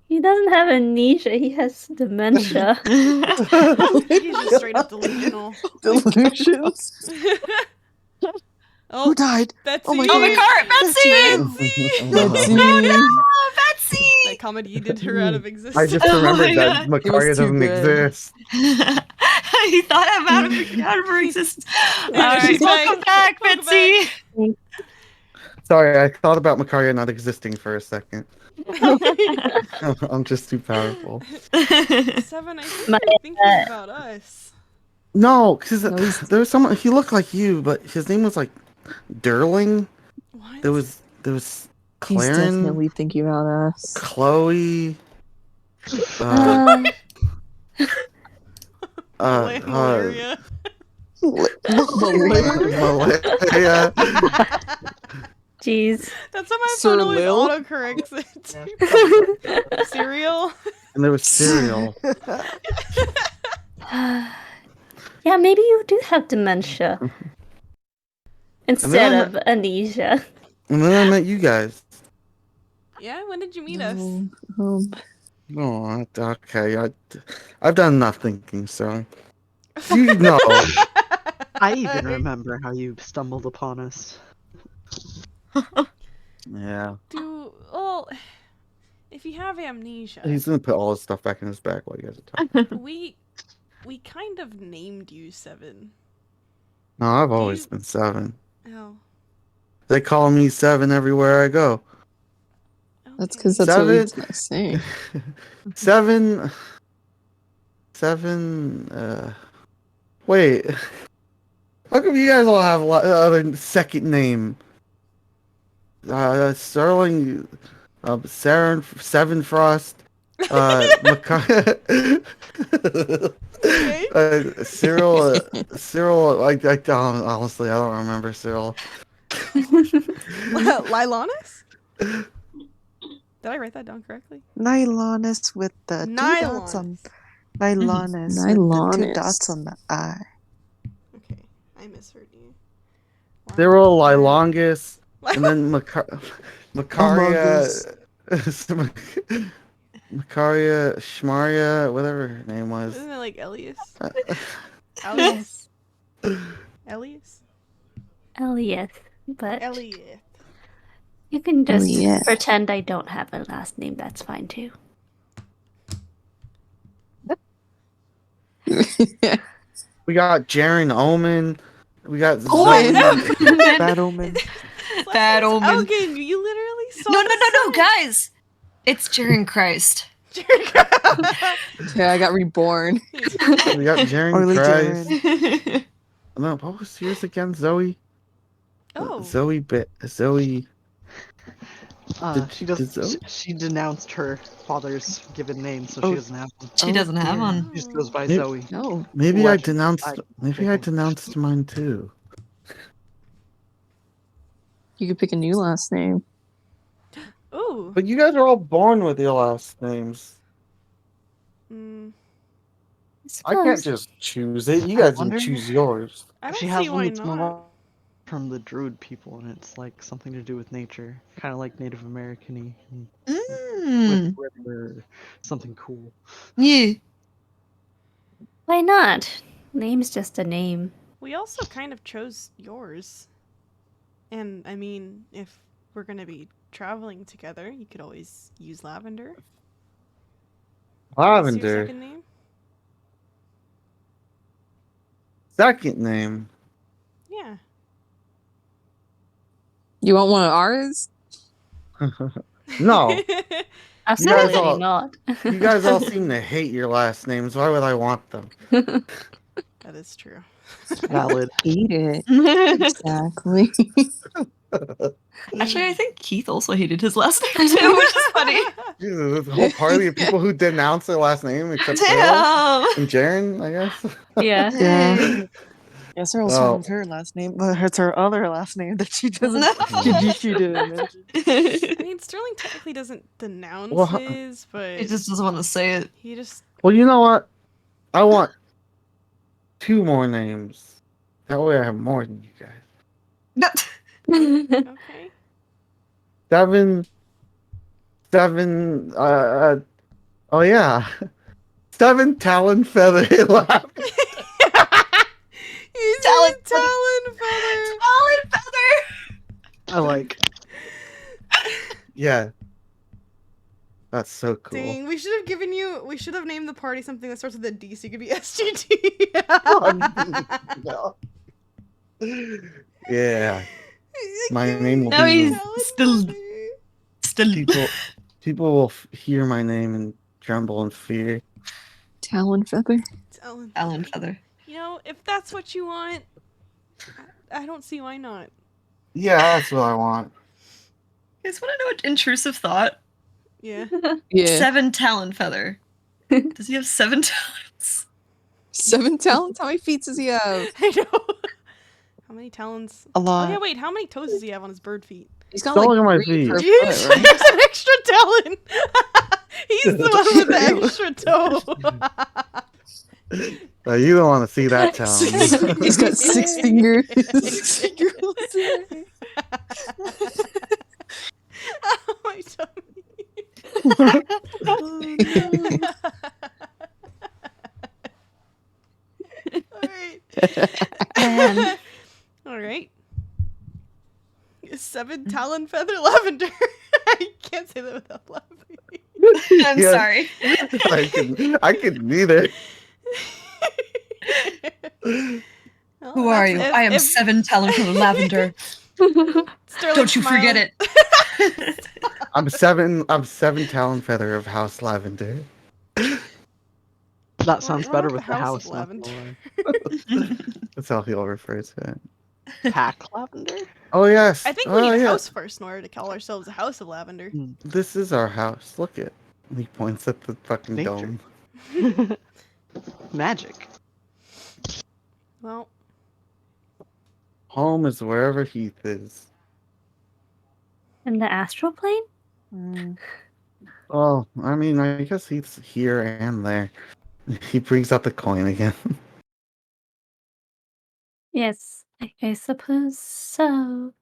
He doesn't have amnesia, he has dementia. He's just straight up delusional. Delusions. Oh, Who died? Betsy! Oh my Oh my god. god, Betsy! Betsy. Oh, Betsy! That comedy yeeted her out of existence. I just Oh remembered my that God. It was Makaria too doesn't good. exist. He thought I'm out of her existence. Alright, she's welcome back. back, Welcome Betsy. Sorry, I thought about Makaria not existing for a second. I'm just too powerful. 7, I think My, you're thinking about us. No, because No, he's- there was someone, he looked like you, but his name was like Derling. What? There was He's Claren, definitely thinking about us. Chloe, Malaria. Malaria. Jeez. That's how my Sir phone always Lil? autocorrects it. Cereal? And there was cereal. Yeah, maybe you do have dementia instead of amnesia. And then I met you guys. Yeah, when did you meet us? Oh, okay. I've done enough thinking, so you know. I even remember how you stumbled upon us. Yeah. Well, if you have amnesia, He's gonna put all his stuff back in his bag while you guys are talking. we kind of named you 7. No, I've always been 7. Oh. They call me 7 everywhere I go. That's because that's what 7. we say. 7. Wait. How come you guys all have other second name? Sterling, Saren, Seven Frost, Cyril, honestly, I don't remember Cyril. Lilanus? Did I write that down correctly? Nylonus with the 2 dots on Nylonus with the 2 dots on the I. Okay, I misheard you. Cyril, Lilongus, and then Macaria, Macaria, Shmaria, whatever her name was. Isn't it like Elias? Elias? Elias? Elias, but Elias. you can just Elias. pretend I don't have a last name. That's fine too. We got Jaren Omen. We got Omen. Bad Omen. Bad Omen. Elgin, you literally saw No, guys! It's Jaren Christ. Yeah, I got reborn. We got Jaren Orly Christ. Jaren. No, what was yours again? Zoe? Oh. Zoe. She denounced her father's given name, so Oh. she doesn't have one. She doesn't have dear. one. She just goes by Maybe- Zoe. No. Maybe I Allegedly. denounced. Maybe I think. denounced mine too. You could pick a new last name. Ooh. But you guys are all born with your last names. Mm, I can't just choose it. You guys can wonder- choose yours. I don't She see has one why that's not. from the Druid people, and it's like something to do with nature, kind of like Native American-y, and Mm. with river, something cool. Yeah. Why not? Name's just a name. We also kind of chose yours. And, I mean, if we're going to be traveling together, you could always use Lavender. What's your Lavender. second name? Second name. Yeah. You want one of ours? No. Absolutely all- not. You guys all seem to hate your last names. Why would I want them? That is true. Valid. Eat it. Exactly. Actually, I think Keith also hated his last name too, which is funny. Jesus, this whole party of people who denounce their last name except Cyril Damn. and Jaren, I guess. Yeah. Yeah. Yeah, Cyril's Oh. fine with her last name, but it's her other last name that she doesn't. No. she didn't mention. I mean, Sterling technically doesn't denounce Well, his, but He just doesn't want to say it. he just... Well, you know what? I want 2 more names. That way I have more than you guys. No. Okay. 7. Oh yeah. 7 Talon Feather. He's Talon a Talon Feather. Talon Feather. I like. Yeah. That's so cool. Dang, we should have named the party something that starts with a D so you could be SGT. No. Yeah. My name will No, be he's still people will hear my name and tremble in fear. Talon feather. Talon Feather. You know, if that's what you want, I don't see why not. Yeah, that's what I want. You guys want to know an intrusive thought? Yeah. Yeah. 7 Talon Feather. Does he have 7 talons? 7 talons? How many feet does he have? I know. How many talons? A Oh lot. yeah, wait, how many toes does he have on his bird feet? He's got Don't look at my like 3 feet. per Jeez, foot, right? there's an extra talon. He's the one with the extra toe. You don't want to see that town. He's got 6 fingers. 6 finger holes in there. Oh, my tummy. Oh no. Alright. Alright. 7 talon feather lavender. I can't say that without laughing. I'm Yeah. sorry. I could neither. Well, Who are that's you? I am if 7 talent for the lavender. Sterling Don't you forget smiled. it. I'm 7 talon feather of House Lavender. That sounds We're better not with the the House of house. Not gonna Lavender. lie. That's how he'll refer to it. Pack lavender. Oh yes. I think oh, we need a yeah. house first in order to call ourselves a House of Lavender. This is our house. Look it. He points at the fucking Nature. dome. Magic. Well, Home is wherever Heath is. In the astral plane? Oh, I mean, I guess Heath's here and there. He brings out the coin again. Yes, I suppose so.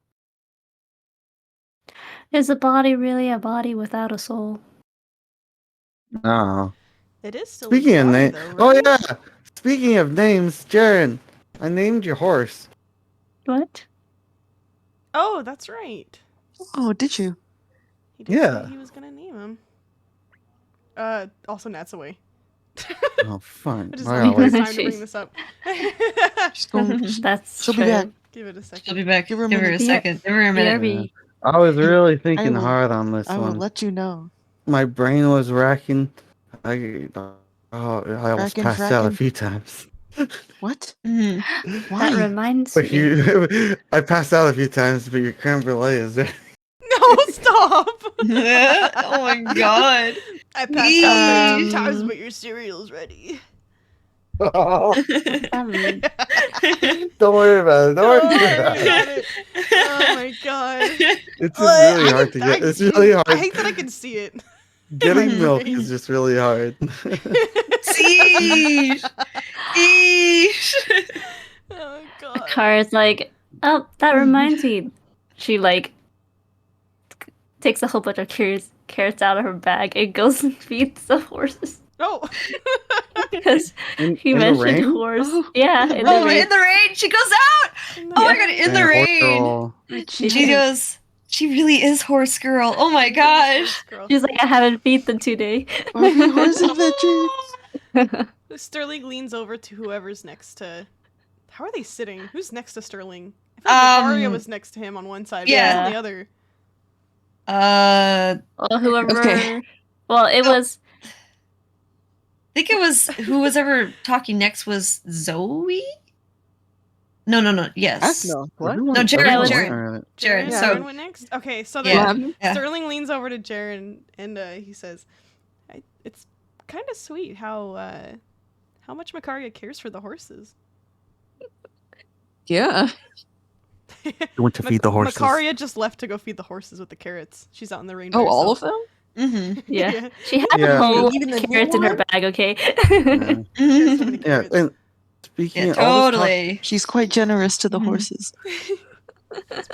Is a body really a body without a soul? Oh. it is still Speaking his of body, names, though, oh right? yeah. Speaking of names, Jaren, I named your horse. What? Oh, that's right. Oh, did you? He did Yeah. say he was gonna name him. Also Nat's away. Oh, fun. I just I like gotta it's wait. time to bring this up. She's going. That's She'll be true. back. Give it a She'll second. be back. Give her a Give her a minute. second. Give her a minute. BRB. I was really thinking will- hard on this I will one. let you know. My brain was racking. I almost Frackin' passed out a frackin'. few times. What? Mhm. Why? That reminds But me. I passed out a few times, but your creme brulee is there. No, stop! Oh my god. I passed out 13 Um, times, but your cereal's ready. Don't Um, worry about it. Don't worry Don't worry about it. about it. Oh my god. It's just really hard to get. It's really I hard. hate that I can see it. Getting my milk brain. is just really hard. Sheesh. Sheesh. Oh god. Kara's like, oh, that reminds me. She like takes a whole bunch of carrots out of her bag and goes and feeds the horses Oh. because In he the mentioned rain? horse. Oh. Yeah, in the Oh, rain. in the rain. She goes out. Oh my god, in the And horse rain. girl. She goes, she really is horse girl. Oh my gosh. She's like, I haven't feedden today. Barking horse adventure. Sterling leans over to whoever's next to. How are they sitting? Who's next to Sterling? I feel like Macaria was next to him on one side, but yeah. who's on the other? Well, whoever. Okay. Well, it was. I think it was who was ever talking next was Zoe? No. Yes. No, what? Everyone- No, Jared, everyone Jared. went right. Jared. Jaren So went next? Okay, so Yeah. then Yeah. Sterling leans over to Jaren and he says, it's kind of sweet how much Macaria cares for the horses. Yeah. You went to feed the horses. Macaria just left to go feed the horses with the carrots. She's out in the rain. Oh, all of them? mhm. Yeah. She had Yeah. a whole Even the new carrots in her one? bag, okay? Yeah. She has so many Yeah, carrots. and speaking Yeah, of all this, totally. She's quite generous to the horses.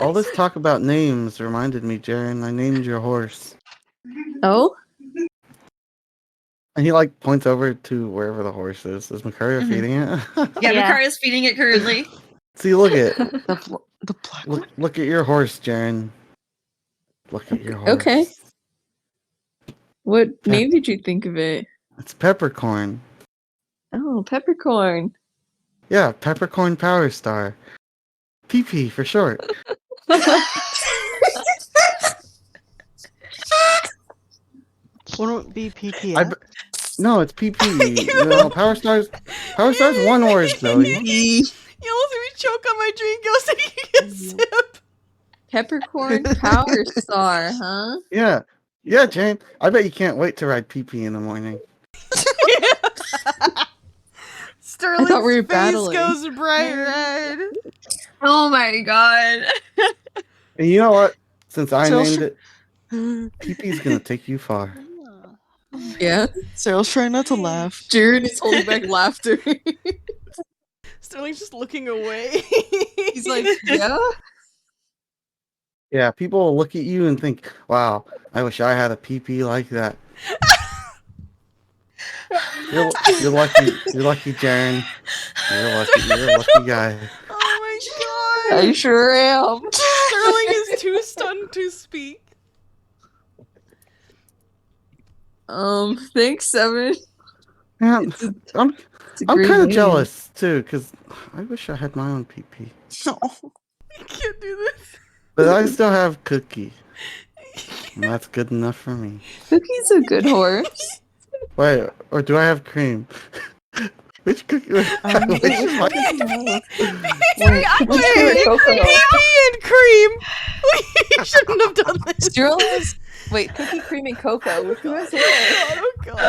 all this talk about names reminded me, Jaren, I named your horse. Oh? And he like points over to wherever the horse is. Is Macaria Mhm. feeding it? Yeah, Yeah. Makaria's feeding it currently. See, look at The black one? look at your horse, Jaren. Look at your horse. Okay. What name did you think of it? It's Peppercorn. Oh, peppercorn. Yeah, Peppercorn Power Star. PP for short. Wouldn't it be PTS? I b- no, it's PP. No, Power Star's one word, Zoe. You almost made me choke on my drink. I was taking a sip. Peppercorn Power Star, huh? Yeah, Jane. I bet you can't wait to ride PP in the morning. Sterling's we were face battling. goes bright red. Oh my god. And you know what? Since I So- named it, PP's gonna take you far. Yeah. Cyril's trying not to laugh. Jared is holding back laughter. Sterling's just looking away. He's like, yeah? Yeah, people will look at you and think, wow, I wish I had a PP like that. You're lucky. You're lucky, Jaren. You're lucky. You're a lucky guy. Oh my god! I sure am. Sterling is too stunned to speak. Thanks, Seven. Man, I'm great kind of name. jealous too, because I wish I had my own PP. I can't do this. But I still have Cookie. And that's good enough for me. Cookie's a good horse. Wait, or do I have Cream? Which Cookie? Which is my... Wait, PP and Cream. We shouldn't have done this. Cyril has Cookie, Cream, and Cocoa. Which one is it? Oh god. I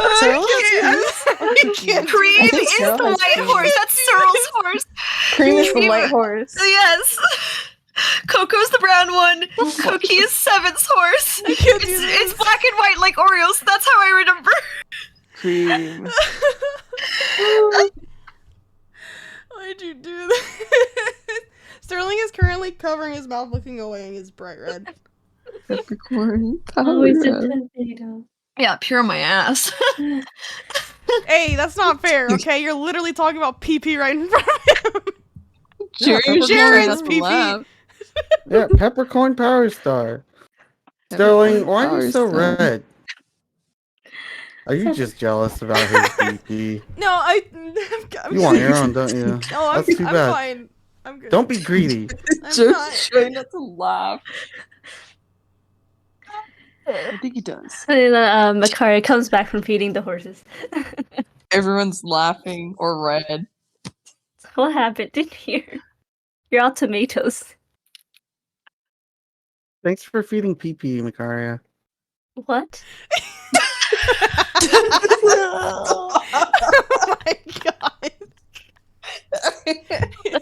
can't. Cream is the white horse. That's Cyril's horse. Cream is the white horse. Yes. Coco's the brown one. Cookie is Seven's horse. It's black and white like Oreos. That's how I remember. Cream. Why'd you do that? Sterling is currently covering his mouth, looking away, and is bright red. Peppercorn. Always a potato. Yeah, pure my ass. Hey, that's not fair, okay? You're literally talking about PP right in front of him. Jaren's PP. Yeah, Peppercorn Power Star. Sterling, why are you so red? Are you just jealous about his PP? No, I'm You want your own, don't you? No, I'm That's too bad. fine. I'm good. Don't be greedy. Just trying not to laugh. I think he does. And then Makari comes back from feeding the horses. Everyone's laughing or red. What happened in here? You're all tomatoes. Thanks for feeding PP, Makaria. What? Oh my god.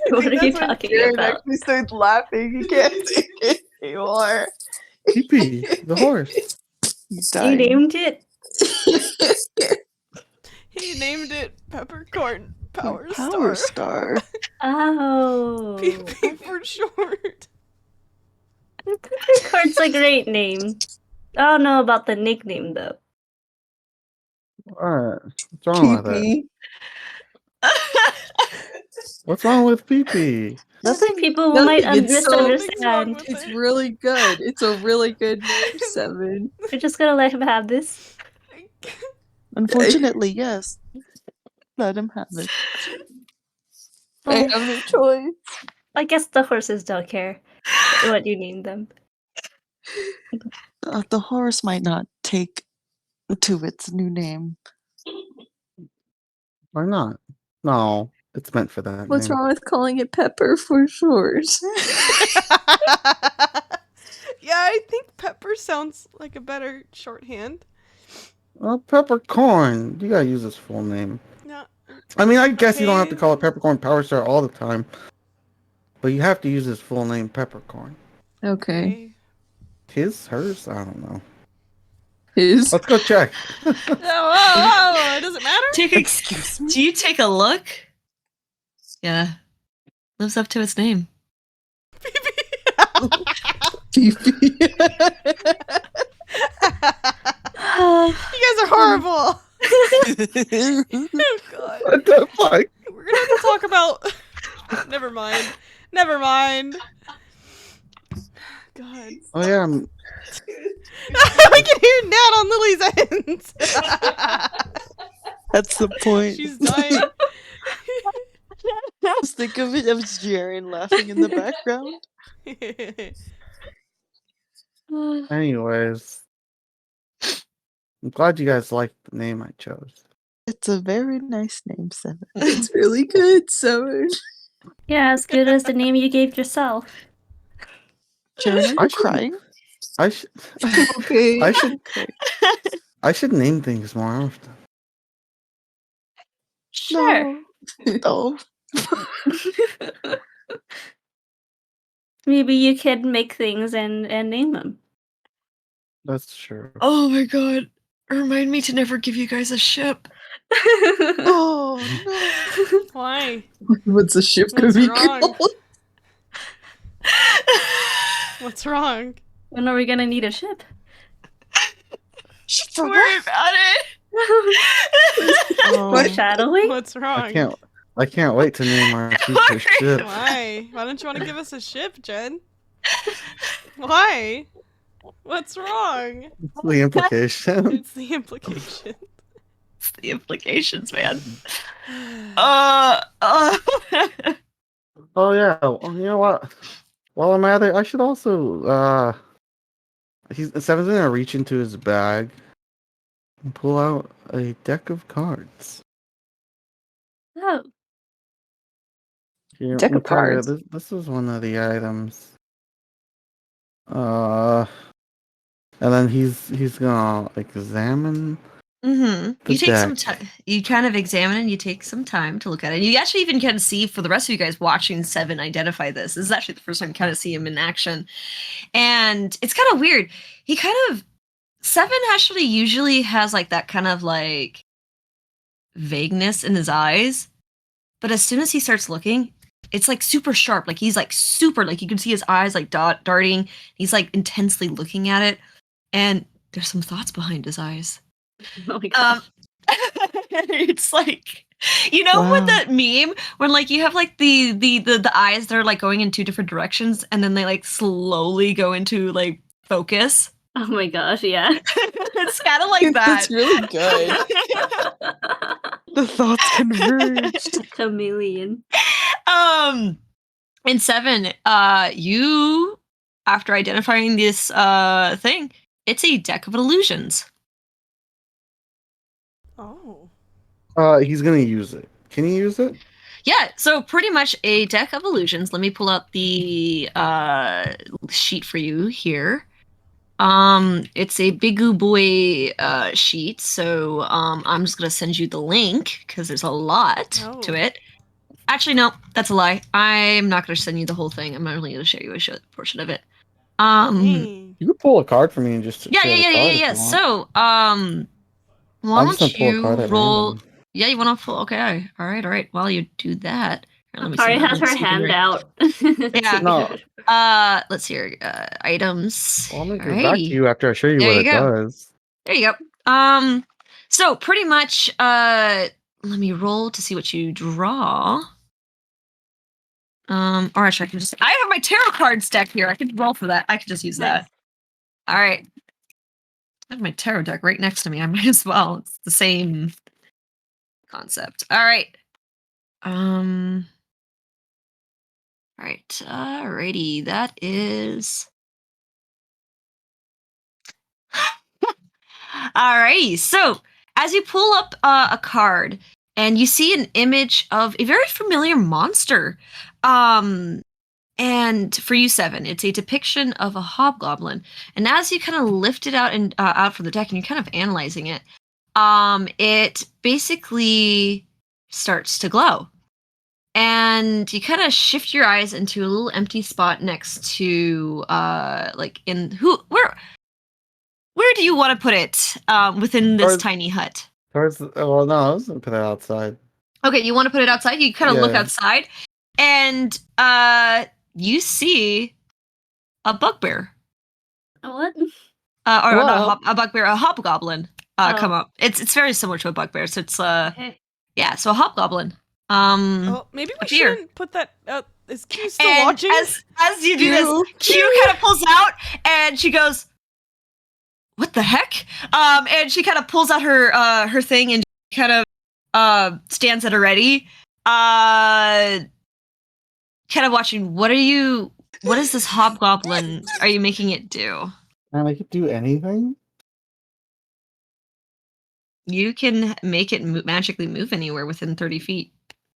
What are you talking Jared about? actually starts laughing. He can't take it anymore. PP, the horse. He's You dying. named it? He named it Peppercorn Power Star. Oh. PP for short. Peppercorn's a great name. I don't know about the nickname though. Alright. What's wrong with it? What's wrong with PP? Nothing people Nothing, might it's so- misunderstand. It's really good. It's a really good name, Seven. We're just gonna let him have this. Unfortunately, yes. Let him have it. I have no choice. I guess the horses don't care what you name them. The horse might not take to its new name. Why not? No, it's meant for that. What's name. wrong with calling it Pepper for short? Yeah, I think Pepper sounds like a better shorthand. Well, Peppercorn. You gotta use his full name. No. I mean, I guess you don't have to Okay. call it Peppercorn Power Star all the time. But you have to use his full name, Peppercorn. Okay. His? Hers? I don't know. His. Let's go check. Oh, does it matter? Excuse me. Do you take a look? Yeah. Lives up to its name. You guys are horrible. Oh god. What the fuck? We're gonna have to talk about. Never mind. Never mind. God. Oh yeah, We can hear Nat on Lily's ends. That's the point. She's dying. Just think of it as Jaren laughing in the background. anyways. I'm glad you guys liked the name I chose. It's a very nice name, Seven. It's really good, Seven. Yeah, as good as the name you gave yourself. Jaren, are you crying? I should Okay. I should name things more often. Sure. No. Maybe you can make things and name them. That's true. Oh my god. Remind me to never give you guys a ship. Oh no! Why? What's the ship gonna What's be wrong? called? What's wrong? When are we gonna need a ship? Don't worry about it. Foreshadowing? What's wrong? I can't wait to name our future ship. Why? Why don't you want to give us a ship, Jen? Why? What's wrong? It's the implication. It's the implication. It's the implications, man. Oh yeah. Well, you know what? While I'm at it, I should also Seven's gonna reach into his bag and pull out a deck of cards. Oh, Here, Deck of Natalia, cards? This is one of the items. And then he's gonna examine. You The take some deck. time. You kind of examine and you take some time to look at it. You actually even kind of see, for the rest of you guys watching Seven identify this. This is actually the first time you kind of see him in action, and it's kind of weird. Seven actually usually has like that kind of like vagueness in his eyes, but as soon as he starts looking, it's like super sharp. Like he's like super, like you can see his eyes like darting. He's like intensely looking at it, and there's some thoughts behind his eyes. oh my god. It's like, you know what that meme when like you have like the eyes that are like going in two different directions and then they like slowly go into like focus. Oh my gosh, yeah. It's kind of like that. That's really good. The thoughts converged. Chameleon. In Seven, you, after identifying this thing, it's a deck of illusions. Oh. He's gonna use it. Can he use it? Yeah, so pretty much a deck of illusions. Let me pull up the sheet for you here. It's a Bigoo Boy sheet, so I'm just gonna send you the link because there's a lot to it. Actually, no, that's a lie. I'm not gonna send you the whole thing. I'm only gonna show you a portion of it. You can pull a card for me and just Yeah. So, why don't you roll? Yeah, you want to pull? Okay, all right. While you do that, Kari has her hand out. Yeah. No. Let's see here. Items. I'll make it back to you after I show you what it does. There you go. So pretty much, let me roll to see what you draw. Or actually, I have my tarot cards deck here. I can roll for that. I could just use that. All right. I have my tarot deck right next to me. I might as well. It's the same concept. All right. All right. Alrighty. That is. Alrighty. So as you pull up a card and you see an image of a very familiar monster. And for you, Seven, it's a depiction of a hobgoblin. And as you kind of lift it out and out from the deck and you're kind of analyzing it, it basically starts to glow. And you kind of shift your eyes into a little empty spot next to where do you want to put it within this tiny hut? No, I was gonna put it outside. Okay, you want to put it outside? You kind of look outside, and you see a bugbear. What? Or not a bugbear, a hobgoblin come up. It's very similar to a bugbear, so it's yeah, so a hobgoblin. Maybe we shouldn't put that out. Is Q still watching? As you do this, Q kind of pulls out, and she goes, "What the heck?" And she kind of pulls out her thing and kind of stands at a ready. Kind of watching. What is this hobgoblin? Are you making it do? Can I make it do anything? You can make it magically move anywhere within 30 feet.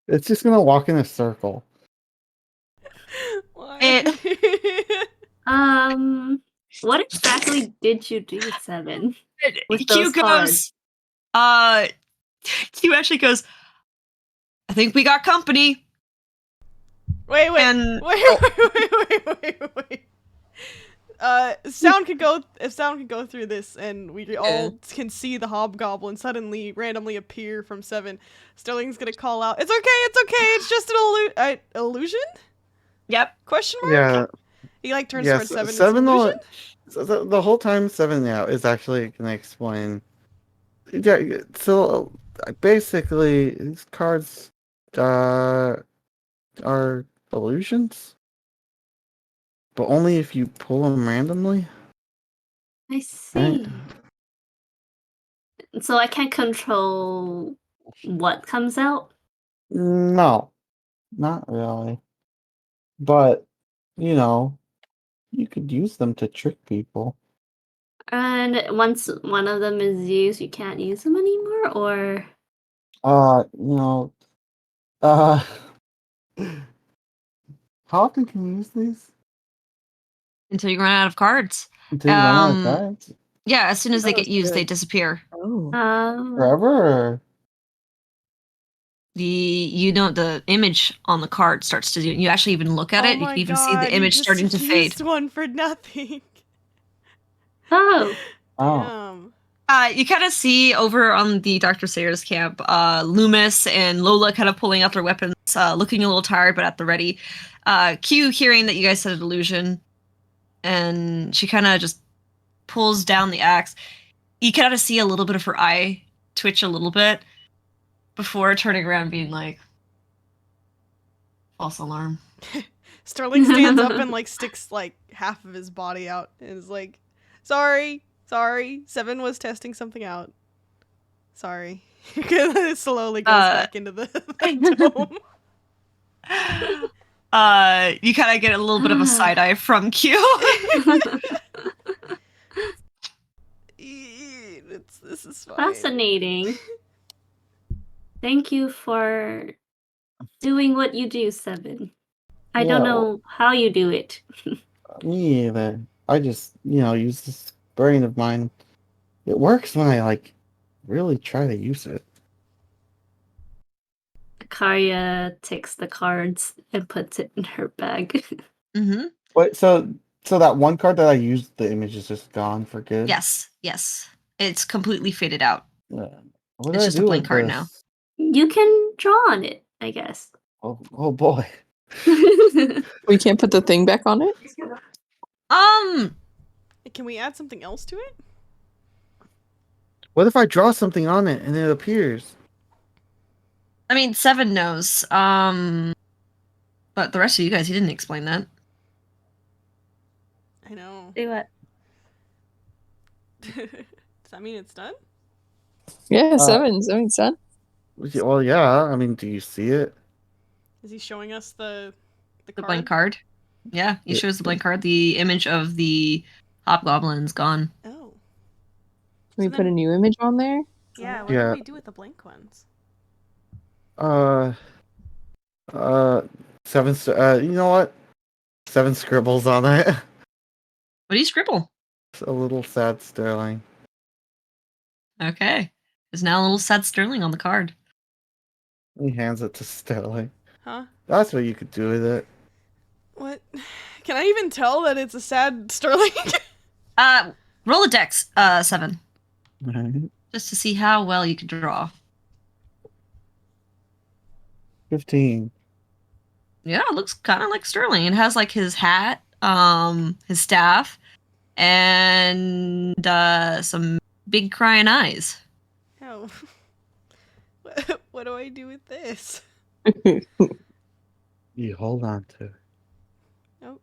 It's just gonna walk in a circle. What exactly did you do, Seven? With Q those goes, Q actually goes, I think we got company. Wait. sound could go if sound could go through this, and we all can see the hobgoblin suddenly randomly appear from Seven. Sterling's gonna call out, "It's okay, it's just an illusion." Yep. Question mark. Yeah. He like turns Yes. towards Seven. Seven. It's an illusion. The whole time, Seven is actually gonna explain. Yeah. So basically, these cards are illusions, but only if you pull them randomly. I see. So I can't control what comes out? No, not really. But you could use them to trick people. And once one of them is used, you can't use them anymore, or Uh, uh, how often can you use these? Until you run out of cards. Until you run out of cards? Yeah, as soon as they Oh, get used, they good. disappear. Oh. Forever? Or... the image on the card starts to do. You actually even look at Oh it. You my can even see God, the image you starting just to fade. used one for nothing. oh, Damn. You kind of see over on the Dr. Sayers camp, Loomis and Lola kind of pulling out their weapons, looking a little tired but at the ready. Q hearing that you guys said illusion, and she kind of just pulls down the axe. You kind of see a little bit of her eye twitch a little bit before turning around and being like, false alarm. Sterling stands up and like sticks like half of his body out and is like, sorry, Seven was testing something out. Sorry. It slowly goes back into the dome. You kind of get a little bit of a side eye from Q. This is fine. fascinating. Thank you for doing what you do, Seven. I don't know how you do it. Me either. I just, use this brain of mine. It works when I, really try to use it. Karya takes the cards and puts it in her bag. Mm-hmm. Wait, so that one card that I used, the image is just gone for good? Yes. It's completely faded out. What It's do I just do a blank with card this? now. You can draw on it, I guess. Oh boy. We can't put the thing back on it? Can we add something else to it? What if I draw something on it and it appears? I mean, Seven knows. But the rest of you guys, he didn't explain that. I know. Do what? Does that mean it's done? Yeah, Seven's done. Well, yeah. I mean, do you see it? Is he showing us the card? Blank card? Yeah, he shows the blank card. The image of the hobgoblin's gone. Oh. Can we put a new image on there? Yeah, what do we do with the blank ones? Seven. You know what? Seven scribbles on it. What do you scribble? A little sad Sterling. Okay. There's now a little sad Sterling on the card. He hands it to Sterling. Huh? That's what you could do with it. What? Can I even tell that it's a sad Sterling? Roll a dex, Seven. Right. Just to see how well you can draw. 15. Yeah, it looks kind of like Sterling. It has like his hat, his staff, and some big crying eyes. Oh. What do I do with this? You hold on to it. Oh.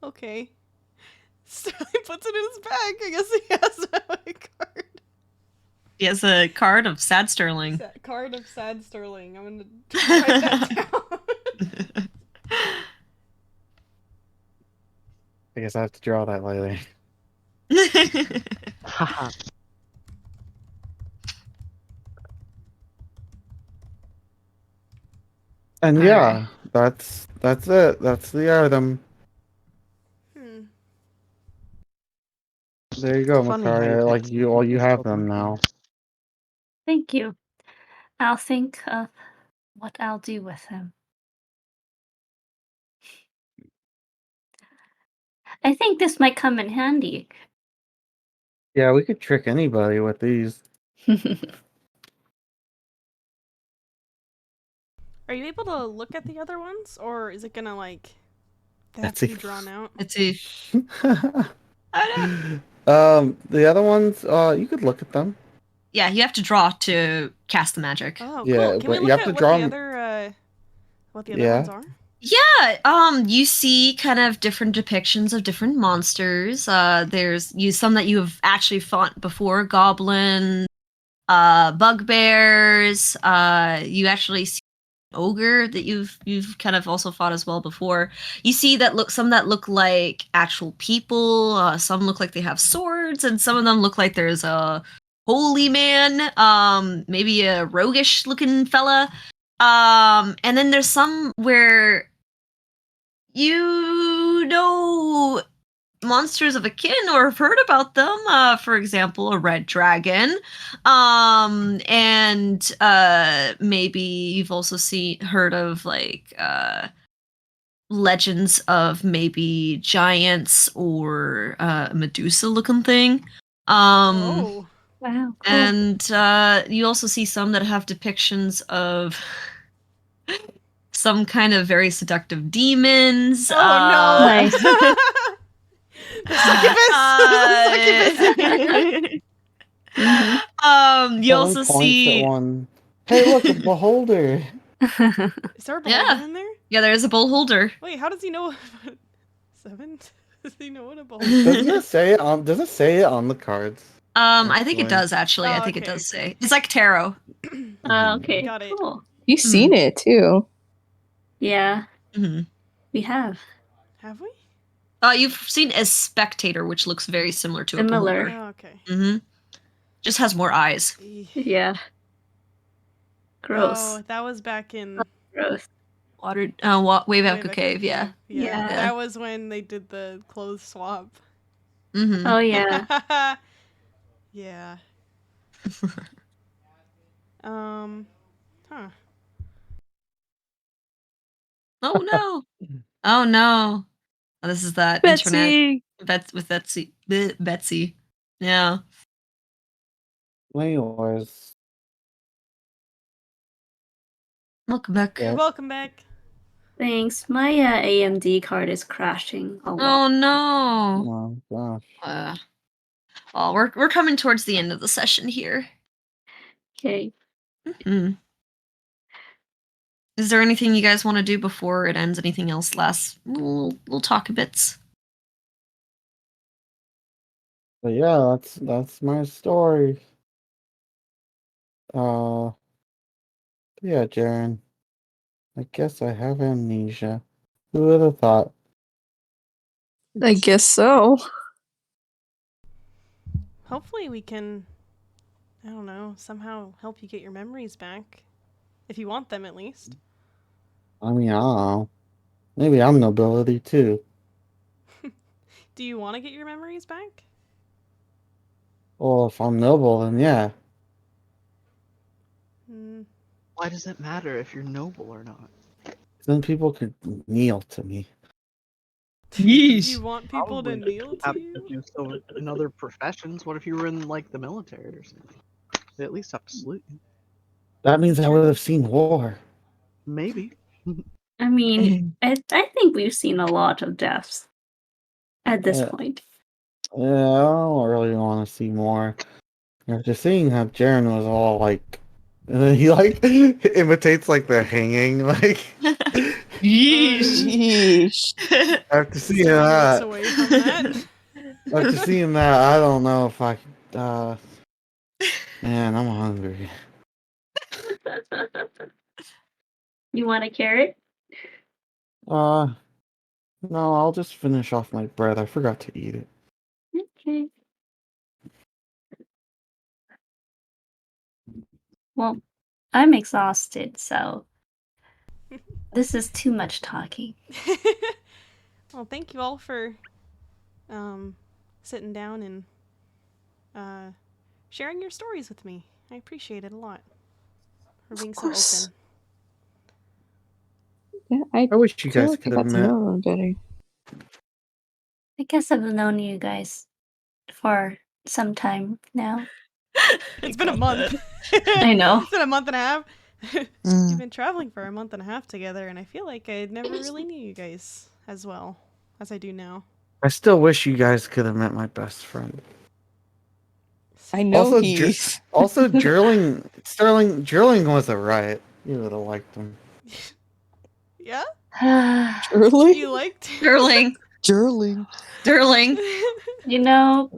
Okay. Sterling puts it in his bag. I guess he has a card. He has a card of sad Sterling. Card of sad Sterling. I'm gonna write that down. I guess I have to draw that later. And yeah, that's it. That's the item. There you go, Makaria. You have them now. Thank you. I'll think of what I'll do with him. I think this might come in handy. Yeah, we could trick anybody with these. Are you able to look at the other ones, or is it gonna like they have Let's to see. be drawn out? Let's see. The other ones, you could look at them. Yeah, you have to draw to cast the magic. Oh, Yeah, cool. Can we but you look have to at draw what the other Yeah. ones are? Yeah, you see kind of different depictions of different monsters. There's some that you have actually fought before, goblins, bugbears. You actually see an ogre that you've kind of also fought as well before. You see some that look like actual people. Some look like they have swords, and some of them look like there's a holy man. Maybe a roguish looking fella. And then there's some where you know monsters of akin or have heard about them. For example, a red dragon. And maybe you've also heard of like legends of maybe giants or Medusa looking thing. Oh. Wow, cool. And you also see some that have depictions of some kind of very seductive demons. Oh no! Nice. The succubus! The succubus! You also Someone points see. at one. Hey, look, a beholder. Is there a beholder in there? Yeah, there is a beholder. Wait, how does he know? 7? Does he know what a beholder Doesn't is? it say it on? Does it say it on the cards? I think it Actually. does actually. I Oh, think it okay, does okay. say. It's like tarot. Okay, Got it. cool. You've seen it too. Yeah, Mm-hmm. we have. Have we? You've seen a spectator, which looks very similar to a Similar. beholder. Oh, okay. Mm-hmm. Just has more eyes. Yeah. Gross. Oh, that was back in Gross. Water. Wave Way Echo Back Cave. Yeah. Yeah. Yeah. That was when they did the clothes swap. Mm-hmm. Oh yeah. Yeah. Huh. Oh no. Oh no. Oh, this is that internet. With Betsy. Betsy. Yeah. Anyways. Welcome back. Yeah. Welcome back. Thanks. My AMD card is crashing a lot. Oh no. Oh gosh. Well, we're coming towards the end of the session here. Okay. Mm. Is there anything you guys want to do before it ends? Anything else last? We'll talk a bit. But yeah, that's my story. Yeah, Jaren. I guess I have amnesia. Who would have thought? I guess so. Hopefully we can, I don't know, somehow help you get your memories back. If you want them, at least. I mean, I don't know. Maybe I'm nobility too. Do you want to get your memories back? Well, if I'm noble, then yeah. Why does it matter if you're noble or not? Then people could kneel to me. You want people Probably to kneel to have you? do so in other professions. What if you were in like the military or something? They at least have to salute you. That means I would have seen war. Maybe. I mean, I think we've seen a lot of deaths at this point. Yeah, I don't really want to see more. After seeing how Jaren was all like, and then he like imitates like the hanging, like. Yeesh. After seeing Looks that, away from that. after seeing that, I don't know if I could. Man, I'm hungry. You want a carrot? No, I'll just finish off my bread. I forgot to eat it. Okay. Well, I'm exhausted, so this is too much talking. Well, thank you all for sitting down and sharing your stories with me. I appreciate it a lot. For being so open. Yeah, I wish you feel guys like I could have got to met. know everyone better. I guess I've known you guys for some time now. It's been a month. I know. It's been a month and a half. Mm. We've been traveling for a month and a half together, and I feel like I never really knew you guys as well as I do now. I still wish you guys could have met my best friend. I know Also, he's. Jerling was a riot. You would have liked him. Yeah? Early? You liked Sterling. Jerling. Sterling. You know,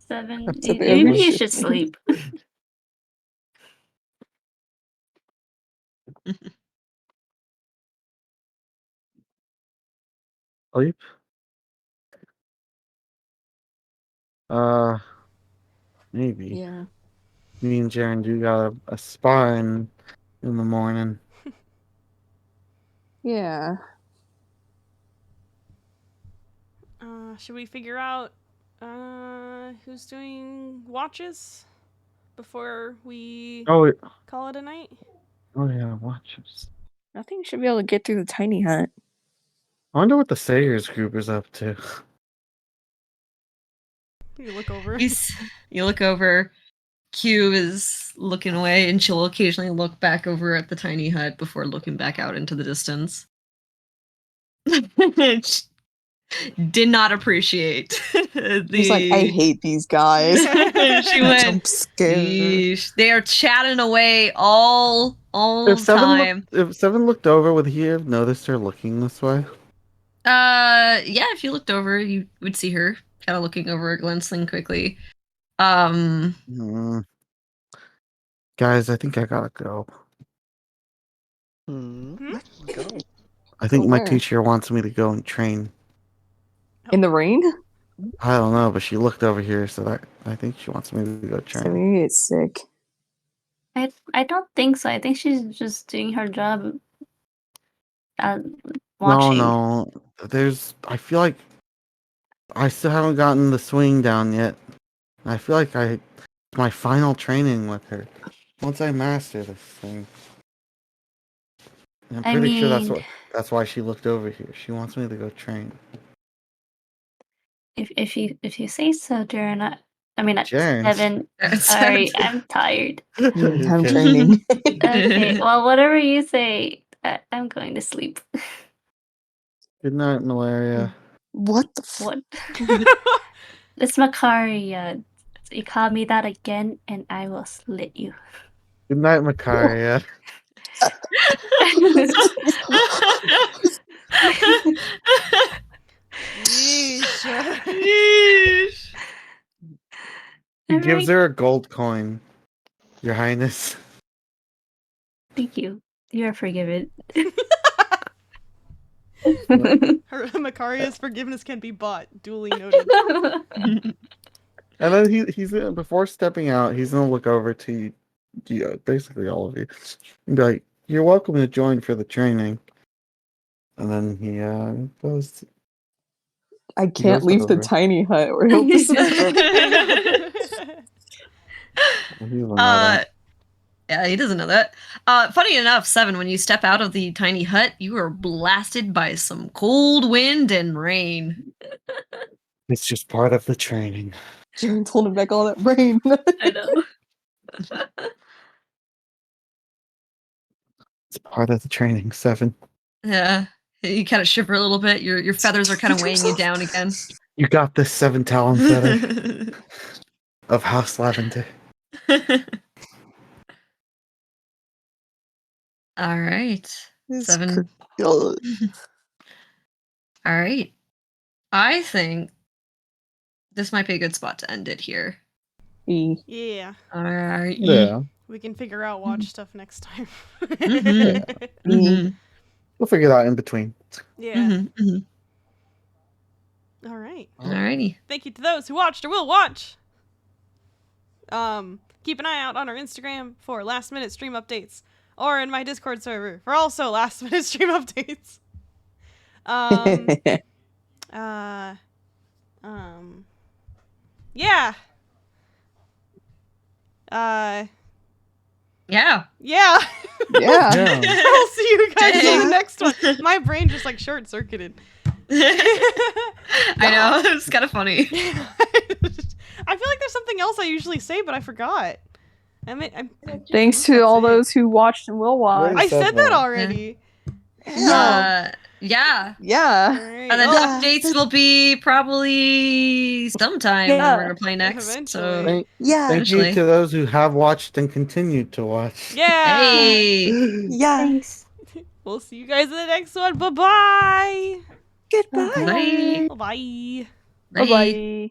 7, That's a maybe very you good should thing. sleep. Sleep? Maybe. Yeah. Me and Jaren do got a spa in the morning. Yeah. Should we figure out who's doing watches before we Oh, call it a night? yeah, watches. I think we should be able to get through the tiny hut. I wonder what the Sayers group is up to. You look over. You look over. Q is looking away, and she'll occasionally look back over at the tiny hut before looking back out into the distance. Did not appreciate He's like, I hate these guys. She went, Jump scare. "Yeesh." They are chatting away all the time. If Seven looked over, would he have noticed her looking this way? Yeah, if you looked over, you would see her kind of looking over at Glensling quickly. Guys, I think I gotta go. Let's go. I think Go my where? teacher wants me to go and train. In the rain? I don't know, but she looked over here, so that I think she wants me to go So train. maybe it's sick. I don't think so. I think she's just doing her job. No, Watching. no. I feel like I still haven't gotten the swing down yet. I feel like it's my final training with her. Once I master this thing. I'm I pretty sure mean, that's why she looked over here. She wants me to go train. if you say so, Darren. I mean, at Jaren. 7. Sorry, I'm tired. I'm Okay. training. Okay, well, whatever you say, I'm going to sleep. Good night, malaria. What the What? It's Makari. You call me that again, and I will slit you. Good night, Makaria. Yeesh. Yeesh. He I'm gives very- her a gold coin, Your Highness. Thank you. You are forgiven. Makaria's forgiveness can be bought. Duly noted. And then he's gonna, before stepping out, he's gonna look over to you, basically all of you, and be like, "You're welcome to join for the training." And then he goes. I can't goes leave the over. tiny hut or he'll just Yeah, he doesn't know that. Funny enough, 7, when you step out of the tiny hut, you are blasted by some cold wind and rain. It's just part of the training. Jaren's holding back all that rain. I know. It's part of the training, 7. Yeah, you kind of shiver a little bit. Your feathers are kind of weighing you down again. You got this, 7 talon feather of House Lavender. All right, It's 7. All right, I think this might be a good spot to end it here. Yeah. All right. Yeah. We can figure out watch stuff next time. We'll figure it out in between. Yeah. All right. Alrighty. Thank you to those who watched or will watch. Keep an eye out on our Instagram for last minute stream updates, or in my Discord server for also last minute stream updates. Yeah. Yeah. Yeah. Yeah. I'll see you guys in Dang. the next one. My brain just like short circuited. I know, it's kind of funny. I feel like there's something else I usually say, but I forgot. Thanks to all those who watched and will watch. I said that already. Yeah. Yeah. Right. And then updates will be probably sometime when we're gonna play next. So Thank you to those who have watched and continue to watch. Yeah. Hey. Yeah. Thanks. We'll see you guys in the next one. Bye-bye. Goodbye. Bye. Bye. Bye-bye.